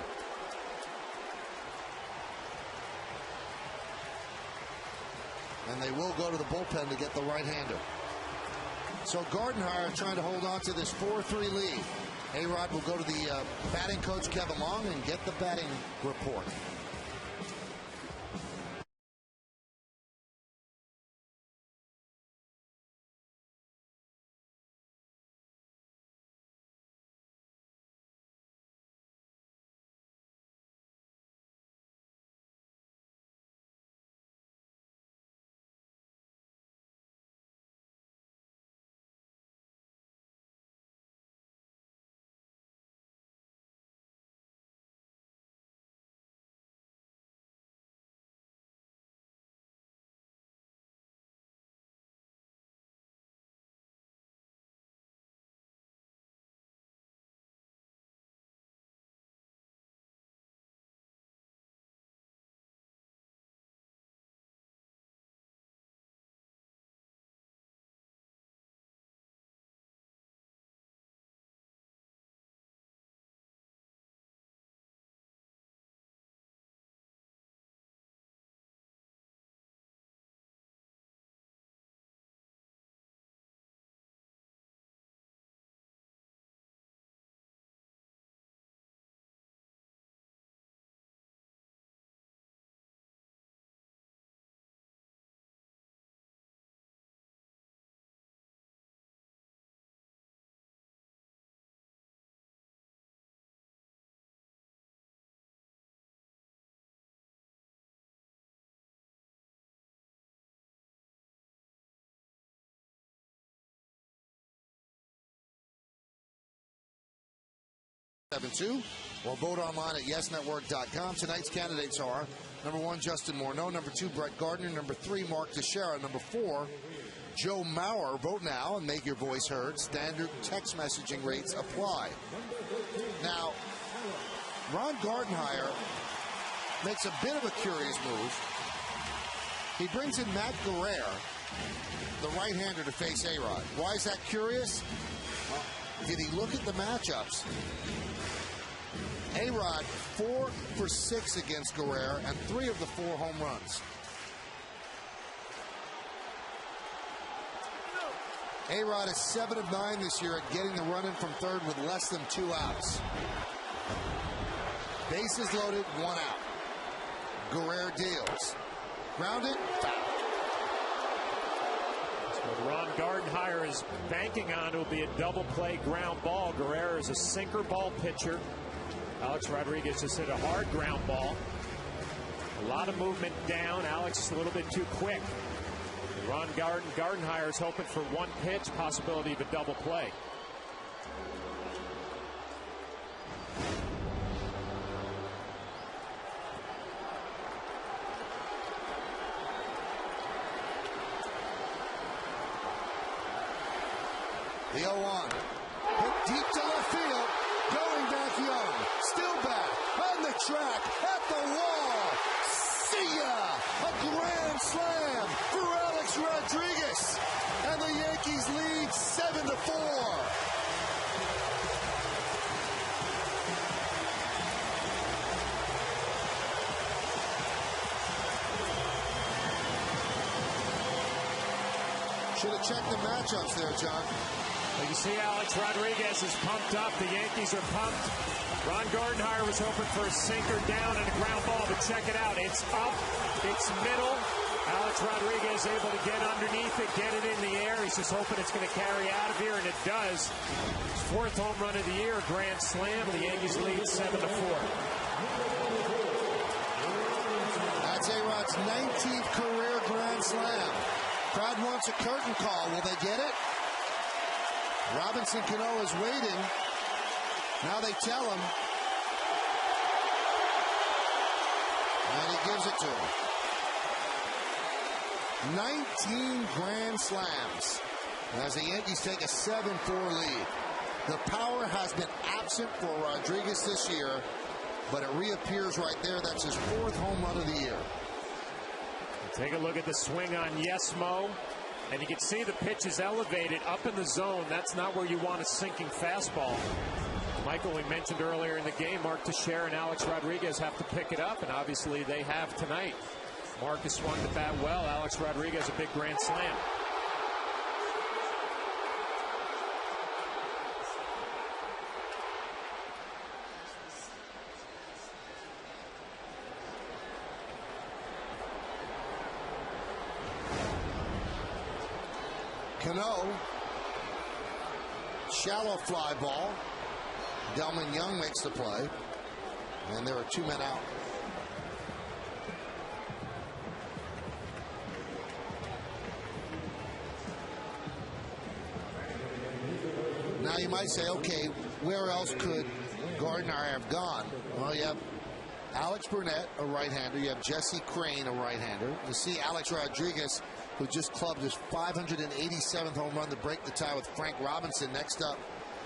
And they will go to the bullpen to get the right-hander. So Gardenhire trying to hold on to this 4-3 lead. A-Rod will go to the batting coach, Kevin Long, and get the batting report. 7-2, or vote online at yesnetwork.com. Tonight's candidates are number 1, Justin Morneau, number 2, Brett Gardner, number 3, Mark Teixeira, number 4, Joe Mauer. Vote now and make your voice heard. Standard text messaging rates apply. Now, Ron Gardenhire makes a bit of a curious move. He brings in Matt Guerrero, the right-hander, to face A-Rod. Why is that curious? Did he look at the matchups? A-Rod 4 for 6 against Guerrero and 3 of the 4 home runs. A-Rod is 7 of 9 this year at getting the run in from third with less than 2 outs. Bases loaded, 1 out. Guerrero deals. Grounded, foul. What Ron Gardenhire is banking on will be a double play ground ball. Guerrero is a sinker ball pitcher. Alex Rodriguez just hit a hard ground ball. A lot of movement down. Alex is a little bit too quick. Ron Gardenhire is hoping for 1 pitch, possibility of a double play. The 0-1. Hit deep to left field. Going back young. Still back. On the track. At the wall. See ya! A grand slam for Alex Rodriguez. And the Yankees lead 7-4. Should have checked the matchups there, John. Well, you see Alex Rodriguez is pumped up. The Yankees are pumped. Ron Gardenhire was hoping for a sinker down and a ground ball, but check it out. It's up. It's middle. Alex Rodriguez able to get underneath it, get it in the air. He's just hoping it's going to carry out of here, and it does. His 4th home run of the year, grand slam. The Yankees lead 7-4. That's A-Rod's 19th career grand slam. Crowd wants a curtain call. Will they get it? Robinson Cano is waiting. Now they tell him. And he gives it to him. 19 grand slams as the Yankees take a 7-4 lead. The power has been absent for Rodriguez this year, but it reappears right there. That's his 4th home run of the year. Take a look at the swing on Yesmo, and you can see the pitch is elevated up in the zone. That's not where you want a sinking fastball. Michael, we mentioned earlier in the game, Mark Teixeira and Alex Rodriguez have to pick it up, and obviously they have tonight. Mark has swung the bat well. Alex Rodriguez, a big grand slam. Cano, shallow fly ball. Delman Young makes the play, and there are 2 men out. Now you might say, okay, where else could Gardenhire have gone? Well, you have Alex Burnett, a right-hander. You have Jesse Crane, a right-hander. You see Alex Rodriguez, who just clubbed his 587th home run to break the tie with Frank Robinson. Next up,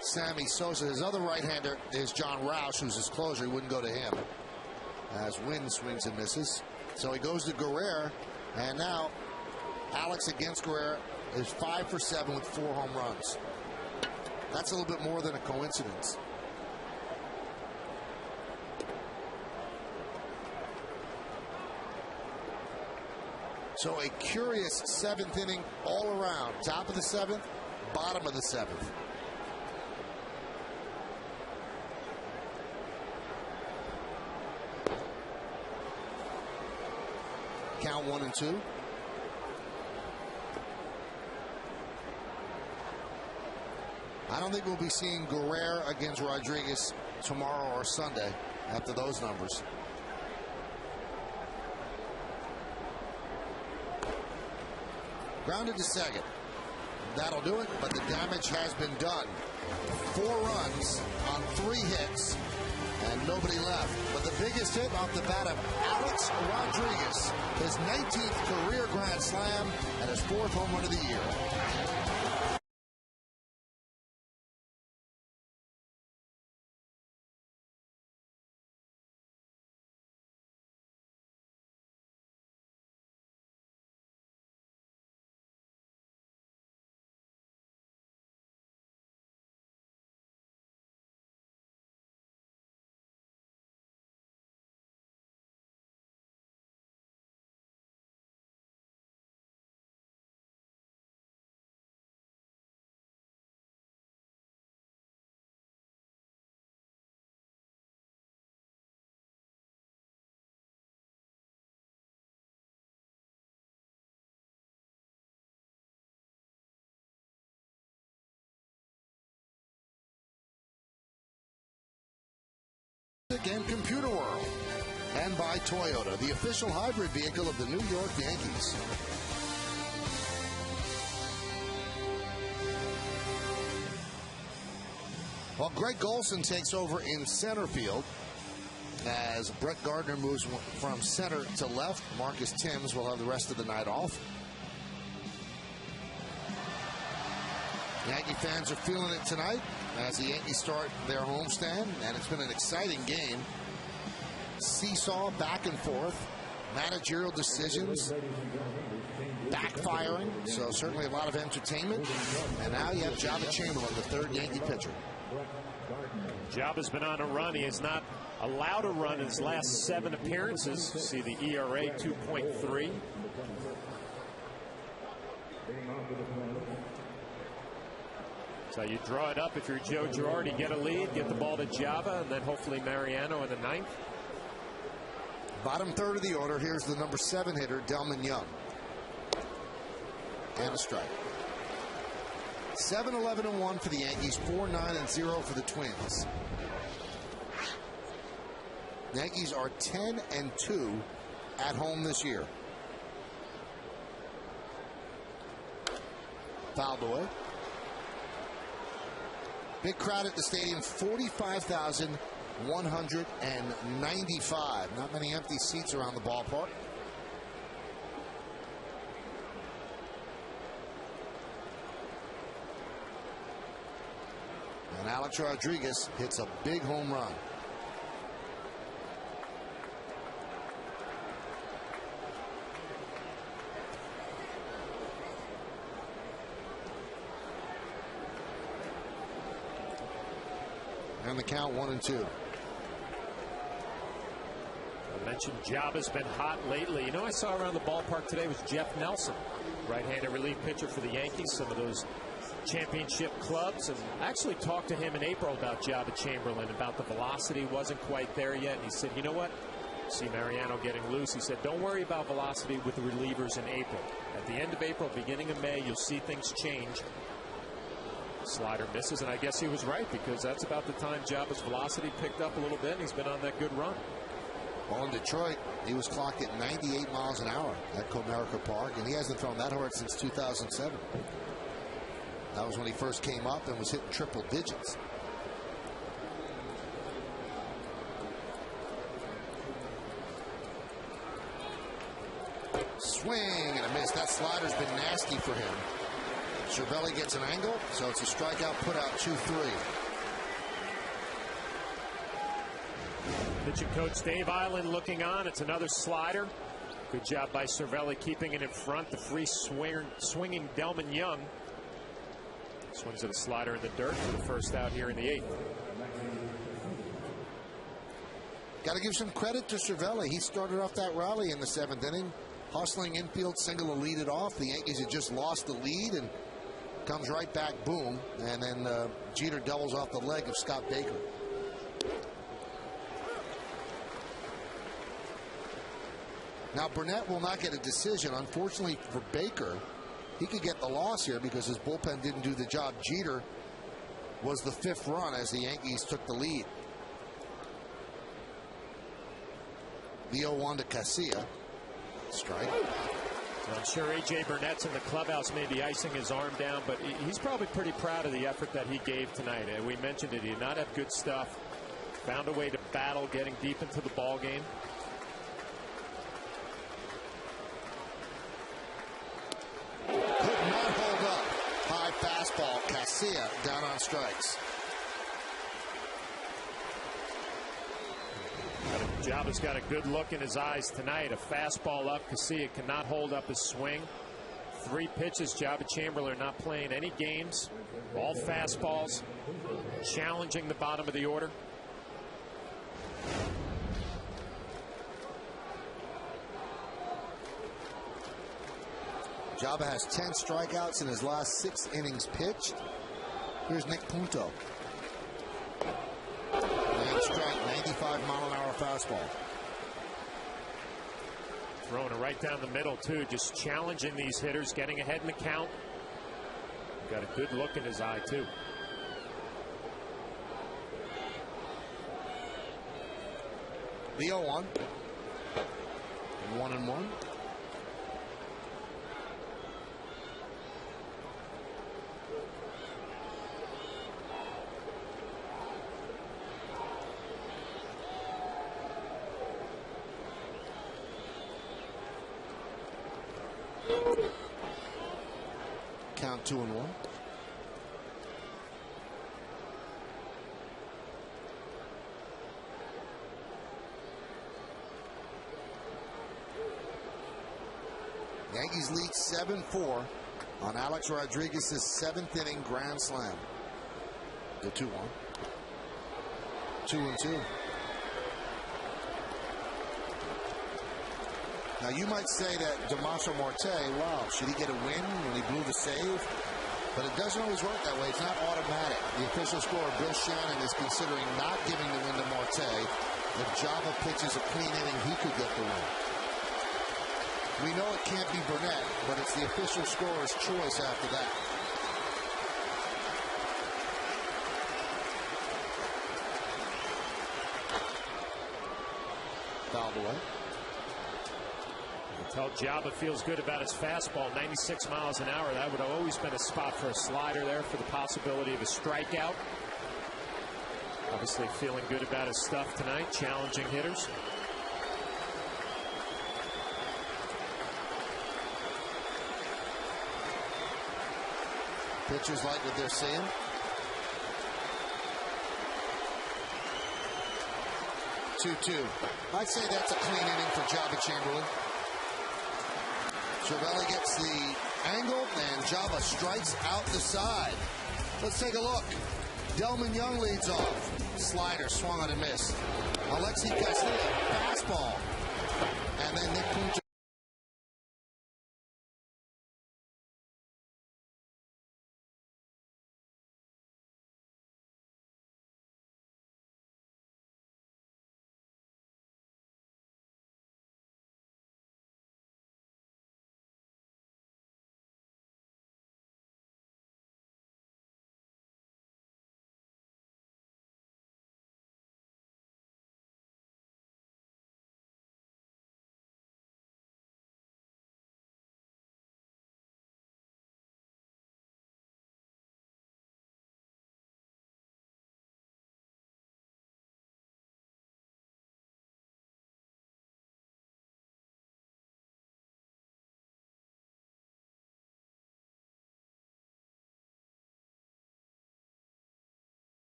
Sammy Sosa. His other right-hander is John Roush, who's his closer. He wouldn't go to him as Wynn swings and misses. So he goes to Guerrero, and now Alex against Guerrero is 5 for 7 with 4 home runs. That's a little bit more than a coincidence. So a curious 7th inning all around. Top of the 7th, bottom of the 7th. Count 1-2. I don't think we'll be seeing Guerrero against Rodriguez tomorrow or Sunday after those numbers. Grounded to second. that'll do it, but the damage has been done. 4 runs on 3 hits, and nobody left. But the biggest hit off the bat of Alex Rodriguez, his 19th career grand slam and his 4th home run of the year. And Computer World, and by Toyota, the official hybrid vehicle of the New York Yankees. Well, Greg Golson takes over in center field as Brett Gardner moves from center to left. Marcus Timms will have the rest of the night off. Yankee fans are feeling it tonight as the Yankees start their homestand, and it's been an exciting game. Seesaw back and forth, managerial decisions backfiring, so certainly a lot of entertainment. And now you have Jabba Chamberlain, the 3rd Yankee pitcher. Jabba's been on a run. He has not allowed a run in his last 7 appearances. See the ERA 2.3. So you draw it up if you're Joe Girardi, get a lead, get the ball to Jabba, and then hopefully Mariano in the 9th. Bottom 3rd of the order. Here's the number 7 hitter, Delman Young. And a strike. 7-11-1 for the Yankees, 4-9-0 for the Twins. The Yankees are 10-2 at home this year. Fouled away. Big crowd at the stadium, 45,195. Not many empty seats around the ballpark. And Alex Rodriguez hits a big home run. And the count 1-2. I mentioned Jabba's been hot lately. You know, I saw around the ballpark today was Jeff Nelson, right-handed relief pitcher for the Yankees, some of those championship clubs. And I actually talked to him in April about Jabba Chamberlain, about the velocity wasn't quite there yet. And he said, you know what? See Mariano getting loose. He said, don't worry about velocity with the relievers in April. At the end of April, beginning of May, you'll see things change. Slider misses, and I guess he was right, because that's about the time Jabba's velocity picked up a little bit, and he's been on that good run. Well, in Detroit, he was clocked at 98 miles an hour at Comerica Park, and he hasn't thrown that hard since 2007. That was when he first came up and was hitting triple digits. Swing and a miss. That slider's been nasty for him. Cervelli gets an angle, so it's a strikeout, put out 2-3. Pitching coach Dave Island looking on. It's another slider. Good job by Cervelli keeping it in front. The free swinging Delman Young swings at a slider in the dirt for the first out here in the 8th. Got to give some credit to Cervelli. He started off that rally in the 7th inning, hustling infield single to lead it off. The Yankees had just lost the lead, and comes right back, boom, and then Jeter doubles off the leg of Scott Baker. Now Burnett will not get a decision. Unfortunately for Baker, he could get the loss here because his bullpen didn't do the job. Jeter was the 5th run as the Yankees took the lead. The 0-1 to Casilla. Strike. I'm sure A.J. Burnett's in the clubhouse maybe icing his arm down, but he's probably pretty proud of the effort that he gave tonight. And we mentioned it. He did not have good stuff. Found a way to battle getting deep into the ball game. Could not hold up. High fastball. Casilla down on strikes. Jaba's got a good look in his eyes tonight. A fastball up. Casilla cannot hold up his swing. 3 pitches. Jaba Chamberlain not playing any games. All fastballs. Challenging the bottom of the order. Jaba has 10 strikeouts in his last 6 innings pitched. Here's Nick Punto. And strike, 95-mile-an-hour fastball. Throwing it right down the middle, too. Just challenging these hitters, getting ahead in the count. Got a good look in his eye, too. The 0-1. 1-1. Count 2-1. Yankees lead 7-4 on Alex Rodriguez's 7th inning grand slam. The 2-1. 2-2. Now you might say that Damaso Marte, wow, should he get a win when he blew the save? But it doesn't always work that way. It's not automatic. The official scorer, Bill Shannon, is considering not giving the win to Marte. If Jaba pitches a clean inning, he could get the win. We know it can't be Burnett, but it's the official scorer's choice after that. Fouled away. Tell Jaba feels good about his fastball, 96 miles an hour. That would have always been a spot for a slider there for the possibility of a strikeout. Obviously feeling good about his stuff tonight, challenging hitters. Pitchers like what they're seeing. Two. I'd say that's a clean inning for Jaba Chamberlain. Cervelli gets the angle, and Jaba strikes out the side. Let's take a look. Delman Young leads off. Slider swung on and missed. Alexi Castillo, fastball. And then Nick Punto.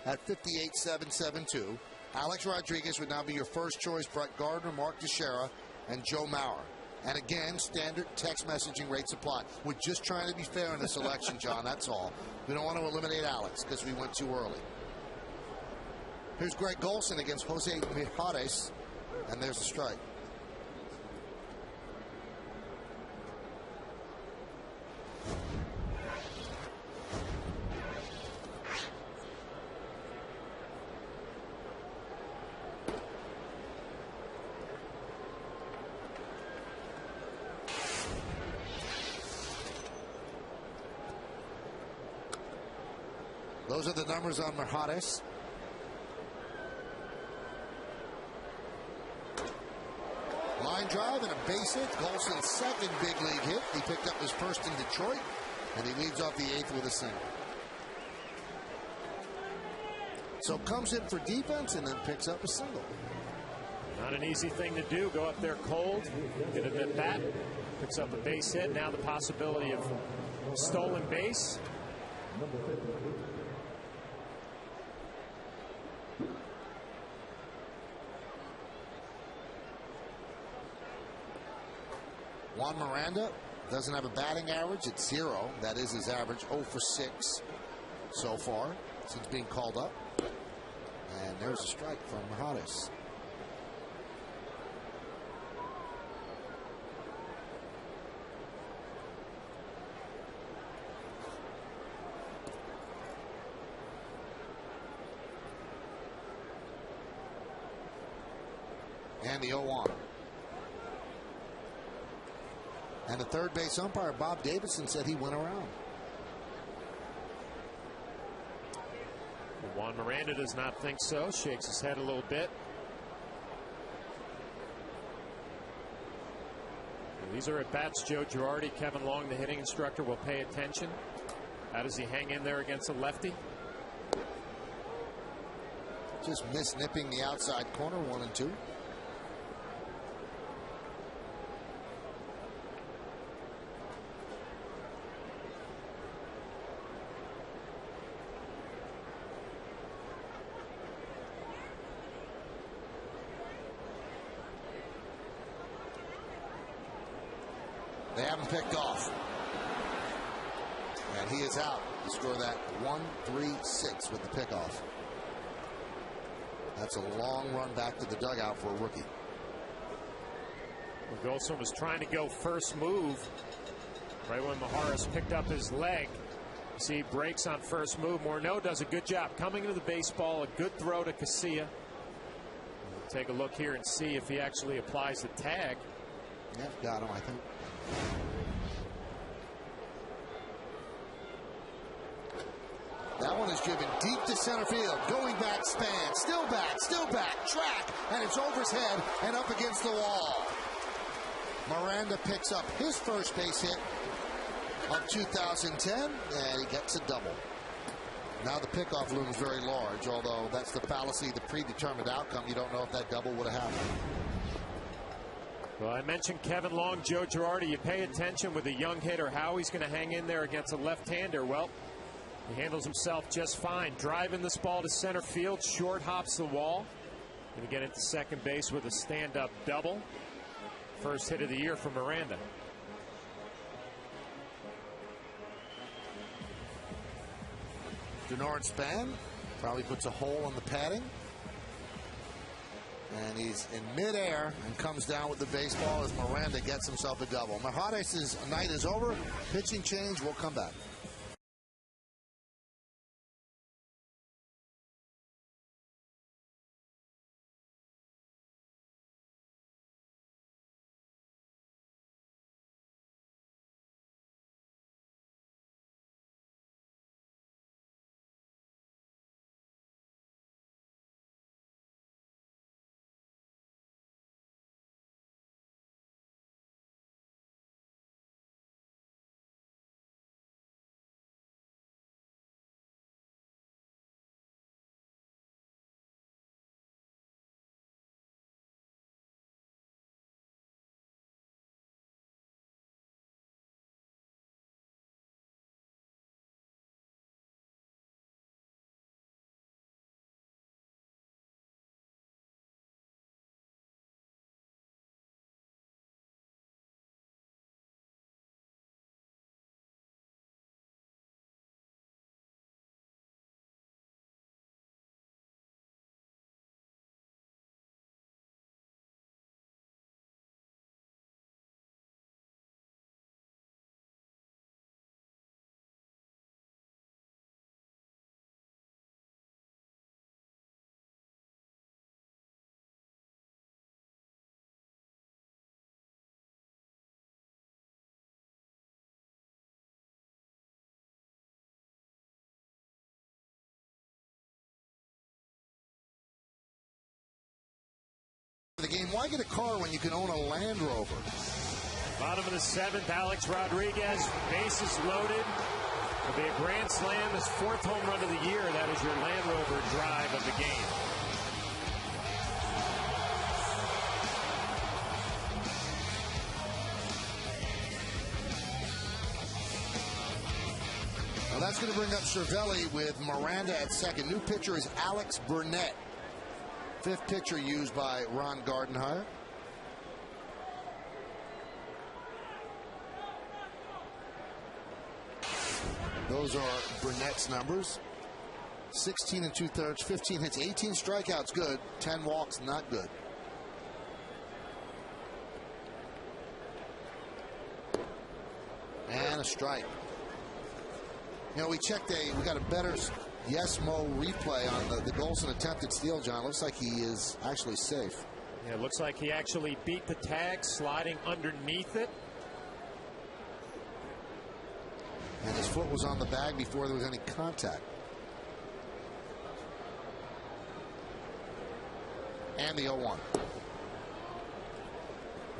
at 58.772. Alex Rodriguez would now be your first choice. Brett Gardner, Mark Teixeira, and Joe Mauer. And again, standard text messaging rates apply. We're just trying to be fair in this election, John, that's all. We don't want to eliminate Alex because we went too early. Here's Greg Golson against Jose Mijares, and there's the strike. Those are the numbers on Mijares. Line drive and a base hit. Golson's second big league hit. He picked up his first in Detroit, and he leads off the 8th with a single. So comes in for defense and then picks up a single. Not an easy thing to do. Go up there cold, get a at bat, picks up a base hit. Now the possibility of stolen base. Juan Miranda doesn't have a batting average. It's 0. That is his average. 0 for 6 so far since being called up. And there's a strike from Mijares. And the 0-1. And the third base umpire, Bob Davidson, said he went around. Juan Miranda does not think so. Shakes his head a little bit. These are at bats. Joe Girardi, Kevin Long, the hitting instructor, will pay attention. How does he hang in there against a lefty? Just nipping the outside corner, 1 and 2. They haven't picked off. And he is out to score that 1-3-6 with the pickoff. That's a long run back to the dugout for a rookie. Well, Golson was trying to go first move right when Mijares picked up his leg. You see, breaks on first move. Morneau does a good job coming into the baseball. A good throw to Casilla. We'll take a look here and see if he actually applies the tag. Yep, got him, I think. That one is driven deep to center field. Going back, span. Still back. Track. And it's over his head and up against the wall. Miranda picks up his first base hit of 2010, and he gets a double. Now the pickoff looms very large, although that's the fallacy, the predetermined outcome. You don't know if that double would have happened. Well, I mentioned Kevin Long, Joe Girardi. You pay attention with a young hitter, how he's going to hang in there against a left-hander. Well, he handles himself just fine. Driving this ball to center field, short hops the wall. Going to get into second base with a stand-up double. First hit of the year for Miranda. Denard Span probably puts a hole in the padding. And he's in midair and comes down with the baseball as Miranda gets himself a double. Mijares' night is over. Pitching change. We'll come back. The game, why get a car when you can own a Land Rover? Bottom of the 7th, Alex Rodriguez, bases loaded. It'll be a grand slam, his 4th home run of the year. That is your Land Rover drive of the game. Well, that's going to bring up Cervelli with Miranda at second. New pitcher is Alex Burnett. 5th pitcher used by Ron Gardenhire. Those are Burnett's numbers. 16 2/3, 15 hits, 18 strikeouts, good. 10 walks, not good. And a strike. You know, we got a better Yes-Mo replay on the Golson attempted steal, John. Looks like he is actually safe. Yeah, it looks like he actually beat the tag, sliding underneath it. And his foot was on the bag before there was any contact. And the 0-1.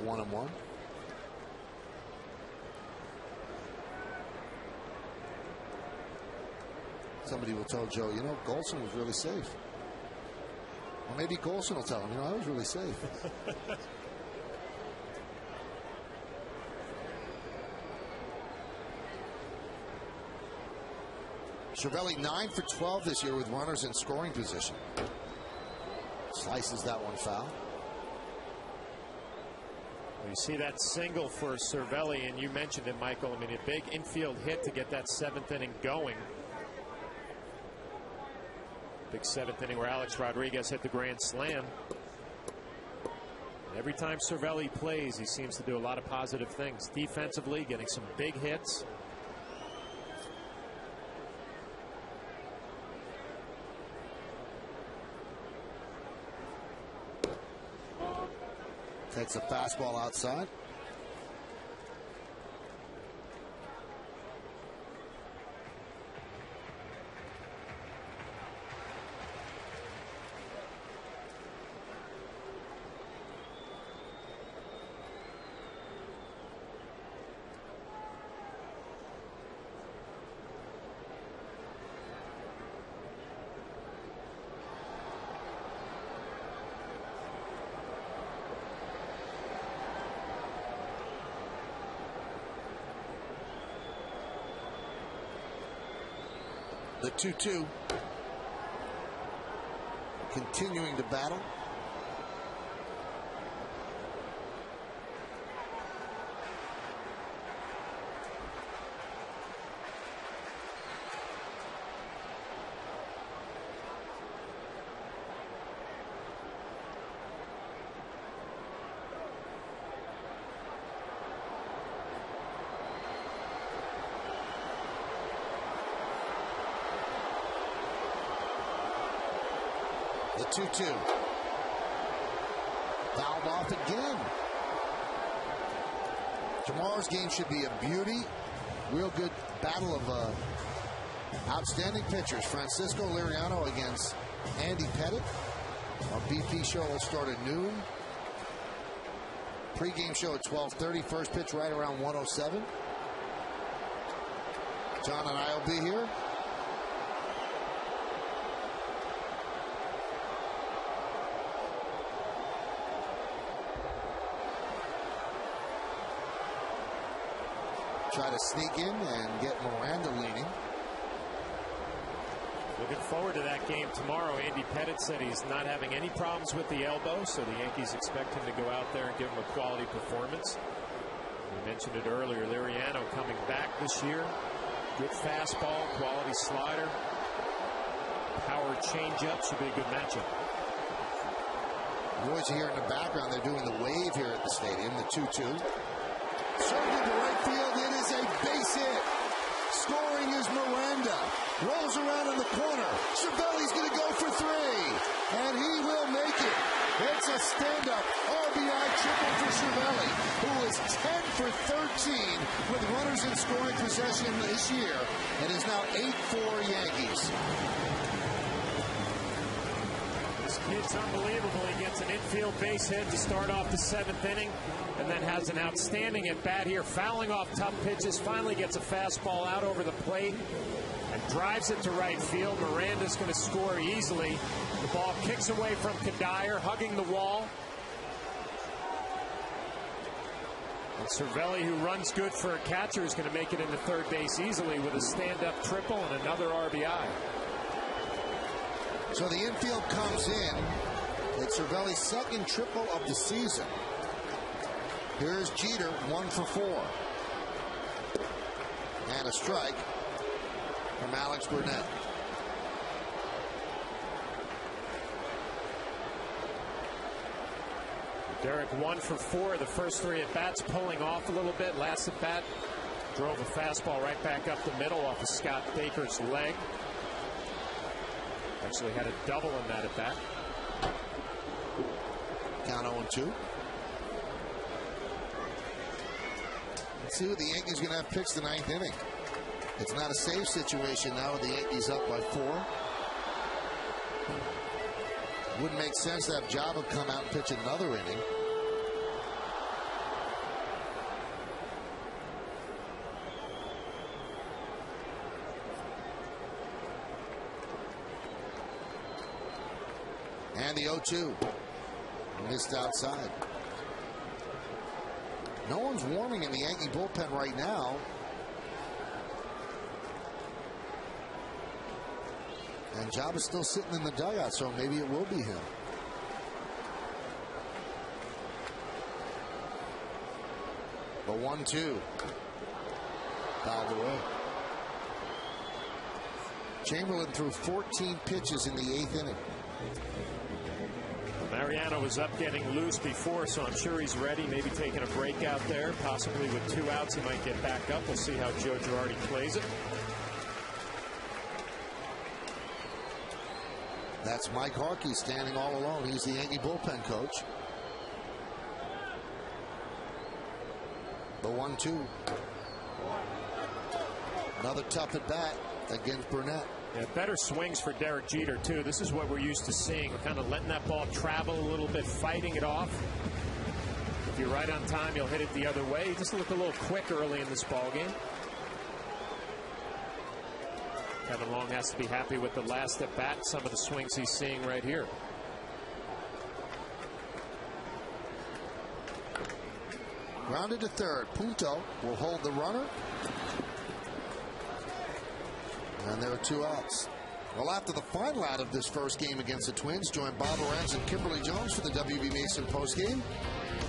1-1. Somebody will tell Joe, you know, Golson was really safe. Or maybe Golson will tell him, you know, I was really safe. Cervelli 9 for 12 this year with runners in scoring position. Slices that one foul. You see that single for Cervelli, and you mentioned it, Michael. I mean, a big infield hit to get that 7th inning going. Big 7th inning where Alex Rodriguez hit the grand slam. And every time Cervelli plays, he seems to do a lot of positive things. Defensively, getting some big hits. Takes a fastball outside. The 2-2. Continuing to battle. The 2-2. Fouled off again. Tomorrow's game should be a beauty. Real good battle of outstanding pitchers. Francisco Liriano against Andy Pettit. Our BP show will start at noon. Pre-game show at 12:30. First pitch right around 1:07. John and I will be here. Try to sneak in and get Miranda leaning. Looking forward to that game tomorrow. Andy Pettit said he's not having any problems with the elbow, so the Yankees expect him to go out there and give him a quality performance. We mentioned it earlier, Liriano coming back this year. Good fastball, quality slider. Power changeup, should be a good matchup. The boys here in the background, they're doing the wave here at the stadium, the 2-2. Served into right field. It is a base hit. Scoring is Miranda. Rolls around in the corner. Cervelli's going to go for 3. And he will make it. It's a stand-up RBI triple for Cervelli, who is 10 for 13 with runners in scoring possession this year and is now 8-4 Yankees. This It's unbelievable. He gets an infield base hit to start off the 7th inning and then has an outstanding at-bat here, fouling off tough pitches, finally gets a fastball out over the plate and drives it to right field. Miranda's going to score easily. The ball kicks away from Kadire, hugging the wall. And Cervelli, who runs good for a catcher, is going to make it into third base easily with a stand-up triple and another RBI. So the infield comes in. It's Cervelli's second triple of the season. Here's Jeter, 1 for 4. And a strike from Alex Burnett. Derek 1 for 4. The first 3 at-bats, pulling off a little bit. Last at-bat drove a fastball right back up the middle off of Scott Baker's leg. Actually had a double in that at-bat. Count 0-2. Let's see what the Yankees are going to have pitched the 9th inning. It's not a safe situation now with the Yankees up by 4. Wouldn't make sense to have Java come out and pitch another inning. And the 0-2. Missed outside. No one's warming in the Yankee bullpen right now. And Java's still sitting in the dugout, so maybe it will be him. The 1-2. Fouled away. Chamberlain threw 14 pitches in the 8th inning. Mariano was up getting loose before, so I'm sure he's ready. Maybe taking a break out there. Possibly with 2 outs, he might get back up. We'll see how Joe Girardi plays it. That's Mike Harkey standing all alone. He's the Yankee bullpen coach. The 1-2. Another tough at bat against Burnett. Yeah, better swings for Derek Jeter, too. This is what we're used to seeing. We're kind of letting that ball travel a little bit, fighting it off. If you're right on time, you'll hit it the other way. He just looked a little quick early in this ball game. Kevin Long has to be happy with the last at bat. Some of the swings he's seeing right here. Grounded to third. Punto will hold the runner. And there are 2 outs. Well, after the final out of this first game against the Twins, join Bob Lorenz and Kimberly Jones for the WB Mason postgame.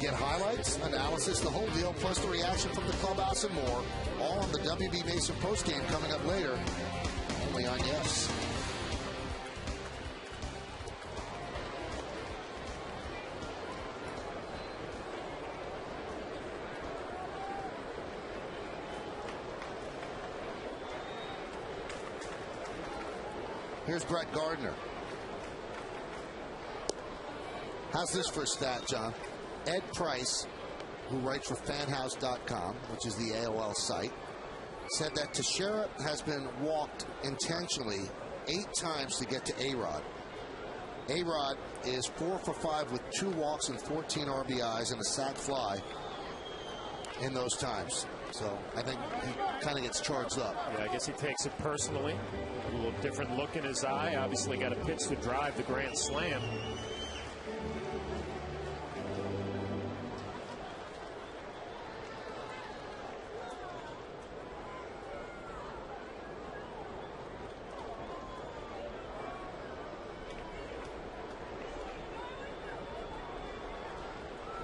Get highlights, analysis, the whole deal, plus the reaction from the clubhouse and more. All on the WB Mason postgame coming up later. Only on Yes. Here's Brett Gardner. How's this for a stat, John? Ed Price, who writes for fanhouse.com, which is the AOL site, said that Teixeira has been walked intentionally 8 times to get to A-Rod. A-Rod is 4 for 5 with 2 walks and 14 RBIs and a sac fly in those times. So I think he kind of gets charged up. Yeah, I guess he takes it personally. A little different look in his eye. Obviously got a pitch to drive the grand slam.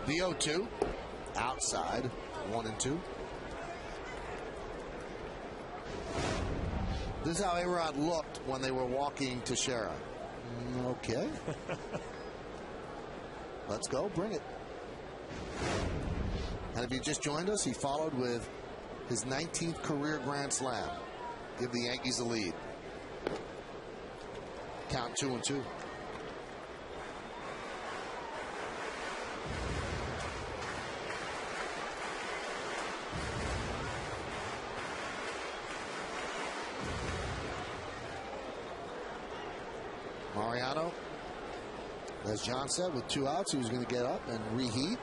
The 0-2 outside, 1-2. This is how A-Rod looked when they were walking Teixeira. Okay. Let's go. Bring it. And if you just joined us, he followed with his 19th career grand slam. Give the Yankees the lead. Count 2-2. Mariano As John said, with 2 outs, he was going to get up and reheat.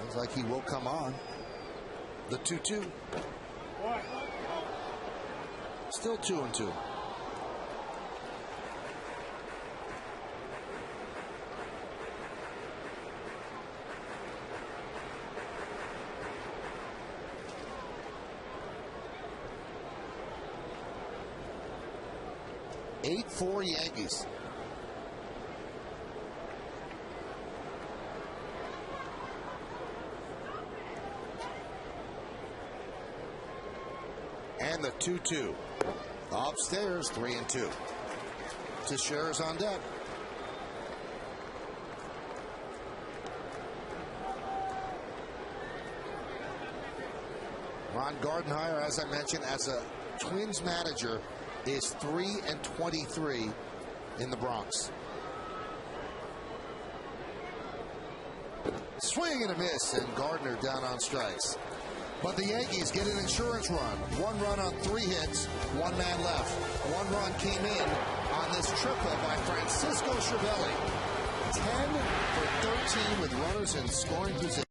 Looks like he will come on. The 2-2. Still 2-2. Eight-4 Yankees. And the 2-2. Upstairs, 3-2. Teixeira's on deck. Ron Gardenhire, as I mentioned, as a Twins manager, is 3-23 in the Bronx. Swing and a miss, and Gardner down on strikes. But the Yankees get an insurance run. 1 run on 3 hits, 1 man left. 1 run came in on this triple by Francisco Cervelli. 10 for 13 with runners in scoring position.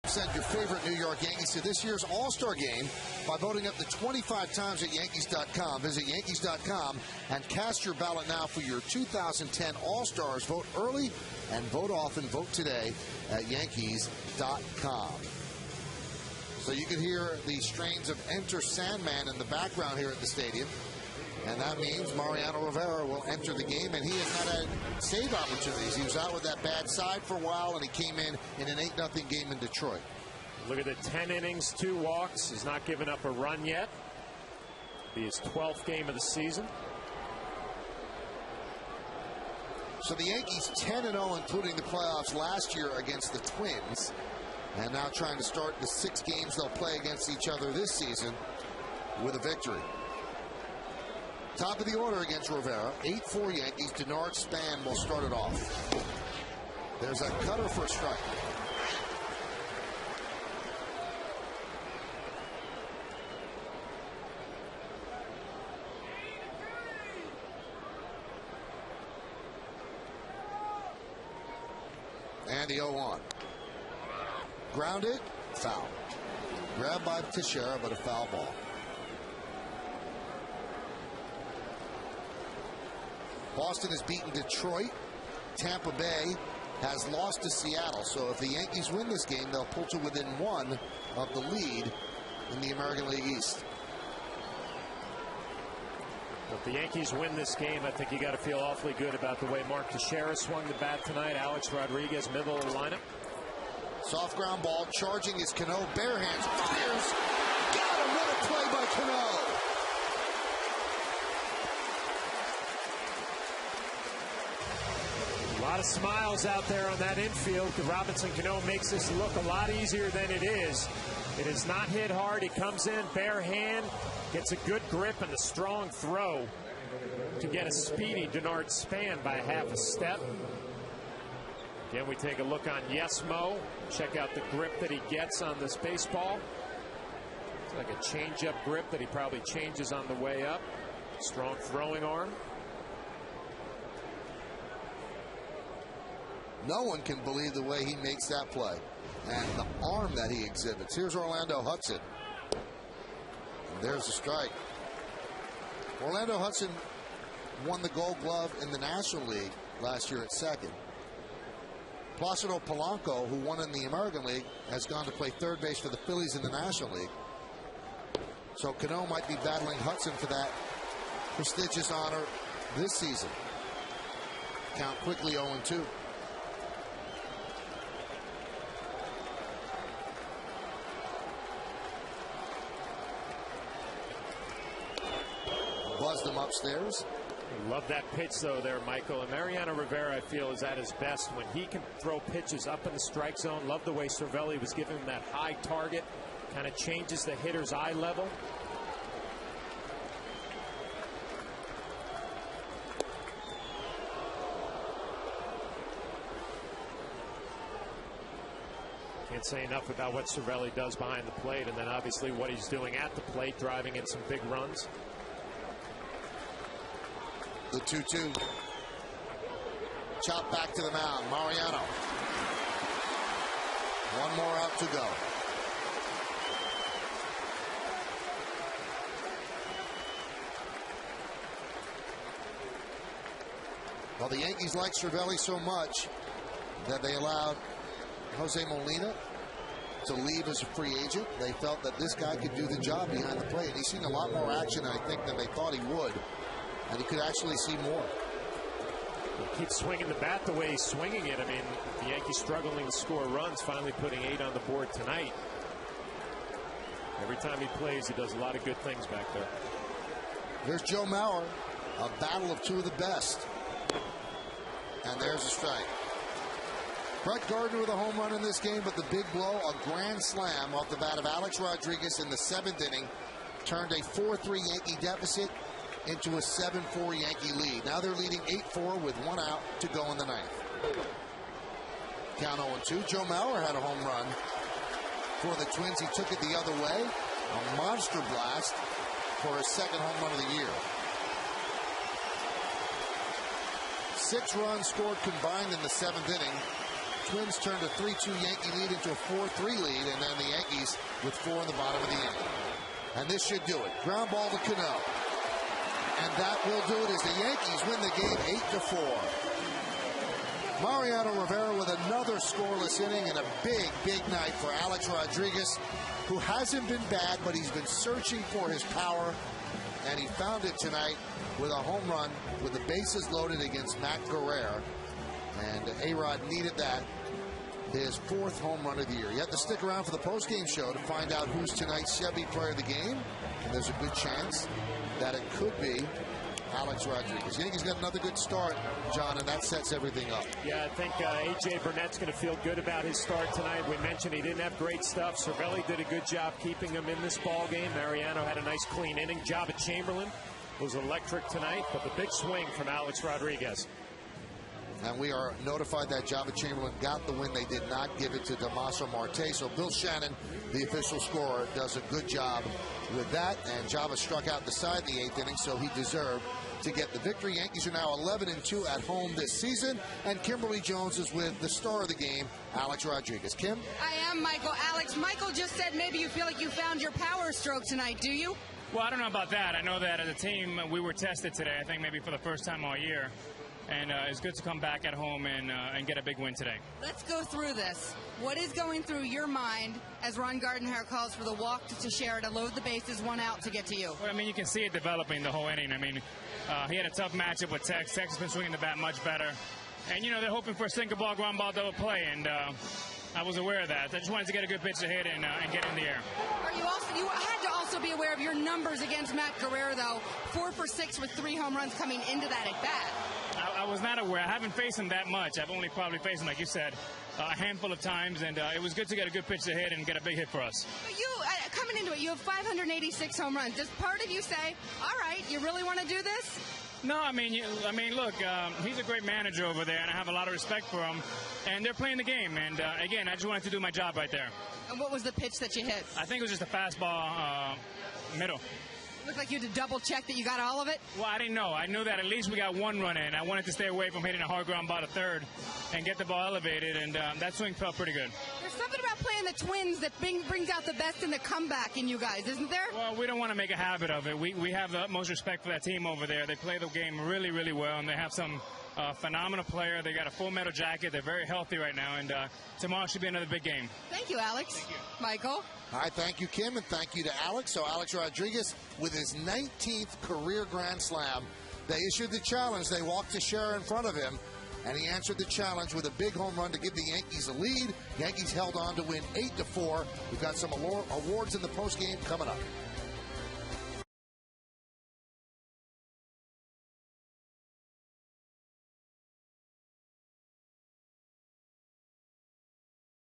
Send your favorite New York Yankees to this year's All-Star game by voting up to 25 times at Yankees.com. Visit Yankees.com and cast your ballot now for your 2010 All-Stars. Vote early and vote often. Vote today at Yankees.com. So you can hear the strains of Enter Sandman in the background here at the stadium. And that means Mariano Rivera will enter the game, and he has not had save opportunities. He was out with that bad side for a while, and he came in an 8-0 game in Detroit. Look at the 10 innings, 2 walks. He's not given up a run yet. It'll be his 12th game of the season. So the Yankees 10-0, including the playoffs last year against the Twins, and now trying to start the 6 games they'll play against each other this season with a victory. Top of the order against Rivera. 8-4 Yankees. Denard Span will start it off. There's a cutter for a strike. And the 0-1. Grounded, foul. Grabbed by Teixeira, but a foul ball. Boston has beaten Detroit. Tampa Bay has lost to Seattle. So if the Yankees win this game, they'll pull to within 1 of the lead in the American League East. If the Yankees win this game, I think you got to feel awfully good about the way Mark Teixeira swung the bat tonight. Alex Rodriguez, middle of the lineup. Soft ground ball, charging is Cano. Bare hands, fires. Got him. What a play by Cano. A lot of smiles out there on that infield. Robinson Cano makes this look a lot easier than it is. It is not hit hard. He comes in bare hand, gets a good grip and a strong throw to get a speedy Denard Span by half a step. Again, we take a look on Yes Mo. Check out the grip that he gets on this baseball. It's like a change-up grip that he probably changes on the way up. Strong throwing arm. No one can believe the way he makes that play and the arm that he exhibits. Here's Orlando Hudson. And there's a strike. Orlando Hudson won the Gold Glove in the National League last year at second. Placido Polanco, who won in the American League, has gone to play third base for the Phillies in the National League. So Cano might be battling Hudson for that prestigious honor this season. Count quickly 0-2. Buzzed him upstairs. Love that pitch, though, there, Michael. And Mariano Rivera, I feel, is at his best when he can throw pitches up in the strike zone. Love the way Cervelli was giving him that high target. Kind of changes the hitter's eye level. Can't say enough about what Cervelli does behind the plate, and then obviously what he's doing at the plate, driving in some big runs. The 2-2. Chop back to the mound. Mariano. One more out to go. Well, the Yankees like Cervelli so much that they allowed Jose Molina to leave as a free agent. They felt that this guy could do the job behind the plate. And he's seen a lot more action, I think, than they thought he would. And he could actually see more. He keeps swinging the bat the way he's swinging it. I mean, the Yankees struggling to score runs, finally putting 8 on the board tonight. Every time he plays, he does a lot of good things back there. There's Joe Mauer, a battle of two of the best. And there's a strike. Brett Gardner with a home run in this game, but the big blow, a grand slam off the bat of Alex Rodriguez in the 7th inning, turned a 4-3 Yankee deficit into a 7-4 Yankee lead. Now they're leading 8-4 with 1 out to go in the 9th. Count 0-2. Joe Mauer had a home run for the Twins. He took it the other way. A monster blast for his 2nd home run of the year. 6 runs scored combined in the 7th inning. Twins turned a 3-2 Yankee lead into a 4-3 lead, and then the Yankees with 4 in the bottom of the inning. And this should do it. Ground ball to Cano. And that will do it as the Yankees win the game 8-4. Mariano Rivera with another scoreless inning and a big, big night for Alex Rodriguez, who hasn't been bad, but he's been searching for his power, and he found it tonight with a home run with the bases loaded against Matt Guerrero. And A-Rod needed that. His 4th home run of the year. You have to stick around for the post-game show to find out who's tonight's Chevy player of the game. And there's a good chance that it could be Alex Rodriguez. Yankees got another good start, John, and that sets everything up. Yeah, I think A.J. Burnett's going to feel good about his start tonight. We mentioned he didn't have great stuff. Cervelli did a good job keeping him in this ball game. Mariano had a nice clean inning. Jabba Chamberlain was electric tonight, but the big swing from Alex Rodriguez. And we are notified that Jabba Chamberlain got the win. They did not give it to Damaso Marte. So Bill Shannon, the official scorer, does a good job with that. And Jabba struck out the side in the 8th inning, so he deserved to get the victory. Yankees are now 11-2 at home this season. And Kimberly Jones is with the star of the game, Alex Rodriguez. Kim? I am, Michael. Alex, Michael just said maybe you feel like you found your power stroke tonight. Do you? Well, I don't know about that. I know that as a team, we were tested today, I think maybe for the first time all year. and it's good to come back at home and get a big win today. Let's go through this. What is going through your mind as Ron Gardenhire calls for the walk to Teixeira to load the bases, one out to get to you? Well, I mean, you can see it developing the whole inning. I mean, he had a tough matchup with Tex. Tex has been swinging the bat much better. And, you know, they're hoping for a single ball, ground ball, double play, and I was aware of that. I just wanted to get a good pitch to hit and get in the air. You had to also be aware of your numbers against Matt Guerrero, though. 4 for 6 with 3 home runs coming into that at bat. I was not aware. I haven't faced him that much. I've only probably faced him, like you said, a handful of times, and it was good to get a good pitch to hit and get a big hit for us. But you, coming into it, you have 586 home runs. Does part of you say, all right, you really want to do this? No, I mean, look, he's a great manager over there, and I have a lot of respect for him. And they're playing the game. And, again, I just wanted to do my job right there. And what was the pitch that you hit? I think it was just a fastball middle. It looked like you had to double-check that you got all of it? Well, I didn't know. I knew that at least we got one run in. I wanted to stay away from hitting a hard ground ball to third and get the ball elevated, and that swing felt pretty good. There's something about playing the Twins that brings out the best in the comeback in you guys, isn't there? Well, we don't want to make a habit of it. We have the utmost respect for that team over there. They play the game really, really well, and they have some phenomenal player. They got a full metal jacket. They're very healthy right now, and tomorrow should be another big game. Thank you, Alex. Thank you. Michael? All right, thank you, Kim, and thank you to Alex. So Alex Rodriguez with his 19th career Grand Slam. They issued the challenge. They walked Teixeira in front of him, and he answered the challenge with a big home run to give the Yankees a lead. Yankees held on to win 8-4. We've got some awards in the postgame coming up.